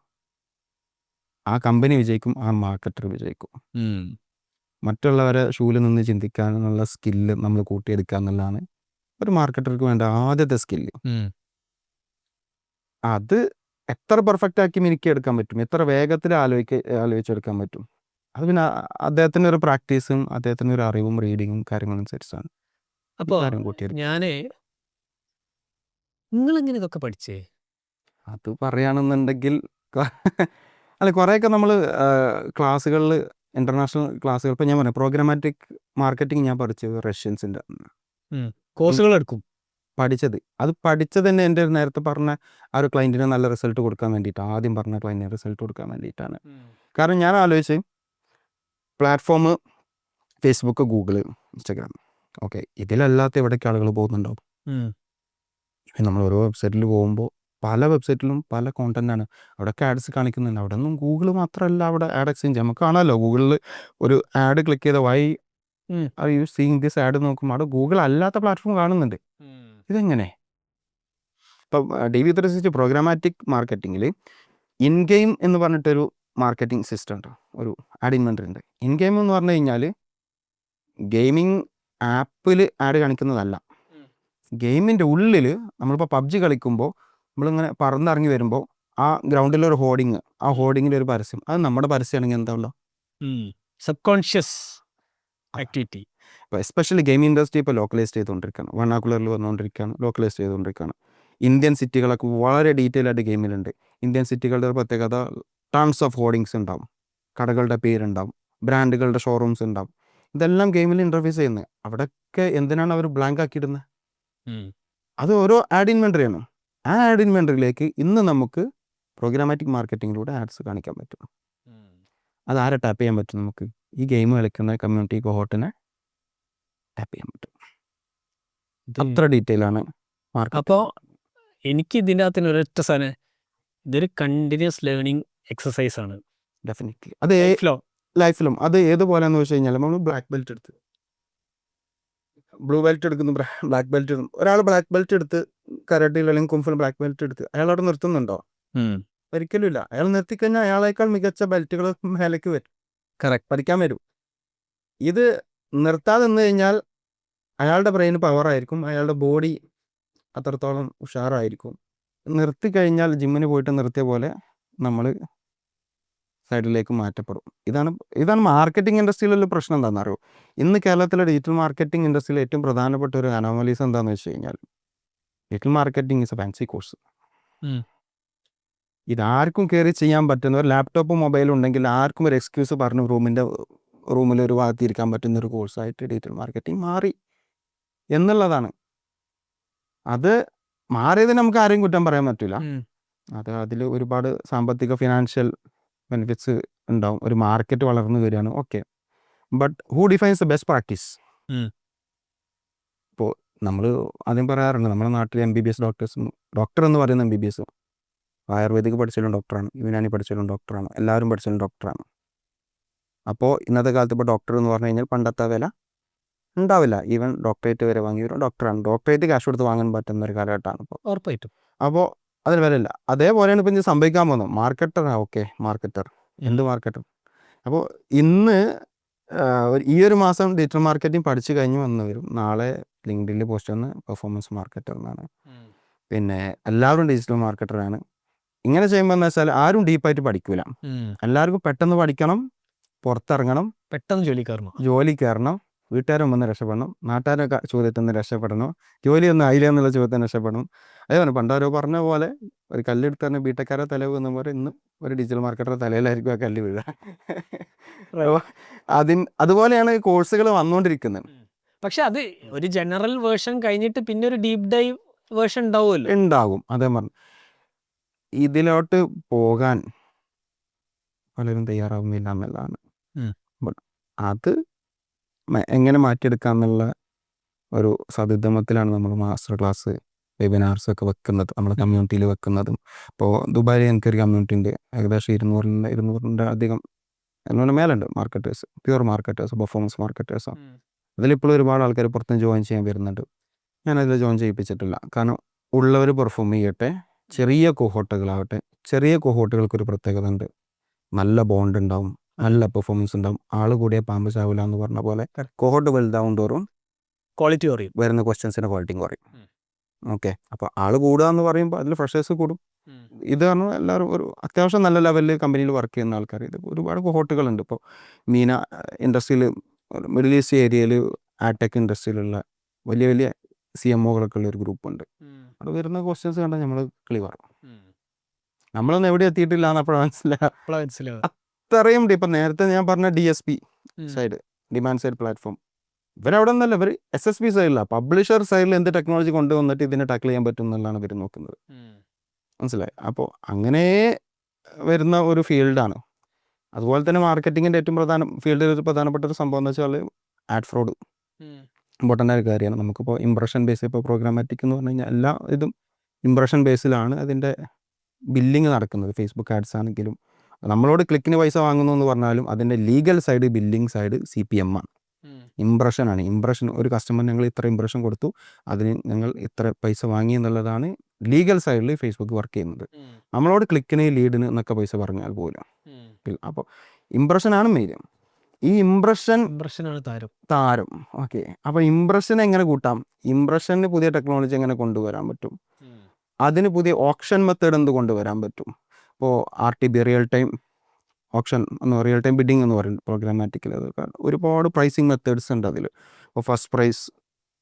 ആ കമ്പനി വിജയിക്കും, ആ മാർക്കറ്റർ വിജയിക്കും. മറ്റുള്ളവരെ ഷൂവിൽ നിന്ന് ചിന്തിക്കാനുള്ള സ്കില്ല് നമ്മൾ കൂട്ടിയെടുക്കുക എന്നുള്ളതാണ് ഒരു മാർക്കറ്റർക്ക് വേണ്ട ആദ്യത്തെ സ്കില്ല്. അത് എത്ര പെർഫെക്റ്റ് ആക്കി എനിക്ക് എടുക്കാൻ പറ്റും, എത്ര വേഗത്തിൽ ആലോചിച്ചെടുക്കാൻ പറ്റും, അത് പിന്നെ അദ്ദേഹത്തിൻ്റെ ഒരു പ്രാക്ടീസും അദ്ദേഹത്തിൻ്റെ ഒരു അറിവും റീഡിങ്ങും കാര്യങ്ങളും അനുസരിച്ചാണ്. അപ്പോൾ നിങ്ങളെങ്ങനെ ഇതൊക്കെ പഠിച്ചേ? അത് പറയുകയാണെന്നുണ്ടെങ്കിൽ അല്ല, കുറേയൊക്കെ നമ്മൾ ക്ലാസ്സുകളിൽ, ഇൻ്റർനാഷണൽ ക്ലാസ്സുകൾ, ഇപ്പോൾ ഞാൻ പറഞ്ഞു പ്രോഗ്രാമാറ്റിക് മാർക്കറ്റിംഗ് ഞാൻ പഠിച്ചത് റഷ്യൻസിൻ്റെ കോഴ്സുകൾ എടുക്കും. അത് പഠിച്ചത് തന്നെ എൻ്റെ നേരത്തെ പറഞ്ഞ ആ ഒരു ക്ലയൻറ്റിന് നല്ല റിസൾട്ട് കൊടുക്കാൻ വേണ്ടിയിട്ടാണ്. ആദ്യം പറഞ്ഞ ക്ലയൻറ്റിന് റിസൾട്ട് കൊടുക്കാൻ വേണ്ടിയിട്ടാണ്. കാരണം ഞാൻ ആലോചിച്ച്, platform Facebook, Google, Instagram, okay, ഇതിലല്ലാത്ത എവിടേക്ക് ആളുകൾ പോകുന്നുണ്ടാവും. നമ്മൾ ഓരോ വെബ്സൈറ്റിൽ പോകുമ്പോൾ പല വെബ്സൈറ്റിലും പല കോണ്ടൻ്റാണ്, അവിടെയൊക്കെ ആഡ്സ് കാണിക്കുന്നുണ്ട്. അവിടെ ഒന്നും ഗൂഗിൾ മാത്രമല്ല, അവിടെ ആഡ് എക്സ്ചേഞ്ച് നമുക്ക് കാണാമല്ലോ. ഗൂഗിളിൽ ഒരു ആഡ് ക്ലിക്ക് ചെയ്ത why are you seeing this ad നോക്കുമ്പോൾ അവിടെ ഗൂഗിൾ അല്ലാത്ത പ്ലാറ്റ്ഫോം കാണുന്നുണ്ട്. ഇതെങ്ങനെ? ഇപ്പം DV360 പ്രോഗ്രാമാറ്റിക് മാർക്കറ്റിങ്ങിൽ ഇൻ ഗെയിം എന്ന് പറഞ്ഞിട്ടൊരു മാർക്കറ്റിംഗ് സിസ്റ്റം ഉണ്ട്, ഒരു ആഡ് ഇൻവെൻറ്ററി ഉണ്ട്. ഇൻ ഗെയിം എന്ന് പറഞ്ഞു കഴിഞ്ഞാൽ ഗെയിമിംഗ് ആപ്പിൽ ആഡ് കാണിക്കുന്നതല്ല. ഗെയിമിൻ്റെ ഉള്ളിൽ നമ്മളിപ്പോൾ PUBG കളിക്കുമ്പോൾ നമ്മളിങ്ങനെ പറന്നിറങ്ങി വരുമ്പോൾ ആ ഗ്രൗണ്ടിലൊരു ഹോർഡിങ്, ആ ഹോർഡിങ്ങിൻ്റെ ഒരു പരസ്യം, അത് നമ്മുടെ പരസ്യമാണെങ്കിൽ എന്താണല്ലോ സബ് കോൺഷ്യസ് ആക്ടിവിറ്റി. ഇപ്പോൾ എസ്പെഷ്യലി ഗെയിം ഇൻഡസ്ട്രി ഇപ്പോൾ ലോക്കലൈസ് ചെയ്തുകൊണ്ടിരിക്കുകയാണ്, വെർണാക്കുലറിൽ വന്നുകൊണ്ടിരിക്കുകയാണ്, ലോക്കലൈസ് ചെയ്തുകൊണ്ടിരിക്കുകയാണ്. ഇന്ത്യൻ സിറ്റികളൊക്കെ വളരെ ഡീറ്റെയിൽ ആയിട്ട് ഗെയിമിലുണ്ട്. ഇന്ത്യൻ സിറ്റികളുടെ പ്രത്യേകത, ടൺസ് ഓഫ് ഹോർഡിങ്സ് ഉണ്ടാവും, കടകളുടെ പേരുണ്ടാവും, ബ്രാൻഡുകളുടെ ഷോറൂംസ് ഉണ്ടാവും. ഇതെല്ലാം ഗെയിമിൽ ഇൻ്റർഫേസ് ചെയ്യുന്നത്. അവിടെയൊക്കെ എന്തിനാണ് അവർ ബ്ലാങ്ക് ആക്കിയിടുന്നത്? അത് ഓരോ ആഡ് ഇൻവെൻറ്ററിയാണ്. ആ ആഡ് ഇൻവെൻറ്ററിയിലേക്ക് ഇന്ന് നമുക്ക് പ്രോഗ്രാമാറ്റിക് മാർക്കറ്റിങ്ങിലൂടെ ആഡ്സ് കാണിക്കാൻ പറ്റും. അത് ആരെ ടാപ്പ് ചെയ്യാൻ പറ്റും? നമുക്ക് ഈ ഗെയിം കളിക്കുന്ന കമ്മ്യൂണിറ്റി കോഹോർട്ടിനെ ടാപ്പ് ചെയ്യാൻ പറ്റും. അത്ര ഡീറ്റെയിൽ ആണ് മാർക്കറ്റ്. അപ്പോൾ എനിക്ക് ഇതിൻ്റെ അകത്തിന് ഒരൊറ്റ സാധനം, ഇതൊരു കണ്ടിന്യൂസ് ലേണിംഗ് എക്സസൈസ് ആണ്. ഡെഫിനറ്റ്ലി അത് ലൈഫിലും. അത് ഏതുപോലെയെന്ന് വെച്ച് കഴിഞ്ഞാൽ നമ്മൾ ബ്ലാക്ക് ബെൽറ്റ് എടുത്ത് ബ്ലൂ ബെൽറ്റ് എടുക്കുന്നു, ബ്ലാക്ക് ബെൽറ്റ് എടുക്കും. ഒരാൾ ബ്ലാക്ക് ബെൽറ്റ് എടുത്ത് കരാട്ടയിൽ അല്ലെങ്കിൽ കുംഫിൽ ബ്ലാക്ക് ബെൽറ്റ് എടുത്ത് അയാൾ അവിടെ നിർത്തുന്നുണ്ടോ? ഒരിക്കലും ഇല്ല. അയാൾ നിർത്തിക്കഴിഞ്ഞാൽ അയാളേക്കാൾ മികച്ച ബെൽറ്റുകൾ മേലേക്ക് വരും, കറക്റ്റ് പഠിക്കാൻ വരും. ഇത് നിർത്താതെ നിന്ന് കഴിഞ്ഞാൽ അയാളുടെ ബ്രെയിൻ പവറായിരിക്കും, അയാളുടെ ബോഡി അത്രത്തോളം ഉഷാറായിരിക്കും. നിർത്തിക്കഴിഞ്ഞാൽ ജിമ്മിന് പോയിട്ട് നിർത്തിയ പോലെ നമ്മൾ സൈഡിലേക്ക് മാറ്റപ്പെടും. ഇതാണ് മാർക്കറ്റിംഗ് ഇൻഡസ്ട്രിയിലുള്ള പ്രശ്നം. എന്താണെന്ന് അറിയോ? ഇന്ന് കേരളത്തിലെ ഡിജിറ്റൽ മാർക്കറ്റിംഗ് ഇൻഡസ്ട്രിയിൽ ഏറ്റവും പ്രധാനപ്പെട്ട ഒരു അനോമലീസ് എന്താണെന്ന് വെച്ച് കഴിഞ്ഞാൽ, digital marketing is a fancy course. ഇതാർക്കും കയറി ചെയ്യാൻ പറ്റുന്ന, ഒരു ലാപ്ടോപ്പും മൊബൈലും ഉണ്ടെങ്കിൽ ആർക്കും ഒരു എക്സ്ക്യൂസ് പറഞ്ഞ് റൂമിൽ ഒരു ഭാഗത്തിരിക്കാൻ പറ്റുന്ന ഒരു കോഴ്സായിട്ട് ഡിജിറ്റൽ മാർക്കറ്റിംഗ് മാറി എന്നുള്ളതാണ്. അത് മാറിയത് നമുക്ക് ആരെയും കുറ്റം പറയാൻ പറ്റില്ല. അതിൽ ഒരുപാട് സാമ്പത്തിക ഫിനാൻഷ്യൽ ബെനിഫിറ്റ്സ് ഉണ്ടാവും. ഒരു മാർക്കറ്റ് വളർന്നു വരികയാണ്, okay. But who defines the best practice? ഇപ്പോൾ നമ്മൾ ആദ്യം പറയാറുണ്ട്, നമ്മുടെ നാട്ടിൽ MBBS ഡോക്ടേഴ്സും, ഡോക്ടർ എന്ന് പറയുന്ന MBBS ആയുർവേദിക് പഠിച്ചാലും ഡോക്ടറാണ്, യുനാനി പഠിച്ചാലും ഡോക്ടറാണ്, എല്ലാവരും പഠിച്ചാലും ഡോക്ടറാണ്. അപ്പോൾ ഇന്നത്തെ കാലത്ത് ഇപ്പോൾ ഡോക്ടർ എന്ന് പറഞ്ഞു കഴിഞ്ഞാൽ പണ്ടത്തെ വില ഉണ്ടാവില്ല. ഈവൻ ഡോക്ടറേറ്റ് വരെ വാങ്ങിയൊരു ഡോക്ടറാണ്. ഡോക്ടറേറ്റ് ക്യാഷ് കൊടുത്ത് വാങ്ങാൻ പറ്റുന്ന ഒരു കാലഘട്ടമാണ് ഇപ്പോൾ, ഉറപ്പായിട്ടും. അപ്പോൾ അതിന് വിലയില്ല. അതേപോലെയാണ് ഇപ്പം ഇനി സംഭവിക്കാൻ പോകുന്നത്. മാർക്കറ്റർ, ഓക്കെ, മാർക്കറ്റർ, എന്ത് മാർക്കറ്റർ? അപ്പോൾ ഇന്ന് ഈ ഒരു മാസം ഡിജിറ്റൽ മാർക്കറ്റിംഗ് പഠിച്ചു കഴിഞ്ഞ് വന്നവരും നാളെ ലിങ്ക്ഡിനിൽ പോസ്റ്റ് വന്ന് പെർഫോമൻസ് മാർക്കറ്റർ എന്നാണ്. പിന്നെ എല്ലാവരും ഡിജിറ്റൽ മാർക്കറ്ററാണ്. ഇങ്ങനെ ചെയ്യുമ്പോൾ എന്ന് വെച്ചാൽ ആരും ഡീപ്പായിട്ട് പഠിക്കൂല. എല്ലാവർക്കും പെട്ടെന്ന് പഠിക്കണം, പുറത്തിറങ്ങണം, പെട്ടെന്ന് ജോലി കയറണം, വീട്ടുകാരും വന്ന് രക്ഷപ്പെടണം, നാട്ടുകാരൊക്കെ ചോദ്യത്തിൽ നിന്ന് രക്ഷപ്പെടണം, ജോലിയൊന്നും ആയില്ല എന്നുള്ള ചോദ്യത്തിൽ നിന്ന് രക്ഷപ്പെടണം. അതേപോലെ പണ്ടാരോ പറഞ്ഞ പോലെ ഒരു കല്ലെടുത്ത് തന്നെ ബിടെക്കാരെ തല വീഴുന്ന പോലെ ഇന്ന് ഒരു ഡിജിറ്റൽ മാർക്കറ്ററുടെ തലയിലായിരിക്കും ആ കല്ല് വീഴുക. അതുപോലെയാണ് കോഴ്സുകൾ വന്നുകൊണ്ടിരിക്കുന്നത്. പക്ഷെ അത് ഒരു ജനറൽ വേർഷൻ കഴിഞ്ഞിട്ട് പിന്നെ ഒരു ഡീപ് ഡൈവ് വേർഷൻ ഉണ്ടാകും. അതേ പറഞ്ഞു ഇതിലോട്ട് പോകാൻ പലരും തയ്യാറാവുന്നില്ല എന്നുള്ളതാണ്. അത് എങ്ങനെ മാറ്റിയെടുക്കാന്നുള്ള ഒരു സതുദ്യമത്തിലാണ് നമ്മൾ മാസ്റ്റർ ക്ലാസ്, വെബിനാർസ് ഒക്കെ വെക്കുന്നത്, നമ്മുടെ കമ്മ്യൂണിറ്റിയിൽ വെക്കുന്നതും. ഇപ്പോൾ ദുബായിൽ എനിക്കൊരു കമ്മ്യൂണിറ്റി ഉണ്ട്, ഏകദേശം 200 അധികം 200 മേലുണ്ട് മാർക്കറ്റേഴ്സ്, പ്യുവർ മാർക്കറ്റേഴ്സ്, പെർഫോമൻസ് മാർക്കറ്റേഴ്സാണ്. അതിലിപ്പോഴും ഒരുപാട് ആൾക്കാർ പുറത്തുനിന്ന് ജോയിൻ ചെയ്യാൻ വരുന്നുണ്ട്. ഞാനതിൽ ജോയിൻ ചെയ്യിപ്പിച്ചിട്ടില്ല, കാരണം ഉള്ളവർ പെർഫോം ചെയ്യട്ടെ. ചെറിയ കൊഹോട്ടുകളാവട്ടെ, ചെറിയ കൊഹോട്ടുകൾക്കൊരു പ്രത്യേകത ഉണ്ട്, നല്ല ബോണ്ട് ഉണ്ടാവും, നല്ല പെർഫോമൻസ് ഉണ്ടാവും. ആൾ കൂടിയ പാമ്പ് ചാവില്ല എന്ന് പറഞ്ഞ പോലെ കൊഹോട്ട് വലുതാവും തോറും ക്വാളിറ്റി കുറയും, വരുന്ന ക്വസ്റ്റ്യൻസിൻ്റെ ക്വാളിറ്റിയും കുറയും. ഓക്കെ, അപ്പോൾ ആൾ കൂടുക എന്ന് പറയുമ്പോൾ അതിൽ ഫ്രഷേഴ്സ് കൂടും. ഇത് കാരണം എല്ലാവരും ഒരു അത്യാവശ്യം നല്ല ലെവലിൽ കമ്പനിയിൽ വർക്ക് ചെയ്യുന്ന ആൾക്കാർ, ഇത് ഒരുപാട് കൊഹോട്ടുകളുണ്ട്. ഇപ്പോൾ മീന ഇൻഡസ്ട്രിയിൽ, മിഡിൽ ഈസ്റ്റ് ഏരിയയിൽ ആടെക് ഇൻഡസ്ട്രിയിലുള്ള വലിയ വലിയ CMOകളൊക്കെ ഉള്ള ഒരു ഗ്രൂപ്പുണ്ട്. അത് വരുന്ന ക്വസ്റ്റ്യൻസ് കണ്ടാൽ നമ്മൾ ക്ലിയർ. നമ്മളൊന്നും എവിടെ എത്തിയിട്ടില്ല എന്നപ്പോഴാണ് മനസ്സിലാവുക. അത്രയും ഇപ്പം നേരത്തെ ഞാൻ പറഞ്ഞ DSP side, demand side platform, ഇവരവിടെ നിന്നല്ല, ഇവർ SSP സൈഡിലാണ്, പബ്ലിഷർ സൈഡിൽ എന്ത് ടെക്നോളജി കൊണ്ടുവന്നിട്ട് ഇതിനെ ടാക്കിൾ ചെയ്യാൻ പറ്റും എന്നുള്ളതാണ് ഇവർ നോക്കുന്നത്. മനസ്സിലായി? അപ്പോൾ അങ്ങനെ വരുന്ന ഒരു ഫീൽഡാണ്. അതുപോലെ തന്നെ മാർക്കറ്റിങ്ങിൻ്റെ ഏറ്റവും ഫീൽഡിൽ ഒരു പ്രധാനപ്പെട്ട ഒരു സംഭവം എന്ന് വെച്ചാൽ ആഡ് ഫ്രോഡ്. ഇമ്പോർട്ടൻ്റ് ആയ കാര്യമാണ്. നമുക്കിപ്പോൾ ഇംപ്രഷൻ ബേസ്, ഇപ്പോൾ പ്രോഗ്രാമാറ്റിക് എന്ന് പറഞ്ഞു കഴിഞ്ഞാൽ എല്ലാ ഇതും ഇംപ്രഷൻ ബേസിലാണ് അതിൻ്റെ ബില്ലിങ് നടക്കുന്നത്. ഫേസ്ബുക്ക് ആഡ്സ് ആണെങ്കിലും നമ്മളോട് ക്ലിക്കിന് പൈസ വാങ്ങുന്നു എന്ന് പറഞ്ഞാലും അതിൻ്റെ legal side, billing side CPM ആണ്, ഇംപ്രഷനാണ്. ഇംപ്രഷൻ, ഒരു കസ്റ്റമർ ഞങ്ങൾ ഇത്ര ഇംപ്രഷൻ കൊടുത്തു, അതിന് ഞങ്ങൾ ഇത്ര പൈസ വാങ്ങി എന്നുള്ളതാണ് ലീഗൽ സൈഡിൽ ഫേസ്ബുക്ക് വർക്ക് ചെയ്യുന്നത്. നമ്മളോട് ക്ലിക്കിന്, ലീഡിന് എന്നൊക്കെ പൈസ പറഞ്ഞാൽ പോലും. അപ്പോൾ ഇംപ്രഷനാണ് മെയിൻ. ഈ ഇംപ്രഷനാണ് താരം. ഓക്കെ, അപ്പോൾ ഇംപ്രഷൻ എങ്ങനെ കൂട്ടാം, ഇംപ്രഷന് പുതിയ ടെക്നോളജി എങ്ങനെ കൊണ്ടുവരാൻ പറ്റും, അതിന് പുതിയ ഓപ്ഷൻ മെത്തേഡ് എന്ത് കൊണ്ടുവരാൻ പറ്റും. ഇപ്പോൾ RTB, റിയൽ ടൈം ഓപ്ഷൻ എന്ന്, റിയൽ ടൈം ബിഡിങ് എന്ന് പറയും പ്രോഗ്രാമാറ്റിക്കിൽ. അതൊക്കെ ഒരുപാട് പ്രൈസിങ് മെത്തേഡ്സ് ഉണ്ട് അതിൽ. ഇപ്പോൾ first prize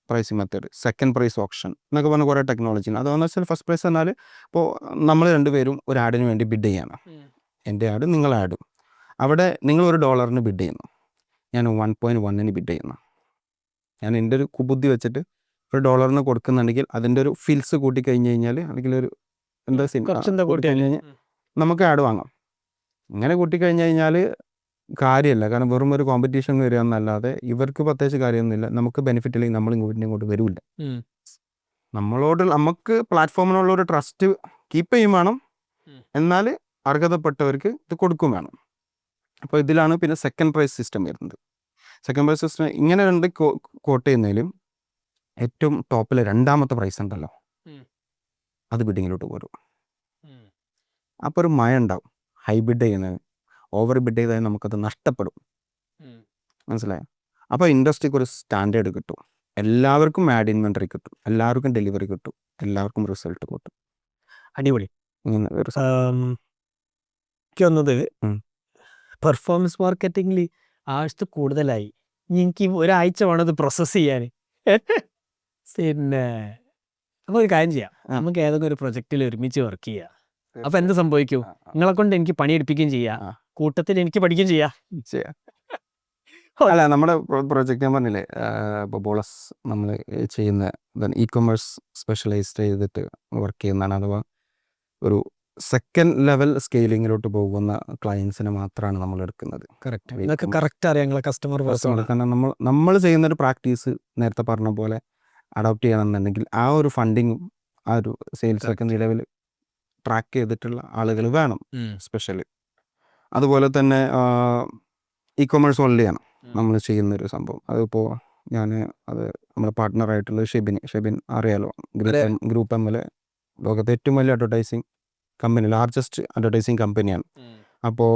pricing method, second prize option എന്നൊക്കെ പറഞ്ഞ കുറേ ടെക്നോളജി ഉണ്ട്. അതെന്ന് വെച്ചാൽ ഫസ്റ്റ് പ്രൈസ് എന്നാൽ ഇപ്പോൾ നമ്മൾ രണ്ടുപേരും ഒരു ആഡിന് വേണ്ടി ബിഡ് ചെയ്യണം. എൻ്റെ ആഡ്, നിങ്ങളെ ആഡും. അവിടെ നിങ്ങൾ $1 ബിഡ് ചെയ്യുന്നു, ഞാൻ 1.1 ബിഡ് ചെയ്യുന്നു. ഞാൻ എൻ്റെ ഒരു കുബുദ്ധി വെച്ചിട്ട് $1 കൊടുക്കുന്നുണ്ടെങ്കിൽ അതിൻ്റെ ഒരു ഫിൽസ് കൂട്ടിക്കഴിഞ്ഞ് കഴിഞ്ഞാൽ, അല്ലെങ്കിൽ ഒരു എന്താ കഴിഞ്ഞാൽ നമുക്ക് ആഡ് വാങ്ങാം. ഇങ്ങനെ കൂട്ടിക്കഴിഞ്ഞ് കഴിഞ്ഞാൽ കാര്യമല്ല, കാരണം വെറും ഒരു കോമ്പറ്റീഷൻ വരിക എന്നല്ലാതെ ഇവർക്ക് പ്രത്യേകിച്ച് കാര്യമൊന്നുമില്ല. നമുക്ക് ബെനിഫിറ്റ് ഇല്ലെങ്കിൽ നമ്മൾ ഇങ്ങോട്ട് വരില്ല. നമുക്ക് പ്ലാറ്റ്ഫോമിനുള്ള ഒരു ട്രസ്റ്റ് കീപ്പ് ചെയ്യും വേണം, എന്നാൽ അർഹതപ്പെട്ടവർക്ക് ഇത് കൊടുക്കും വേണം. അപ്പോൾ ഇതിലാണ് പിന്നെ സെക്കൻഡ് പ്രൈസ് സിസ്റ്റം വരുന്നത്. സെക്കൻഡ് പ്രൈസ് സിസ്റ്റം ഇങ്ങനെ രണ്ട് കോട്ട് ചെയ്യുന്നതിലും ഏറ്റവും ടോപ്പിൽ രണ്ടാമത്തെ പ്രൈസ് ഉണ്ടല്ലോ, അത് ബിഡിങ്ങിലോട്ട് പോരും. അപ്പോൾ ഒരു മഴ ഉണ്ടാവും. ഹൈ ബിഡ് ചെയ്യുന്നത്, ഓവർ ബിഡ് ചെയ്താൽ നമുക്കത് നഷ്ടപ്പെടും. മനസ്സിലായോ? അപ്പോൾ ഇൻഡസ്ട്രിക്ക് ഒരു സ്റ്റാൻഡേർഡ് കിട്ടും, എല്ലാവർക്കും ആഡ് ഇൻവെൻറ്ററി കിട്ടും, എല്ലാവർക്കും ഡെലിവറി കിട്ടും, എല്ലാവർക്കും റിസൾട്ട് കിട്ടും. അടിപൊളി. എനിക്ക് പെർഫോമൻസ് മാർക്കറ്റിംഗിൽ ആവശ്യത്തിൽ കൂടുതലായി. എനിക്ക് ഒരാഴ്ച വേണം ഇത് പ്രോസസ്സ് ചെയ്യാൻ. പിന്നെ അപ്പോൾ ഒരു കാര്യം ചെയ്യാം, നമുക്ക് ഏതെങ്കിലും ഒരു പ്രൊജക്റ്റിൽ ഒരുമിച്ച് വർക്ക് ചെയ്യാം. അപ്പോൾ എന്ത് സംഭവിക്കും, നിങ്ങളെ കൊണ്ട് എനിക്ക് പണിയെടുപ്പിക്കുകയും ചെയ്യാം, കൂട്ടത്തിൽ എനിക്ക് പഠിക്കുകയും ചെയ്യാം. അല്ല, നമ്മുടെ പ്രൊജക്റ്റ് ഞാൻ പറഞ്ഞില്ലേ, ഇപ്പോൾ ബോളസ് നമ്മൾ ചെയ്യുന്ന ഇ-കൊമേഴ്സ് സ്പെഷ്യലൈസ്ഡ് ചെയ്തിട്ട് വർക്ക് ചെയ്യുന്നതാണ്. അഥവാ ഒരു സെക്കൻഡ് ലെവൽ സ്കെയിലിങ്ങിലോട്ട് പോകുന്ന ക്ലയൻസിനെ മാത്രമാണ് നമ്മൾ എടുക്കുന്നത്. കറക്റ്റ് അറിയാം കസ്റ്റമർ. കാരണം നമ്മൾ ചെയ്യുന്നൊരു പ്രാക്ടീസ് നേരത്തെ പറഞ്ഞ പോലെ അഡോപ്റ്റ് ചെയ്യണമെന്നുണ്ടെങ്കിൽ ആ ഒരു ഫണ്ടിങ്ങും ആ ഒരു സെയിൽസൊക്കെ നിലവിൽ ട്രാക്ക് ചെയ്തിട്ടുള്ള ആളുകൾ വേണം സ്പെഷ്യലി. അതുപോലെ തന്നെ ഇ-കൊമേഴ്സ് ഓൺലിയാണ് നമ്മൾ ചെയ്യുന്നൊരു സംഭവം. അതിപ്പോൾ അത് നമ്മുടെ പാർട്ട്ണറായിട്ടുള്ള ഷെബിൻ അറിയാലോ, ഗ്രൂപ്പ് ML ലോകത്തെ ഏറ്റവും വലിയ അഡ്വർടൈസിങ് കമ്പനി, ലാർജസ്റ്റ് അഡ്വർടൈസിങ് കമ്പനിയാണ്. അപ്പോൾ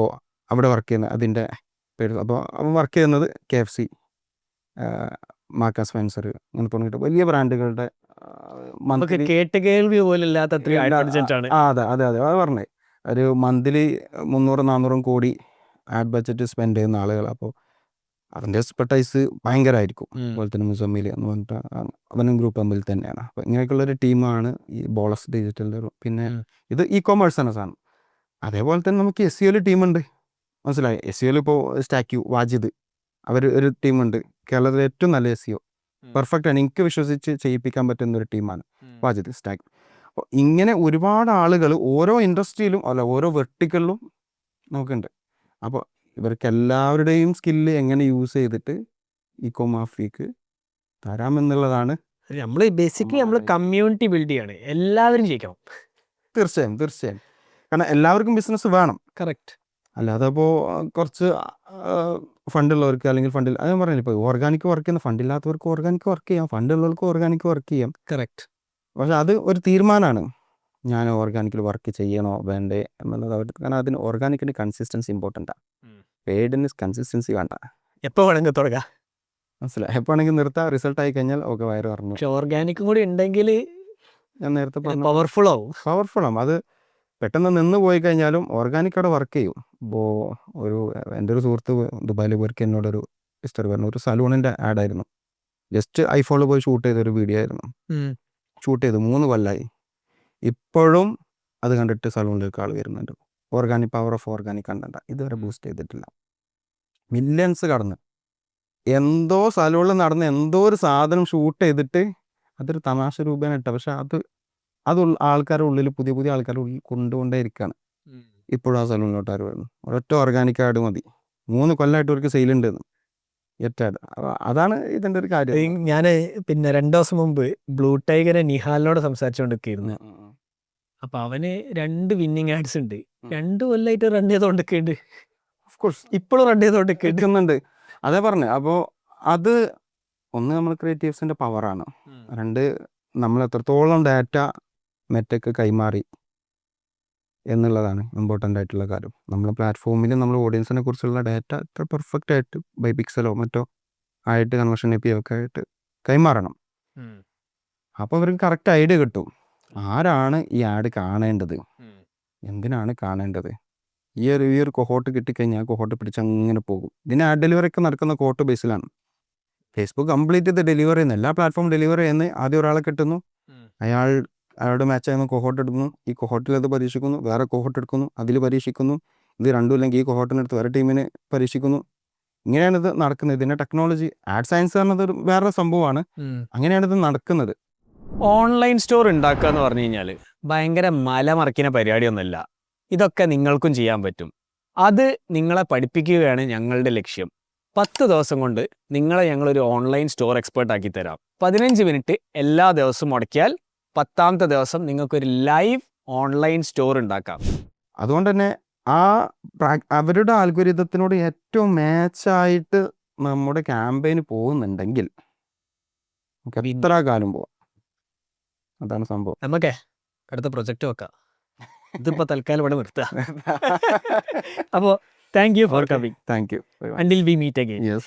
അവിടെ വർക്ക് ചെയ്യുന്ന അതിൻ്റെ പേര്. അപ്പോൾ അവൻ വർക്ക് ചെയ്യുന്നത് KFC, മാർക്ക സ്പെൻസർ അങ്ങനെ പറഞ്ഞിട്ട് വലിയ ബ്രാൻഡുകളുടെ നമുക്ക് മന്ത്ലി കേട്ട് കേൾവി പോലും ഇല്ലാത്ത അത്രയും ആഡ് ബഡ്ജറ്റ് ആണ്. അതെ അതെ അതെ അത് പറഞ്ഞേ. ഒരു മന്ത്ലി 300-400 കോടി ആഡ് ബഡ്ജറ്റ് സ്പെൻഡ് ചെയ്യുന്ന ആളുകൾ. അപ്പോൾ അതിൻ്റെ എക്സ്പെർട്ടൈസ് ഭയങ്കരമായിരിക്കും. അതുപോലെ തന്നെ മുസമ്മിൽ എന്ന് പറഞ്ഞിട്ട് അവനും ഗ്രൂപ്പ് തമ്മിൽ തന്നെയാണ്. അപ്പോൾ ഇങ്ങനെയൊക്കെയുള്ളൊരു ടീമാണ് ഈ ബോളസ് ഡിജിറ്റലിൻ്റെ. പിന്നെ ഇത് ഇ-കൊമേഴ്സ് എന്ന സാധനം. അതേപോലെ തന്നെ നമുക്ക് SEO ടീമുണ്ട്, മനസ്സിലായി. SEO ഇപ്പോൾ സ്റ്റാക്യു വാജിദ് അവർ ഒരു ടീമുണ്ട്. കേരളത്തിലെ ഏറ്റവും നല്ല SEO പെർഫെക്റ്റ് ആണ്, എനിക്ക് വിശ്വസിച്ച് ചെയ്യിപ്പിക്കാൻ പറ്റുന്ന ഒരു ടീമാണ് വാജിദ് സ്റ്റാക്ക്. അപ്പോൾ ഇങ്ങനെ ഒരുപാട് ആളുകൾ ഓരോ ഇൻഡസ്ട്രിയിലും അല്ല ഓരോ വെർട്ടിക്കലിലും നമുക്കുണ്ട്. അപ്പോൾ ഇവർക്ക് എല്ലാവരുടെയും സ്കില്ല് എങ്ങനെ യൂസ് ചെയ്തിട്ട് ഇ-കൊമേഴ്സിലേക്ക് തരാമെന്നുള്ളതാണ്. നമ്മൾ ബേസിക്കലി നമ്മൾ കമ്മ്യൂണിറ്റി ബിൽഡ് ചെയ്യാണ്, എല്ലാവരും ജയിക്കണം. തീർച്ചയായും കാരണം എല്ലാവർക്കും ബിസിനസ് വേണം. കറക്റ്റ്. അല്ലാതെ അപ്പോൾ കുറച്ച് ഫണ്ടുള്ളവർക്ക് അല്ലെങ്കിൽ ഫണ്ടിൽ അത് ഞാൻ പറഞ്ഞില്ല, ഇപ്പോൾ ഓർഗാനിക് വർക്ക് ചെയ്യുന്ന ഫണ്ടില്ലാത്തവർക്ക് ഓർഗാനിക് വർക്ക് ചെയ്യാം, ഫണ്ടുള്ളവർക്ക് ഓർഗാനിക് വർക്ക് ചെയ്യാം. കറക്റ്റ്. പക്ഷെ അത് ഒരു തീരുമാനമാണ്, ഞാൻ ഓർഗാനിക്കിൽ വർക്ക് ചെയ്യണോ വേണ്ടേ എന്നുള്ളത് അവർ. കാരണം അതിന് ഓർഗാനിക്കിന് കൺസിസ്റ്റൻസി ഇമ്പോർട്ടൻ്റാണ്, പെയ്ഡിന് കൺസിസ്റ്റൻസി വേണ്ട. എപ്പോൾ വേണമെങ്കിൽ തുടങ്ങാം, മനസ്സിലായി. എപ്പോൾ ആണെങ്കിൽ നിർത്താം, റിസൾട്ട് ആയി കഴിഞ്ഞാൽ ഓക്കെ വയറ് പറഞ്ഞു. പക്ഷെ ഓർഗാനിക്കും കൂടി ഉണ്ടെങ്കിൽ ഞാൻ നേരത്തെ പറഞ്ഞു പവർഫുൾ ആവും. പവർഫുള്ളാവും. അത് പെട്ടെന്ന് നിന്ന് പോയി കഴിഞ്ഞാലും ഓർഗാനിക് അവിടെ വർക്ക് ചെയ്യും. ഇപ്പോൾ എൻ്റെ ഒരു സുഹൃത്ത് ദുബായിൽ പോയിരിക്കും എന്നോടൊരു ഹിസ്റ്ററി പറഞ്ഞു. ഒരു സലൂണിൻ്റെ ആഡായിരുന്നു, ജസ്റ്റ് ഐഫോണിൽ പോയി ഷൂട്ട് ചെയ്തൊരു വീഡിയോ ആയിരുന്നു. ഷൂട്ട് ചെയ്ത് 3 കൊല്ലമായി. ഇപ്പോഴും അത് കണ്ടിട്ട് സലൂണിലേക്ക് ആൾ വരുന്നുണ്ട്. Organic, power of organic content ഇതുവരെ ബൂസ്റ്റ് ചെയ്തിട്ടില്ല. മില്യൺസ് കടന്ന് എന്തോ സലൂണിൽ നടന്ന് എന്തോ ഒരു സാധനം ഷൂട്ട് ചെയ്തിട്ട് അതൊരു തമാശ രൂപേണ ഇട്ട, പക്ഷെ അത് ആൾക്കാരുടെ ഉള്ളിൽ പുതിയ ആൾക്കാരുടെ ഉള്ളിൽ കൊണ്ടുകൊണ്ടേ ഇരിക്കുകയാണ്. ഇപ്പോഴും ആ സലൂണിലോട്ട് ആര് വരുന്നു, ഒരൊറ്റ ഓർഗാനിക് ആഡ് മതി. 3 കൊല്ലമായിട്ട് അവർക്ക് സെയിലുണ്ട് എറ്റാഡ്. അതാണ് ഇതിൻ്റെ ഒരു കാര്യം. ഞാൻ പിന്നെ 2 ദിവസം മുമ്പ് ബ്ലൂ ടൈഗറെ നിഹാലിനോട് സംസാരിച്ചുകൊണ്ടിരിക്കുന്നു. അപ്പൊ അവന് 2 വിന്നിങ് ആഡ്സ് ഉണ്ട്, 2 കൊല്ലമായിട്ട് റൺ ചെയ്തോണ്ടിരിക്കുന്നുണ്ട്. ഓഫ്കോഴ്സ് ഇപ്പോഴും റൺ ചെയ്തോണ്ടിരിക്കുന്നുണ്ട്. അതേ പറഞ്ഞു. അപ്പോൾ അത് ഒന്ന് നമ്മൾ ക്രിയേറ്റീവ്സിൻ്റെ പവറാണ്, 2 നമ്മൾ എത്രത്തോളം ഡാറ്റ മെറ്റക്ക് കൈമാറി എന്നുള്ളതാണ് ഇമ്പോർട്ടൻ്റ് ആയിട്ടുള്ള കാര്യം. നമ്മുടെ പ്ലാറ്റ്ഫോമിൽ നമ്മൾ ഓഡിയൻസിനെ കുറിച്ചുള്ള ഡാറ്റ എത്ര പെർഫെക്റ്റ് ആയിട്ട് ബൈ പിക്സലോ മറ്റോ ആയിട്ട് കൺവേർഷൻ API ഒക്കെ ആയിട്ട് കൈമാറണം. അപ്പോൾ അവർക്ക് കറക്റ്റ് ഐഡിയ കിട്ടും, ആരാണ് ഈ ആഡ് കാണേണ്ടത്, എന്തിനാണ് കാണേണ്ടത്. ഈ ഒരു കൊഹോട്ട് കിട്ടിക്കഴിഞ്ഞാൽ കൊഹോട്ട് പിടിച്ച് അങ്ങനെ പോകും. ഇതിന് ആഡ് ഡെലിവറി ഒക്കെ നടക്കുന്ന കോട്ട് ബേസിലാണ്. ഫേസ്ബുക്ക് കംപ്ലീറ്റ് ചെയ്ത് ഡെലിവറി ചെയ്യുന്ന എല്ലാ പ്ലാറ്റ്ഫോം ഡെലിവറി ചെയ്യുന്ന ആദ്യം ഒരാളെ കിട്ടുന്നു, അയാളുടെ മാച്ച് ചെയ്യുന്ന കൊഹോട്ട് എടുക്കുന്നു, ഈ കൊഹോട്ടിൽ അത് പരീക്ഷിക്കുന്നു, വേറെ കൊഹോട്ട് എടുക്കുന്നു, അതിൽ പരീക്ഷിക്കുന്നു, ഇത് രണ്ടും ഇല്ലെങ്കിൽ ഈ കൊഹോട്ടിനെടുത്ത് വേറെ ടീമിനെ പരീക്ഷിക്കുന്നു. ഇങ്ങനെയാണ് ഇത് നടക്കുന്നത്. ഇതിൻ്റെ ടെക്നോളജി ആഡ് സയൻസ് പറഞ്ഞത് വേറെ സംഭവമാണ്. അങ്ങനെയാണ് ഇത് നടക്കുന്നത്. ഓൺലൈൻ സ്റ്റോർ ഉണ്ടാക്കുക എന്ന് പറഞ്ഞു കഴിഞ്ഞാൽ ഭയങ്കര മലമറിക്കുന്ന പരിപാടിയൊന്നുമല്ല. ഇതൊക്കെ നിങ്ങൾക്കും ചെയ്യാൻ പറ്റും. അത് നിങ്ങളെ പഠിപ്പിക്കുകയാണ് ഞങ്ങളുടെ ലക്ഷ്യം. 10 ദിവസം കൊണ്ട് നിങ്ങളെ ഞങ്ങളൊരു ഓൺലൈൻ സ്റ്റോർ എക്സ്പേർട്ട് ആക്കി തരാം. 15 മിനിറ്റ് എല്ലാ ദിവസവും മുടക്കിയാൽ 10ാമത്തെ ദിവസം നിങ്ങൾക്കൊരു ലൈവ് ഓൺലൈൻ സ്റ്റോർ ഉണ്ടാക്കാം. അതുകൊണ്ട് തന്നെ അവരുടെ ആൽഗോരിതത്തിനോട് ഏറ്റവും മാച്ചായിട്ട് നമ്മുടെ ക്യാമ്പയിന് പോകുന്നുണ്ടെങ്കിൽ നമുക്ക് എത്ര കാലം പോവാം. അതാണ് സംഭവം. നമുക്കേ അടുത്ത പ്രൊജക്റ്റ് വെക്കാം. ഇതിപ്പോൾ തൽക്കാലം ഇവിടെ നിർത്തുക. അപ്പോൾ thank you for coming. Thank you. Until we meet again. Yes.